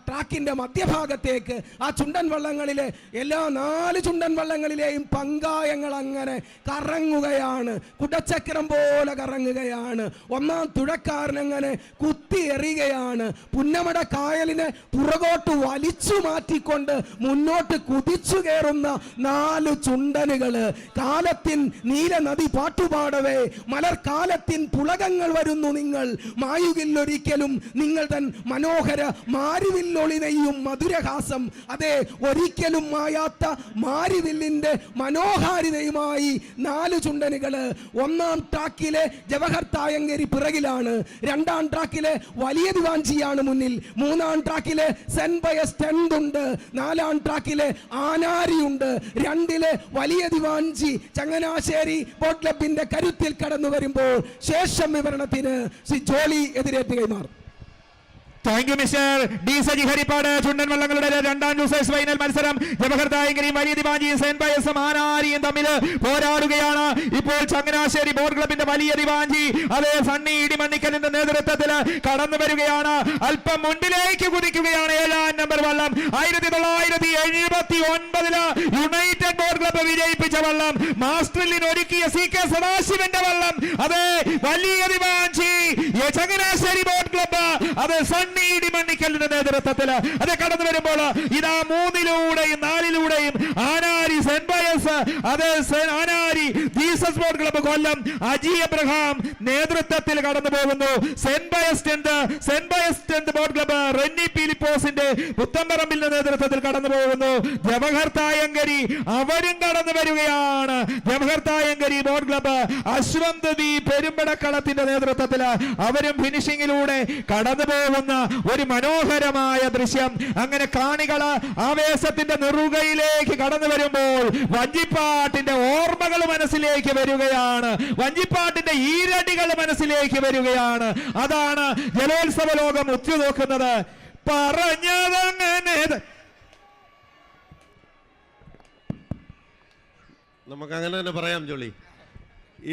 ട്രാക്കിന്റെ മധ്യഭാഗത്തേക്ക് ആ ചുണ്ടൻ വള്ളങ്ങളിലെ എല്ലാ 4 ചുണ്ടൻ വള്ളങ്ങളിലെയും പങ്കായങ്ങൾ അങ്ങനെ കറങ്ങുകയാണ്, കുടച്ചക്രം പോലെ കറങ്ങുകയാണ്. ഒന്നാം തുഴക്കാരനങ്ങനെ കുത്തി എറിയുകയാണ്. പുന്നമട കായലിനെ പുറകോട്ട് വലിച്ചു മാറ്റിക്കൊണ്ട് മുന്നോട്ട് കുതിച്ചു കയറുന്ന 4 ചുണ്ടനുകള്. കാലത്തിൻ നീല നദി പാട്ടുപാടവേ മലർക്കാലത്തിൻ പുളകങ്ങൾ വരുന്നു നിങ്ങൾ, മായുകില്ലൊരിക്കലും നിങ്ങൾ തൻ മനോഹര മാരിവില്ലൊളിനെയും മധുരഹാസം. അതെ, ഒരിക്കലും മായാത്ത മാരിവില്ലിന്റെ മനോഹാരിതയുമായി 4 ചുണ്ടനുകള്. ഒന്നാം ട്രാക്കിലെ ജവഹർ തായങ്കരി പിറകിലാണ്, രണ്ടാം ട്രാക്കിലെ വലിയ ദിവാഞ്ചിയാണ് മുന്നിൽ, മൂന്നാം ട്രാക്കിലെ സെന്റ് ബയസ്റ്റെന്ത് ഉണ്ട്, നാലാം ട്രാക്കിലെ ആനാരിയുണ്ട്, 2-ലെ വലിയ ദിവാഞ്ചി ചങ്ങനാശ്ശേരി ബോട്ട് ക്ലബിന്റെ കരുത്തിൽ കടന്നു വരുമ്പോൾ ശേഷം വിവരണത്തിന് ശ്രീ ജോളി എതിരേറ്റ് കൈമാറും. Thank you mister D Saji Harippad. ചുണ്ടൻ വള്ളങ്ങളുടെ രണ്ടാം ലൂസേഴ്സ് ഫൈനൽ മത്സരം ജവഹർ തായങ്കരിയും വലിയ ദിവാഞ്ചിയും സെന്റ് ബയസും ആനാരിയും തമ്മിൽ പോരാടുകയാണ്. ഇപ്പോൾ ചങ്ങനാശ്ശേരി ബോട്ട് ക്ലബിന്റെ വലിയ ദിവാഞ്ചി അതേ സണ്ണി ഇടിമണ്ണിക്കലിന്റെ നേതൃത്വത്തിൽ കടന്നു വരികയാണ്. അല്പം മുൻപിലേക്ക് കുതിക്കുകയാണ് 7-ാം നമ്പർ വള്ളം. 1979-ല് യുണൈറ്റഡ് ബോട്ട് ക്ലബ്ബ് വിജയിപ്പിച്ച വള്ളം, മാസ്റ്ററിൽ ഒരുക്കിയ CK സദാശിവന്റെ വള്ളം. അതേ, വലിയ ദിവാഞ്ചി ചങ്ങനാശ്ശേരി ബോട്ട് ക്ലബ്ബ് അതേ ഇടിമണ്ണിക്കലിന്റെ നേതൃത്വത്തിൽ അത് കടന്നു വരുമ്പോൾ ഇതാ 3-ലൂടെയും 4-ലൂടെയും ആനാരി സെന്റ് ബയസ് അതേ ആനാരി ജീസസ് എസ് boat club Kollam Aji Abraham നേതൃത്വത്തിൽ കടന്നു പോകുന്നു. Saint Pius tenth boat club Renny പീലിപ്പോസിന്റെ പുത്തമ്പറമ്പിന്റെ നേതൃത്വത്തിൽ കടന്നു പോകുന്നു. ജവഹർ തായങ്കരി അവരും കടന്നു വരികയാണ്. Jawahar Thayankari boat club Ashwanth V പെരുമ്പടക്കളത്തിന്റെ നേതൃത്വത്തിൽ അവരും ഫിനിഷിംഗിലൂടെ കടന്നു പോകുന്ന ഒരു മനോഹരമായ ദൃശ്യം. അങ്ങനെ കാണികൾ ആവേശത്തിന്റെ നെറുകയിലേക്ക് കടന്നു വരുമ്പോൾ വഞ്ചിപ്പാട്ടിന്റെ ഓർമ്മകൾ മനസ്സിലേക്ക് വരികയാണ്. വഞ്ചിപ്പാട്ടിന്റെ ഈരടികൾ മനസ്സിലേക്ക് വരികയാണ്. അതാണ് ജലോത്സവ ലോകം ഉറ്റുനോക്കുന്നത്. പറഞ്ഞതങ്ങനെ നമുക്ക് അങ്ങനെ തന്നെ പറയാം ജോളി.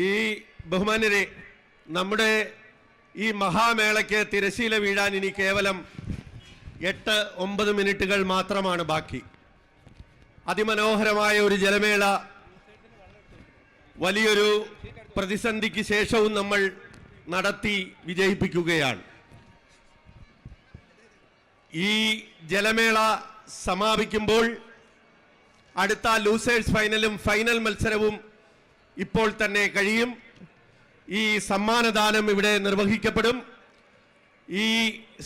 ഈ ബഹുമാന്യരെ, നമ്മുടെ ഈ മഹാമേളയ്ക്ക് തിരശീല വീഴാൻ ഇനി കേവലം 8-9 മിനിറ്റുകൾ മാത്രമാണ് ബാക്കി. അതിമനോഹരമായ ഒരു ജലമേള വലിയൊരു പ്രതിസന്ധിക്ക് ശേഷവും നമ്മൾ നടത്തി വിജയിപ്പിക്കുകയാണ്. ഈ ജലമേള സമാപിക്കുമ്പോൾ അടുത്ത ലൂസേഴ്സ് ഫൈനലും ഫൈനൽ മത്സരവും ഇപ്പോൾ തന്നെ കഴിയും. ഈ സമ്മാനദാനം ഇവിടെ നിർവഹിക്കപ്പെടും. ഈ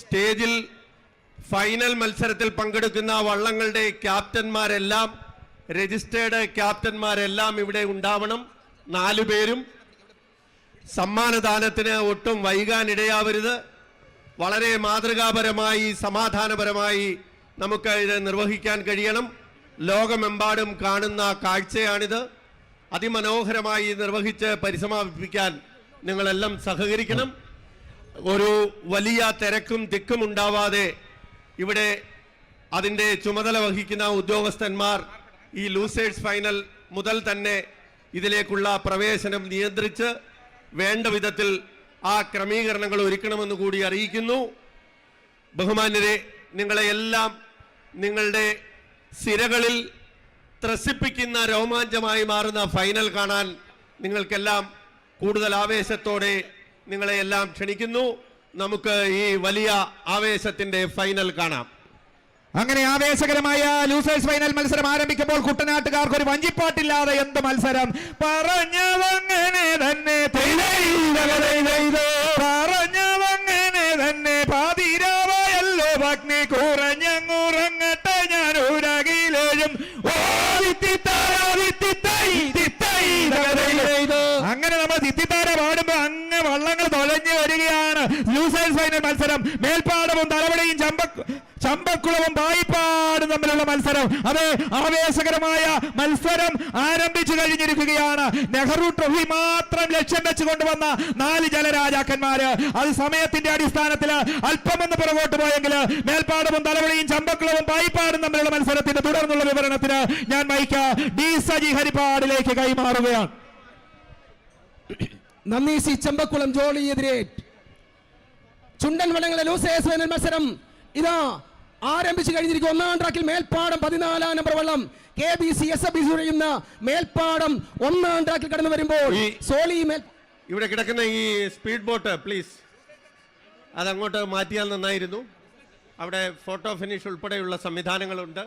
സ്റ്റേജിൽ ഫൈനൽ മത്സരത്തിൽ പങ്കെടുക്കുന്ന വള്ളങ്ങളുടെ ക്യാപ്റ്റന്മാരെല്ലാം, രജിസ്റ്റേർഡ് ക്യാപ്റ്റന്മാരെല്ലാം ഇവിടെ ഉണ്ടാവണം. 4 പേരും. സമ്മാനദാനത്തിന് ഒട്ടും വൈകാനിടയാവരുത്. വളരെ മാതൃകാപരമായി സമാധാനപരമായി നമുക്ക് ഇത് നിർവഹിക്കാൻ കഴിയണം. ലോകമെമ്പാടും കാണുന്ന കാഴ്ചയാണിത്. അതിമനോഹരമായി നിർവഹിച്ച് പരിസമാപിപ്പിക്കാൻ നിങ്ങളെല്ലാം സഹകരിക്കണം. ഒരു വലിയ തിരക്കും തിക്കും ഉണ്ടാവാതെ ഇവിടെ അതിൻ്റെ ചുമതല വഹിക്കുന്ന ഉദ്യോഗസ്ഥന്മാർ ഈ ലൂസേഴ്സ് ഫൈനൽ മുതൽ തന്നെ ഇതിലേക്കുള്ള പ്രവേശനം നിയന്ത്രിച്ച് വേണ്ട വിധത്തിൽ ആ ക്രമീകരണങ്ങൾ ഒരുക്കണമെന്ന് കൂടി അറിയിക്കുന്നു. ബഹുമാന്യരെ, നിങ്ങളെയെല്ലാം നിങ്ങളുടെ സിരകളിൽ ത്രസിപ്പിക്കുന്ന രോമാഞ്ചമായി മാറുന്ന ഫൈനൽ കാണാൻ നിങ്ങൾക്കെല്ലാം കൂടുതൽ ആവേശത്തോടെ നിങ്ങളെ എല്ലാം ക്ഷണിക്കുന്നു. നമുക്ക് ഈ വലിയ ആവേശത്തിന്റെ ഫൈനൽ കാണാം. അങ്ങനെ ആവേശകരമായ ലൂസേഴ്സ് ഫൈനൽ മത്സരം ആരംഭിക്കുമ്പോൾ കുട്ടനാട്ടുകാർക്ക് ഒരു വഞ്ചിപ്പാട്ടില്ലാതെ എന്ത് മത്സരം. പറഞ്ഞതങ്ങനെ തന്നെ പറഞ്ഞതങ്ങനെ തന്നെ പാതിരാവയല്ലോ ഭഗ്നി കുറഞ്ഞങ്ങുറങ്ങട്ടെ ഞാൻ ഉരകിലേയും. അങ്ങനെ നമ്മൾ തിത്തിത്താര പാടുമ്പോ അങ്ങ് വള്ളങ്ങൾ തൊലഞ്ഞു വരികയാണ്. ലൂസേഴ്സ് ഫൈനൽ മത്സരം മേൽപ്പാടവും തലവടിയും ചമ്പക്കുളവും പായിപ്പാടും തമ്മിലുള്ള മത്സരം. അത് ആവേശകരമായ മത്സരം ആരംഭിച്ചു കഴിഞ്ഞിരിക്കുകയാണ്. നെഹ്റു ട്രോഫി മാത്രം ലക്ഷ്യം വെച്ച് കൊണ്ടുവന്ന 4 ജലരാജാക്കന്മാര് അത് സമയത്തിന്റെ അടിസ്ഥാനത്തിൽ അല്പമൊന്ന് പുറകോട്ട് പോയെങ്കിൽ മേൽപ്പാടവും തലവടിയും ചമ്പക്കുളവും പായിപ്പാടും തമ്മിലുള്ള മത്സരത്തിന്റെ തുടർന്നുള്ള വിവരണത്തിന് ഞാൻ മൈക്ക് ഡി സജി ഹരിപ്പാടിലേക്ക് കൈമാറുകയാണ്. നന്ദി സി ചമ്പക്കുളം ജോളിയെതിരെ ചുണ്ടൻ വള്ളങ്ങളെ ലൂസേഴ്സ് ഫൈനൽ മത്സരം ഇതാ ആരംഭിച്ചു കഴിഞ്ഞിരിക്കും. 1-ാം ട്രാക്കിൽ മേൽപ്പാടം 14 നമ്പർ വള്ളം KBC SFBC ഉറയുന്ന മേൽപ്പാടം 1-ാം ട്രാക്കിൽ കടന്നു വരുമ്പോൾ സോളി ഇവിടെ കിടക്കുന്ന ഈ സ്പീഡ് ബോട്ട് പ്ലീസ് അതങ്ങോട്ട് മാറ്റിയാൽ നന്നായിരുന്നു. അവിടെ ഫോട്ടോ ഫിനിഷ് ഉൾപ്പെടെയുള്ള സംവിധാനങ്ങളുണ്ട്.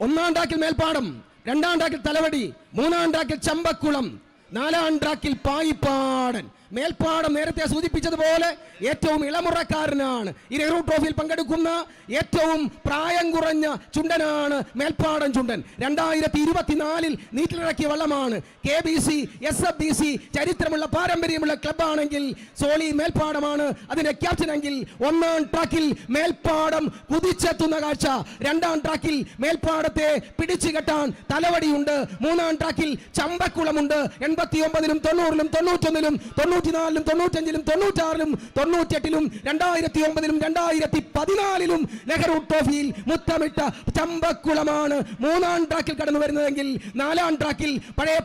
1-ാം ട്രാക്കിൽ മേൽപ്പാടം, 2-ാം ട്രാക്കിൽ തലവടി, 3-ാം ട്രാക്കിൽ ചമ്പക്കുളം, 4-ാം ട്രാക്കിൽ പായിപ്പാടൻ. മേൽപ്പാടം നേരത്തെ സൂചിപ്പിച്ചതുപോലെ ഏറ്റവും ഇളമുറക്കാരനാണ്. ഈ നെഹ്റു ട്രോഫിയിൽ പങ്കെടുക്കുന്ന ഏറ്റവും പ്രായം കുറഞ്ഞ ചുണ്ടനാണ് മേൽപ്പാടം ചുണ്ടൻ. 2024 നീറ്റിലിറക്കിയ വള്ളമാണ്. KBC SFBC ചരിത്രമുള്ള പാരമ്പര്യമുള്ള ക്ലബ്ബാണെങ്കിൽ സോളി മേൽപ്പാടമാണ് അതിന്റെ ക്യാപ്റ്റനെങ്കിൽ 1-ാം ട്രാക്കിൽ മേൽപ്പാടം കുതിച്ചെത്തുന്ന കാഴ്ച. 2-ാം ട്രാക്കിൽ മേൽപ്പാടത്തെ പിടിച്ചു കെട്ടാൻ തലവടിയുണ്ട്. 3-ാം ട്രാക്കിൽ ചമ്പക്കുളമുണ്ട്. 89-ലും 90-ലും 91-ലും 94-ലും 95-ലും 96-ലും 98-ലും 2009-ലും 2014-ലും നെഹ്റു ട്രോഫിയിൽ മുത്തമിട്ട ചമ്പക്കുളമാണ് 3-ാം ട്രാക്കിൽ കടന്നു വരുന്നതെങ്കിൽ 4-ാം ട്രാക്കിൽ പഴയ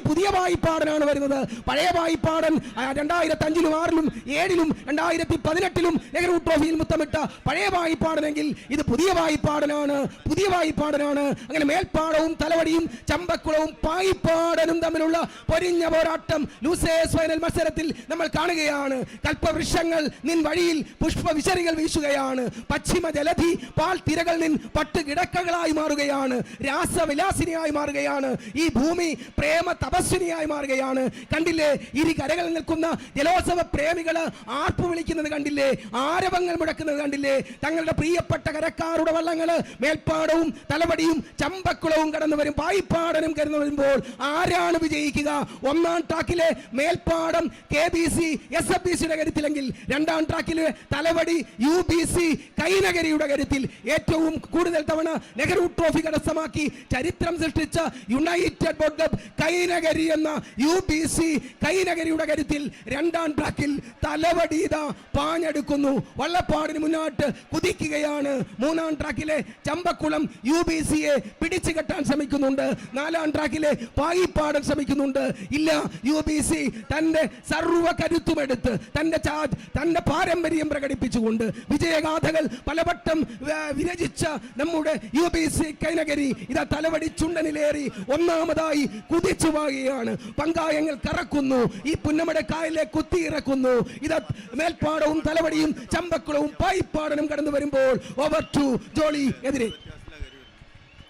പുതിയ പായിപ്പാടനാണ് വരുന്നത്. പഴയ പായിപ്പാടൻ 2005-ലും 6-ലും 7-ലും 2018-ലും നെഹ്റു ട്രോഫിയിൽ മുത്തമിട്ട പഴയ പായിപ്പാടനെങ്കിൽ ഇത് പുതിയ പായിപ്പാടനാണ്. അങ്ങനെ മേൽപ്പാടവും തലവടിയും ചമ്പക്കുളവും പായിപ്പാടനും തമ്മിലുള്ള പൊരിഞ്ഞ പോരാട്ടം ലൂസേഴ്സ് ഫൈനൽ മത്സരത്തിൽ നമ്മൾ കാണുകയാണ്. കൽപ്പവൃക്ഷങ്ങൾ നിൻ വഴിയിൽ പുഷ്പവിശറികൾ വീശുകയാണ്. പശ്ചിമ ജലധി പാൽ തിരകൾ നിൻ പട്ടുകിടക്കകളായി മാറുകയാണ്. രാസവിലാസിനിയായി മാറുകയാണ്. ഈ ഭൂമി പ്രേമ തപസ്വിനിയായി മാറുകയാണ്. കണ്ടില്ലേ, ഇരു കരകളിൽ നിൽക്കുന്ന ജലോത്സവ പ്രേമികൾ ആർപ്പ് വിളിക്കുന്നത് കണ്ടില്ലേ, ആരവങ്ങൾ മുഴക്കുന്നത് കണ്ടില്ലേ. തങ്ങളുടെ പ്രിയപ്പെട്ട കരക്കാരുടെ വള്ളങ്ങൾ മേൽപ്പാടവും തലവടിയും ചമ്പക്കുളവും കടന്നു വരും, പായിപ്പാടനും കടന്നു വരുമ്പോൾ ആരാണ് വിജയിക്കുക? ഒന്നാം ട്രാക്കിലെ മേൽപ്പാടം KBC SFBCയുടെ കരുത്തിലെങ്കിൽ രണ്ടാം ട്രാക്കിലെ തലവടി UBC കൈനഗരിയുടെ കരുത്തിൽ ഏറ്റവും കൂടുതൽ തവണ നെഹ്റു ട്രോഫി കരസ്ഥമാക്കി ചരിത്രം സൃഷ്ടിച്ച യുണൈറ്റഡ് ബോട്ട് ക്ലബ് കൈനഗരി എന്ന UBC കൈനഗരിയുടെ കരുത്തിൽ രണ്ടാം ട്രാക്കിൽ തലവടി ഇതാ പാഞ്ഞെടുക്കുന്നു, വള്ളപ്പാടിന് മുന്നോട്ട് കുതിക്കുകയാണ്. മൂന്നാം ട്രാക്കിലെ ചമ്പക്കുളം UBCയെ പിടിച്ചു കെട്ടാൻ ശ്രമിക്കുന്നുണ്ട്. നാലാം ട്രാക്കിലെ പായിപ്പാടൻ ശ്രമിക്കുന്നുണ്ട്. ഇല്ല, UBC തന്റെ സർവ്വ കരുത്തുമെടുത്ത് തന്റെ പാരമ്പര്യം പ്രകടിപ്പിച്ചുകൊണ്ട് വിജയഗാഥകൾ പലവട്ടം വിരചിച്ച നമ്മുടെ UBC കൈനഗരി ഇതാ തലവടി ചുണ്ടനിലേറി ഒന്നാമതായി കുതിച്ചു വാങ്ങുകയാണ്. പങ്കായങ്ങൾ കറക്കുന്നു, ഈ പുന്നമട കായലിലെ കുത്തിയിറക്കുന്നു. ഇതാ മേൽപ്പാടവും തലവടിയും ചമ്പക്കുളവും പായിപ്പാടനും കടന്നു വരുമ്പോൾ ഓവർ ടു ജോളി എതിരെ.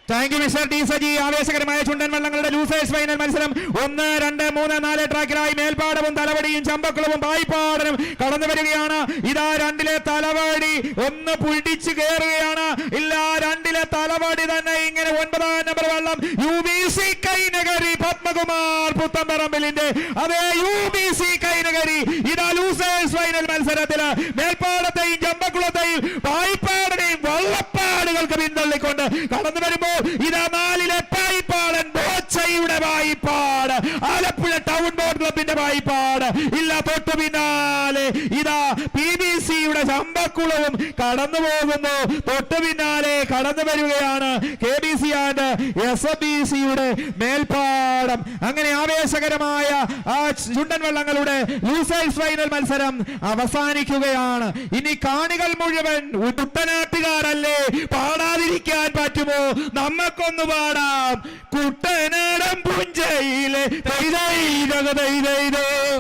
Thank you mister T Saji. ആവേശകരമായ ചുണ്ടൻ വള്ളങ്ങളുടെ ലൂസേഴ്സ് ഫൈനൽ മത്സരം 1, 2, 3, 4 ട്രാക്കിലായി മേൽപ്പാടവും തലവടിയും ചമ്പക്കുളവും പായിപ്പാടനും കടന്നു വരികയാണ്. ഇതാ രണ്ടിലെ തലവടി ഒന്ന് പിടിച്ചു കയറുകയാണ്. ഇല്ല, രണ്ടിലെ തലവടി തന്നെ ഇങ്ങനെ 9ാം നമ്പർ വള്ളം UBC കൈനഗരി പത്മകുമാർ പുത്തമ്പറമ്പിലിന്റെ അതേ UBC കൈനഗരി ഇതാ ലൂസേഴ്സ് ഫൈനൽ മത്സരത്തില് മേൽപ്പാടത്തെയും ചമ്പക്കുളത്തെയും പായിപ്പാടനെയും വള്ളപ്പാടുകൾക്ക് പിന്തള്ളിക്കൊണ്ട് കടന്നു വരുമ്പോൾ ഇതാ 4ലെ പായിപ്പാടൻ ബോച്ചയുടെ പായിപ്പാട്, ആലപ്പുഴ ടൗൺ ബോട്ട് ക്ലബിന്റെ പായിപ്പാട്. ഇല്ല, തൊട്ടു പിന്നാലെ ഇതാ PBCയുടെ ചമ്പക്കുളവും കടന്നു പോകുന്നു. തൊട്ടു പിന്നാലെ കടന്നു വരികയാണ് KBC ആൻഡ് SFBCയുടെ മേൽപ്പാടം. അങ്ങനെ ആവേശകരമായ ആ ചുണ്ടൻ വള്ളങ്ങളുടെ ലൂസേഴ്സ് ഫൈനൽ മത്സരം അവസാനിക്കുകയാണ്. ഇനി കാണികൾ മുഴുവൻ കുട്ടനാട്ടുകാരല്ലേ, പാടാതിരിക്കാൻ പറ്റുമോ? നമുക്കൊന്ന് പാടാം. കുട്ടനാടൻ പുഞ്ചയിലെ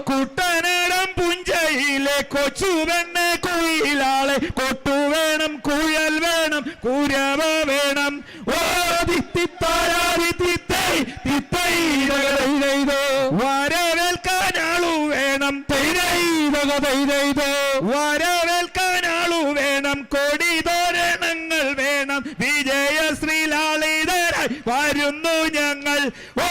കുട്ടനാടൻ പുഞ്ചയിലെ കൊച്ചുവെണ്ണ കുയിലാളെ കൊട്ടു വേണം, കുഴൽ വേണം, കുരവ വേണം. ഓ വരവേൽക്കാനാളു വേണം, വരവേൽക്കാനാളു വേണം, കൊടി തോരണങ്ങൾ വേണം, വിജയശ്രീലാളിതരായി വരുന്നു ഞങ്ങൾ. ഓ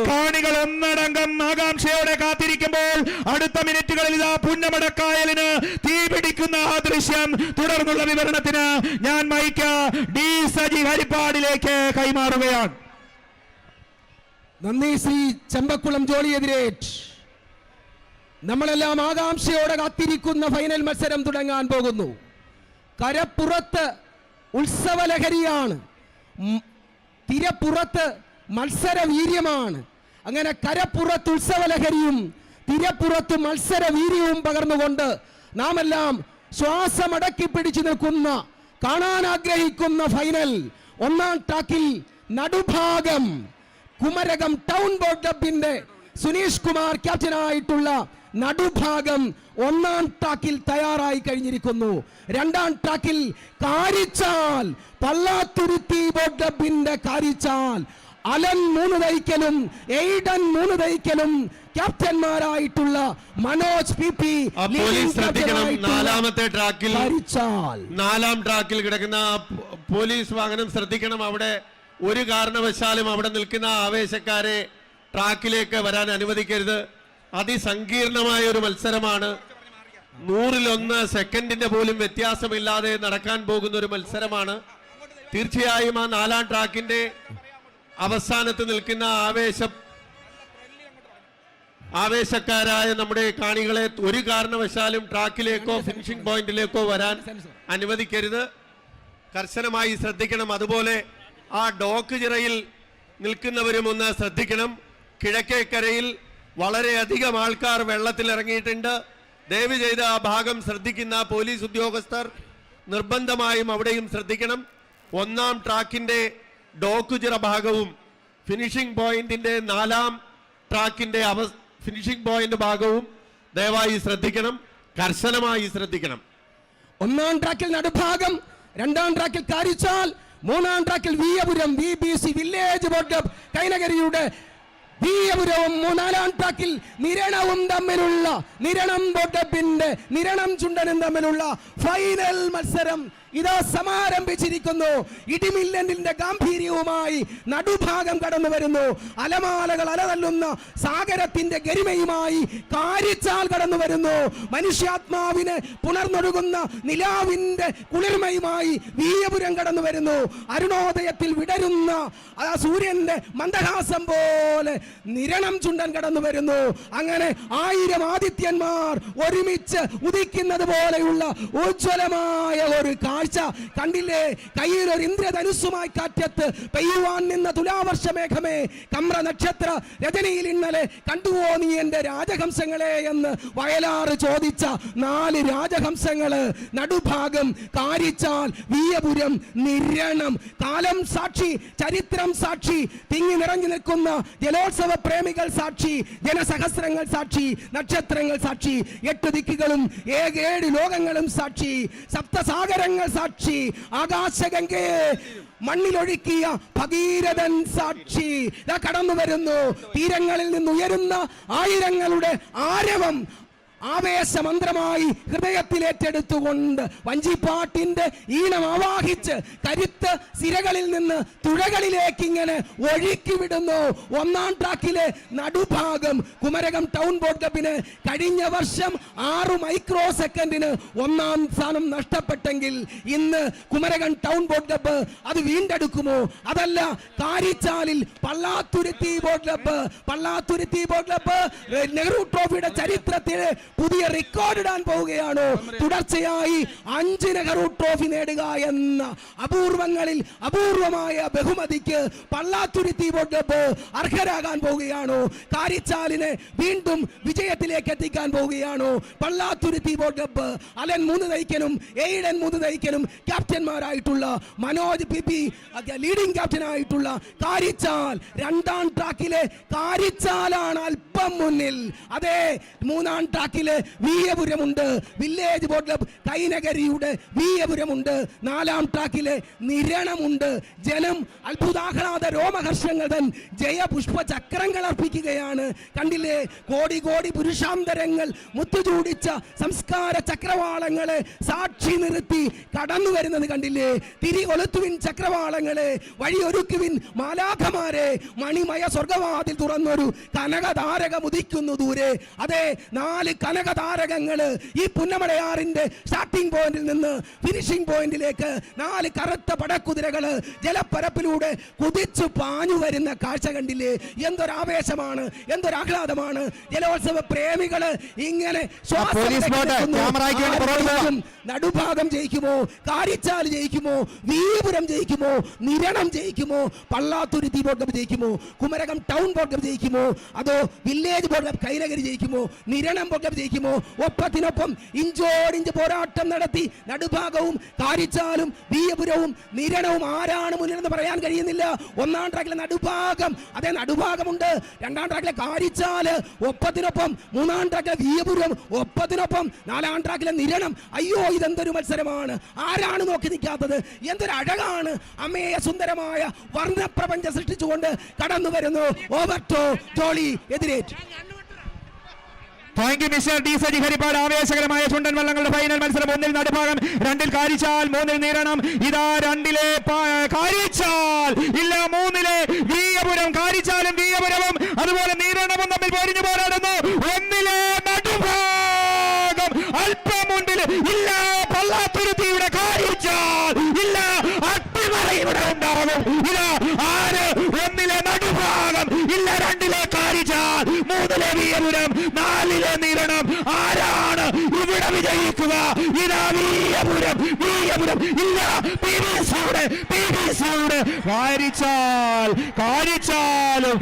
കാണികൾ ഒന്നടങ്കം ആകാംക്ഷയോടെ കാത്തിരിക്കുമ്പോൾ അടുത്ത മിനിറ്റുകളിൽ ഇതാ പുന്നമടക്കായലിന് തീപിടിക്കുന്ന ആ ദൃശ്യം. തുടർന്നുള്ള വിവരണത്തിന് ഞാൻ മൈക്ക് ഡി സജി ഹരിപ്പാടിലേക്ക് കൈമാറുകയാണ്. നന്ദി ശ്രീ ചമ്പക്കുളം ജോളി എതിരേറ്റ്. നമ്മളെല്ലാം ആകാംക്ഷയോടെ കാത്തിരിക്കുന്ന ഫൈനൽ മത്സരം തുടങ്ങാൻ പോകുന്നു. കരപ്പുറത്ത് ഉത്സവലഹരിയാണ്, തിരപ്പുറത്ത് മത്സര വീര്യമാണ്. അങ്ങനെ കരപ്പുറത്ത് ഉത്സവലഹരിയും തിരപ്പുറത്ത് മത്സര വീര്യവും പകർന്നുകൊണ്ട് നാം എല്ലാം ശ്വാസമടക്കി പിടിച്ചു നിൽക്കുന്ന, കാണാൻ ആഗ്രഹിക്കുന്ന ഫൈനൽ. ഒന്നാം ട്രാക്കിൽ നടുഭാഗം കുമരകം ടൗൺ ബോട്ട് ക്ലബിന്റെ സുനീഷ് കുമാർ ക്യാപ്റ്റനായിട്ടുള്ള നടുഭാഗം ഒന്നാം ട്രാക്കിൽ തയ്യാറായി കഴിഞ്ഞിരിക്കുന്നു. രണ്ടാം ട്രാക്കിൽ കാരിച്ചാൽ പള്ളാത്തുരുത്തി ബോട്ട് ക്ലബിന്റെ കാരിച്ചാൽ അലൻ 3 തൈക്കലും എയ്ഡൻ 3 തൈക്കലും ക്യാപ്റ്റന്മാരായിട്ടുള്ള മനോജ് PP. നാലാമത്തെ ട്രാക്കിൽ നാലാം ട്രാക്കിൽ കിടക്കുന്ന പോലീസ് വാഹനം ശ്രദ്ധിക്കണം. അവിടെ ഒരു കാരണവശാലും അവിടെ നിൽക്കുന്ന ആവേശക്കാരെ ട്രാക്കിലേക്ക് വരാൻ അനുവദിക്കരുത്. അതിസങ്കീർണമായ ഒരു മത്സരമാണ്. 100-1 സെക്കൻഡിന്റെ പോലും വ്യത്യാസമില്ലാതെ നടക്കാൻ പോകുന്ന ഒരു മത്സരമാണ്. തീർച്ചയായും ആ നാലാം ട്രാക്കിന്റെ അവസാനത്ത് നിൽക്കുന്ന ആവേശക്കാരായ നമ്മുടെ കാണികളെ ഒരു കാരണവശാലും ട്രാക്കിലേക്കോ ഫിനിഷിംഗ് പോയിന്റിലേക്കോ വരാൻ അനുവദിക്കരുത്. കർശനമായി ശ്രദ്ധിക്കണം. അതുപോലെ ആ ഡോക്ക് ചിറയിൽ നിൽക്കുന്നവരും ഒന്ന് ശ്രദ്ധിക്കണം. കിഴക്കേക്കരയിൽ വളരെയധികം ആൾക്കാർ വെള്ളത്തിൽ ഇറങ്ങിയിട്ടുണ്ട്. ദയവ് ചെയ്ത് ആ ഭാഗം ശ്രദ്ധിക്കുന്ന പോലീസ് ഉദ്യോഗസ്ഥർ നിർബന്ധമായും അവിടെയും ശ്രദ്ധിക്കണം. ഒന്നാം ട്രാക്കിന്റെ ഡോക്കുചിറ ഭാഗവും ഫിനിഷിംഗ് പോയിന്റിന്റെ 4ാം ട്രാക്കിന്റെ ഫിനിഷിംഗ് പോയിന്റ് ഭാഗവും ദയവായി ശ്രദ്ധിക്കണം, കർശനമായി ശ്രദ്ധിക്കണം. 1-ാം ട്രാക്കിൽ നടുഭാഗം, 2-ാം ട്രാക്കിൽ കാരിച്ചാൽ, 3-ാം ട്രാക്കിൽ Veeyapuram VBC village boat club കൈനകരിയുടെ വിയപുരവും, 4-ാം ട്രാക്കിൽ നിരണവും തമ്മിലുള്ള നിരണം ബോട്ട് ക്ലബിന്റെ നിരണം ചുണ്ടനും തമ്മിലുള്ള ഫൈനൽ മത്സരം ഇതാ സമാരംഭിച്ചിരിക്കുന്നു. ഇടിമിന്നലിന്റെ ഗാംഭീര്യവുമായി നടുഭാഗം കടന്നു വരുന്നു. അലമാലകൾ അലതല്ലുന്ന സാഗരത്തിന്റെ ഗരിമയുമായി കാരിച്ചാൽ കടന്നു വരുന്നു. മനുഷ്യാത്മാവിനെ പുണർന്നൊഴുകുന്ന നിലാവിന്റെ കുളിർമയുമായി വീയപുരം കടന്നു വരുന്നു. അരുണോദയത്തിൽ വിടരുന്ന ആ സൂര്യന്റെ മന്ദഹാസം പോലെ നിരണം ചുണ്ടൻ കടന്നു വരുന്നു. അങ്ങനെ 1000 ആദിത്യന്മാർ ഒരുമിച്ച് ഉദിക്കുന്നത് പോലെയുള്ള ഉജ്ജ്വലമായ ഒരു കാഴ്ച കണ്ടില്ലേ? കയ്യിൽ ഒരു ഇന്ദ്രധനുസ്സുമായി കാറ്റത്ത് പെയ്യുവാൻ നിന്ന തുലാവർഷ മേഘമേ, കമ്ര നക്ഷത്ര രജനിയിൽ ഇന്നലെ കണ്ടുവോ നീ എന്റെ രാജഹംസങ്ങളെ എന്ന് വയലാറ് ചോദിച്ച 4 രാജഹംസങ്ങള് നടുഭാഗം കാരിച്ചാൽ, വീയപുരം, നിരണം. കാലം സാക്ഷി, ചരിത്രം സാക്ഷി, തിങ്ങി നിറഞ്ഞു നിൽക്കുന്ന ജലോത്സവ പ്രേമികൾ സാക്ഷി, ജനസഹസ്രങ്ങൾ സാക്ഷി, നക്ഷത്രങ്ങൾ സാക്ഷി, 8 ദിക്കുകളും 7 ലോകങ്ങളും സാക്ഷി, സപ്തസാഗരങ്ങൾ സാക്ഷി, ആകാശഗംഗയെ മണ്ണിലൊഴുക്കിയ ഭഗീരഥൻ സാക്ഷി. കടന്നു വരുന്നു. തീരങ്ങളിൽ നിന്ന് ഉയരുന്ന ആയിരങ്ങളുടെ ആരവം ആവേശമന്ത്രമായി ഹൃദയത്തിലേറ്റെടുത്തുകൊണ്ട് വഞ്ചിപ്പാട്ടിന്റെ ഈണം ആവാഹിച്ച് കരുത്ത് സിരകളിൽ നിന്ന് തുഴകളിലേക്ക് ഇങ്ങനെ ഒഴുക്കി വിടുന്നു. 1-ാം ട്രാക്കിലെ നടുഭാഗം കുമരകം ടൗൺ ബോട്ട് ക്ലബിന് കഴിഞ്ഞ വർഷം 6 മൈക്രോ സെക്കൻഡിന് 1-ാം സ്ഥാനം നഷ്ടപ്പെട്ടെങ്കിൽ ഇന്ന് കുമരകം ടൗൺ ബോട്ട് ക്ലബ് അത് വീണ്ടെടുക്കുമോ? അതല്ല, കാരിച്ചാലിൽ പള്ളാത്തുരുത്തി ബോട്ട് ക്ലബ് നെഹ്റു ട്രോഫിയുടെ ചരിത്രത്തിൽ പുതിയ റെക്കോർഡ് ഇടാൻ പോവുകയാണ്. തുടർച്ചയായി 5 നെഹ്റു ട്രോഫി നേടുക എന്ന അപൂർവങ്ങളിൽ അപൂർവമായ ബഹുമതിക്ക് പള്ളാത്തുരുത്തി ബോട്ട് ക്ലബ് അർഹരാകാൻ പോവുകയാണ്. കാരിച്ചാലിനെ വീണ്ടും വിജയത്തിലേക്ക് എത്തിക്കാൻ പോവുകയാണ് പള്ളാത്തുരുത്തി ബോട്ട് ക്ലബ്. അലൻ 3 നയിക്കനും എയ്ഡൻ 3 നയിക്കനും ക്യാപ്റ്റന്മാരായിട്ടുള്ള മനോജ് PP ലീഡിംഗ് ക്യാപ്റ്റനായിട്ടുള്ള കാരിച്ചാൽ 2-ാം ട്രാക്കിലെ കാരിച്ചാലാണ് അല്പം മുന്നിൽ. അതെ, 3-ാം ട്രാക്കിലെ വീയപുരമുണ്ട്, വില്ലേജ് ബോട്ട് ക്ലബ് കൈനകരിയുടെ വീയപുരമുണ്ട്. 4-ാം ട്രാക്കിലെ നിരണമുണ്ട്. ജനം അത്ഭുതാഹ്ലാദ രോമഹർഷങ്ങൾ തൻ ജയപുഷ്പ ചക്രങ്ങൾ അർപ്പിക്കുകയാണ്. കണ്ടില്ലേ? കോടി കോടി പുരുഷാന്തരങ്ങൾ മുത്തുചൂടിച്ച സംസ്കാര ചക്രവാളങ്ങളെ സാക്ഷി നിർത്തി കടന്നു വരുന്നത് കണ്ടില്ലേ? തിരികൊളുത്തുവിൻ ചക്രവാളങ്ങളെ, വഴിയൊരുക്കുവിൻ മാലാഖമാരെ, മണിമയ സ്വർഗവാതിൽ തുറന്നൊരു കനകതാരകം ഉദിക്കുന്നു ദൂരെ. അതെ, 4 കനകതാരകങ്ങള് ഈ പുന്നമടയാറിന്റെ സ്റ്റാർട്ടിംഗ് പോയിന്റിൽ നിന്ന് ഫിനിഷിംഗ് പോയിന്റിലേക്ക് 4 കറുത്ത പടക്കുതിരകള് ജലപ്പരപ്പിലൂടെ കുതിച്ചു പാഞ്ഞു വരുന്ന കാഴ്ച കണ്ടില്ലേ? എന്തൊരാവേശമാണ്, എന്തൊരാഹ്ലാദമാണ്. ജലോത്സവ പ്രേമികള് ഇങ്ങനെ നടുഭാഗം ജയിക്കുമോ? കാരിച്ചാൽ ജയിക്കുമോ? വീയപുരം ജയിക്കുമോ? നിരണം ജയിക്കുമോ? പള്ളാത്തുരുത്തി ബോട്ട് ക്ലബ് ജയിക്കുമോ? കുമരകം ടൗൺ ബോട്ട് ക്ലബ് ജയിക്കുമോ? അതോ വില്ലേജ് ബോട്ട് ക്ലബ് കൈനഗരി ജയിക്കുമോ? നിരണം ബോട്ട് ക്ലബ് ജയിക്കുമോ? ഒപ്പത്തിനൊപ്പം ഇഞ്ചോടിഞ്ച് പോരാട്ടം നടത്തി നടുഭാഗവും കാരിച്ചാലും വീയപുരവും നിരണവും ആരാണ് മുന്നിലെന്ന് പറയാൻ കഴിയുന്നില്ല. 1-ാം ട്രാക്കിലെ നടുഭാഗം, അതേ നടുഭാഗമുണ്ട്. 2-ാം ട്രാക്കിലെ കാരിച്ചാല് ഒപ്പത്തിനൊപ്പം, 3-ാം ട്രാക്കിലെ വീയപുരം ഒപ്പത്തിനൊപ്പം, 4-ാം ട്രാക്കിലെ നിരണം. അയ്യോ, ഇതെന്തൊരു മത്സരമാണ്! ആരാണ് നോക്കി നിൽക്കാത്തത്? എന്തൊരു അഴകാണ്! അമ്മയെ സുന്ദരമായ വർണ്ണപ്രപഞ്ചം സൃഷ്ടിച്ചുകൊണ്ട് കടന്നു വരുന്നു over to Jolly എതിരേറ്റ്. Thank you mister D. Saji Harippad. ആവേശകരമായ ചുണ്ടൻ വള്ളങ്ങളുടെ ഫൈനൽ മത്സരം. 1-ൽ നടുഭാഗം, 2-ൽ കാരിച്ചാൽ, 3-ൽ നിരണം. ഇതാ 2-ലെ കാരിച്ചാൽ, ഇല്ല 3-ലെ വീയപുരം. കാരിച്ചാലും വീയപുരവും അതുപോലെ നിരണവും തമ്മിൽ പൊരിഞ്ഞു പോരാടുന്നു. 1-ലെ നടുഭാഗം അല്പം മുന്നിൽ, ഇല്ല പള്ളാത്തുരുത്തിയുടെ കാരിച്ചാൽ, ഇല്ല അട്ടിമറി ഇവിടെ ഉണ്ടാകും. ഇതാ 1-ലെ നടുഭാഗം, ഇല്ല 2-ലെ കാരിച്ചാൽ, 3-ലെ വീയപുരം, 4-ലെ നിരണം. ആരാണ് ഇവിടെ വിജയിക്കുക? ഇതാ വീയപുരം, ഇല്ല കാരിച്ചാലും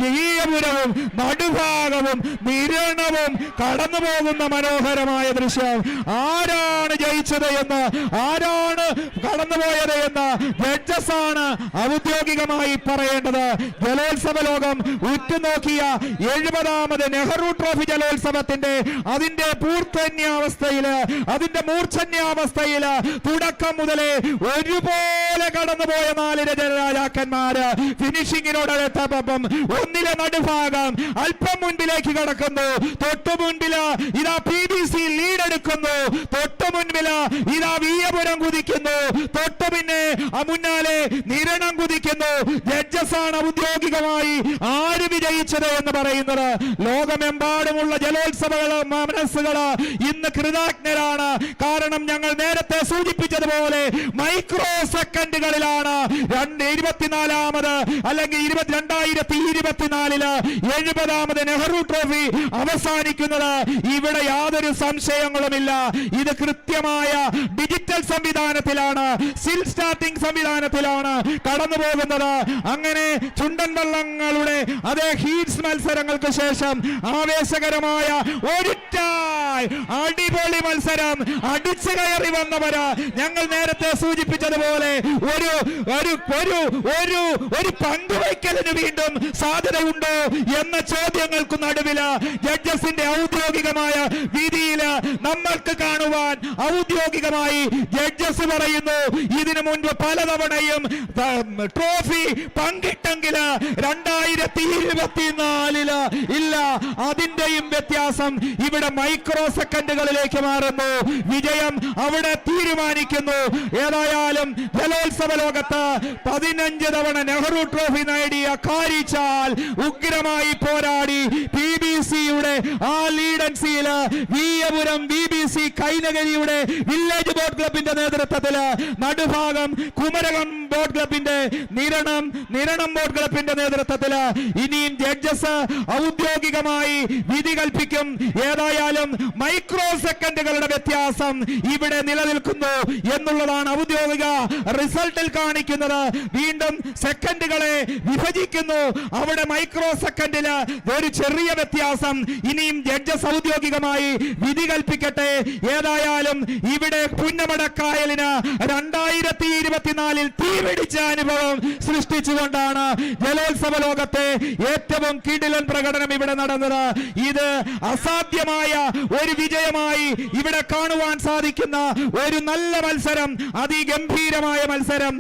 വീയപുരവും നടുഭാഗവും നിരണവും കടന്നു പോകുന്ന മനോഹരമായ ദൃശ്യം. ആരാണ് ജയിച്ചത് എന്ന്, ആരാണ് കടന്നുപോയത് എന്ന് ജഡ്ജസ് ആണ് ഔദ്യോഗികമായി പറയേണ്ടത്. ജലോത്സവ ലോകം ഉറ്റുനോക്കിയ 70ാമത് നെഹ്റു ട്രോഫി ജലോത്സവത്തിന്റെ അതിന്റെ മൂർച്ഛന്യാവസ്ഥയില് തുടക്കം മുതലേ ഒരുപോലെ കടന്നുപോയ 4 രാജാക്കന്മാര് ഫിനിഷിങ്ങിനോടടുത്തപ്പം ഒന്നിലെ നടുഭാഗം അല്പം മുൻപിലേക്ക് കടക്കുന്നു. തൊട്ടു മുൻപില് ഇതാ PBC ലീഡ് എടുക്കുന്നു. തൊട്ടു മുൻപില് ഇതാ വീയപുരം കുതിക്കുന്നു. തൊട്ടു പിന്നെ മുന്നാലെ നിരണം കുതിക്കുന്നു. ജഡ്ജസ് ആണ് ഔദ്യോഗികമായി ആര് വിജയിച്ചത് എന്ന് പറയുന്നത്. ലോകമെമ്പാടുമുള്ള ജലോത്സവ മനസ്സുകള് ഇന്ന് കൃതജ്ഞരാണ്. കാരണം ഞങ്ങൾ നേരത്തെ സൂചിപ്പിച്ചതുപോലെ മൈക്രോ സെക്കൻഡുകളിലാണ് 24ാമത് അല്ലെങ്കിൽ 2024 70ാമത് നെഹ്റു ട്രോഫി അവസാനിക്കുന്നത്. ഇവിടെ യാതൊരു സംശയങ്ങളുമില്ല. ഇത് കൃത്യമായ ഡിജിറ്റൽ സംവിധാനത്തിലാണ്, സ്റ്റിൽ സ്റ്റാർട്ടിംഗ് സംവിധാനത്തിലാണ് കടന്നു പോകുന്നത്. അങ്ങനെ ചുണ്ടൻ വള്ളങ്ങളുടെ അതേ ഹീറ്റ്സ് മത്സരങ്ങൾക്ക് ശേഷം ആവേശകരമായ അടിപൊളി മത്സരം അടിച്ചു കയറി വന്നവര് ഞങ്ങൾ നേരത്തെ സൂചിപ്പിച്ചതുപോലെ ഒരു പങ്കുവയ്ക്കലിന് വീണ്ടും സാധ്യതയുണ്ടോ എന്ന ചോദ്യങ്ങൾക്ക് നടുവില് ജഡ്ജസിന്റെ ഔദ്യോഗികമായ വിധിയില് നമ്മൾക്ക് കാണുവാൻ ഔദ്യോഗികമായി ജഡ്ജസ് പറയുന്നു, ഇതിനു മുൻപ് പലതവണയും ട്രോഫി പങ്കിട്ടെങ്കില് 2024 ഇല്ല. അതിന്റെയും വ്യത്യാസം ഇവിടെ മൈക്രോ സെക്കൻഡുകളിലേക്ക് മാറുന്നു. വിജയം അവിടെ തീരുമാനിക്കുന്നു. ഏതായാലും ജലോത്സവ ലോകത്ത് 15 തവണ നെഹ്റു ട്രോഫി നേടിയ കാരിച്ചാൽ ഉഗ്രമായി പോരാടി PBCയുടെ ആ ലീഡൻസിയില് വീയപുരം BBC കൈനകരിയുടെ വില്ലേജ് ബോട്ട് ക്ലബിന്റെ നേതൃത്വത്തില് നടുഭാഗം കുമരകം ബോട്ട് ക്ലബിന്റെ നിരണം ബോട്ട് ക്ലബിന്റെ നേതൃത്വത്തില് ഇനിയും ജഡ്ജസ് ഔദ്യോഗികമായി വിധി കൽപ്പിക്കും. ഏതായാലും മൈക്രോ സെക്കൻഡുകളുടെ വ്യത്യാസം ഇവിടെ നിലനിൽക്കുന്നു എന്നുള്ളതാണ് ഔദ്യോഗിക റിസൾട്ടിൽ കാണിക്കുന്നത്. വീണ്ടും സെക്കൻഡുകളെ വിഭജിക്കുന്നു. അവിടെ മൈക്രോ സെക്കൻഡില് ഒരു ചെറിയ വ്യത്യാസം. ഇനിയും ജഡ്ജസ് ഔദ്യോഗികമായി വിധി കൽപ്പിക്കട്ടെ. ഏതായാലും ഇവിടെ പുന്നമടക്കായലിന് 2024 തീപിടിച്ച അനുഭവം സൃഷ്ടിച്ചുകൊണ്ടാണ് ജലോത്സവ ലോകത്തെ ഏറ്റവും കിടിലൻ പ്രകടനം ഇവിടെ നടന്നത്. ഇത് അസാധ്യമായ ഒരു വിജയമായി ഇവിടെ കാണുവാൻ സാധിക്കുന്ന ഒരു നല്ല മത്സരം, അതിഗംഭീരമായ മത്സരം.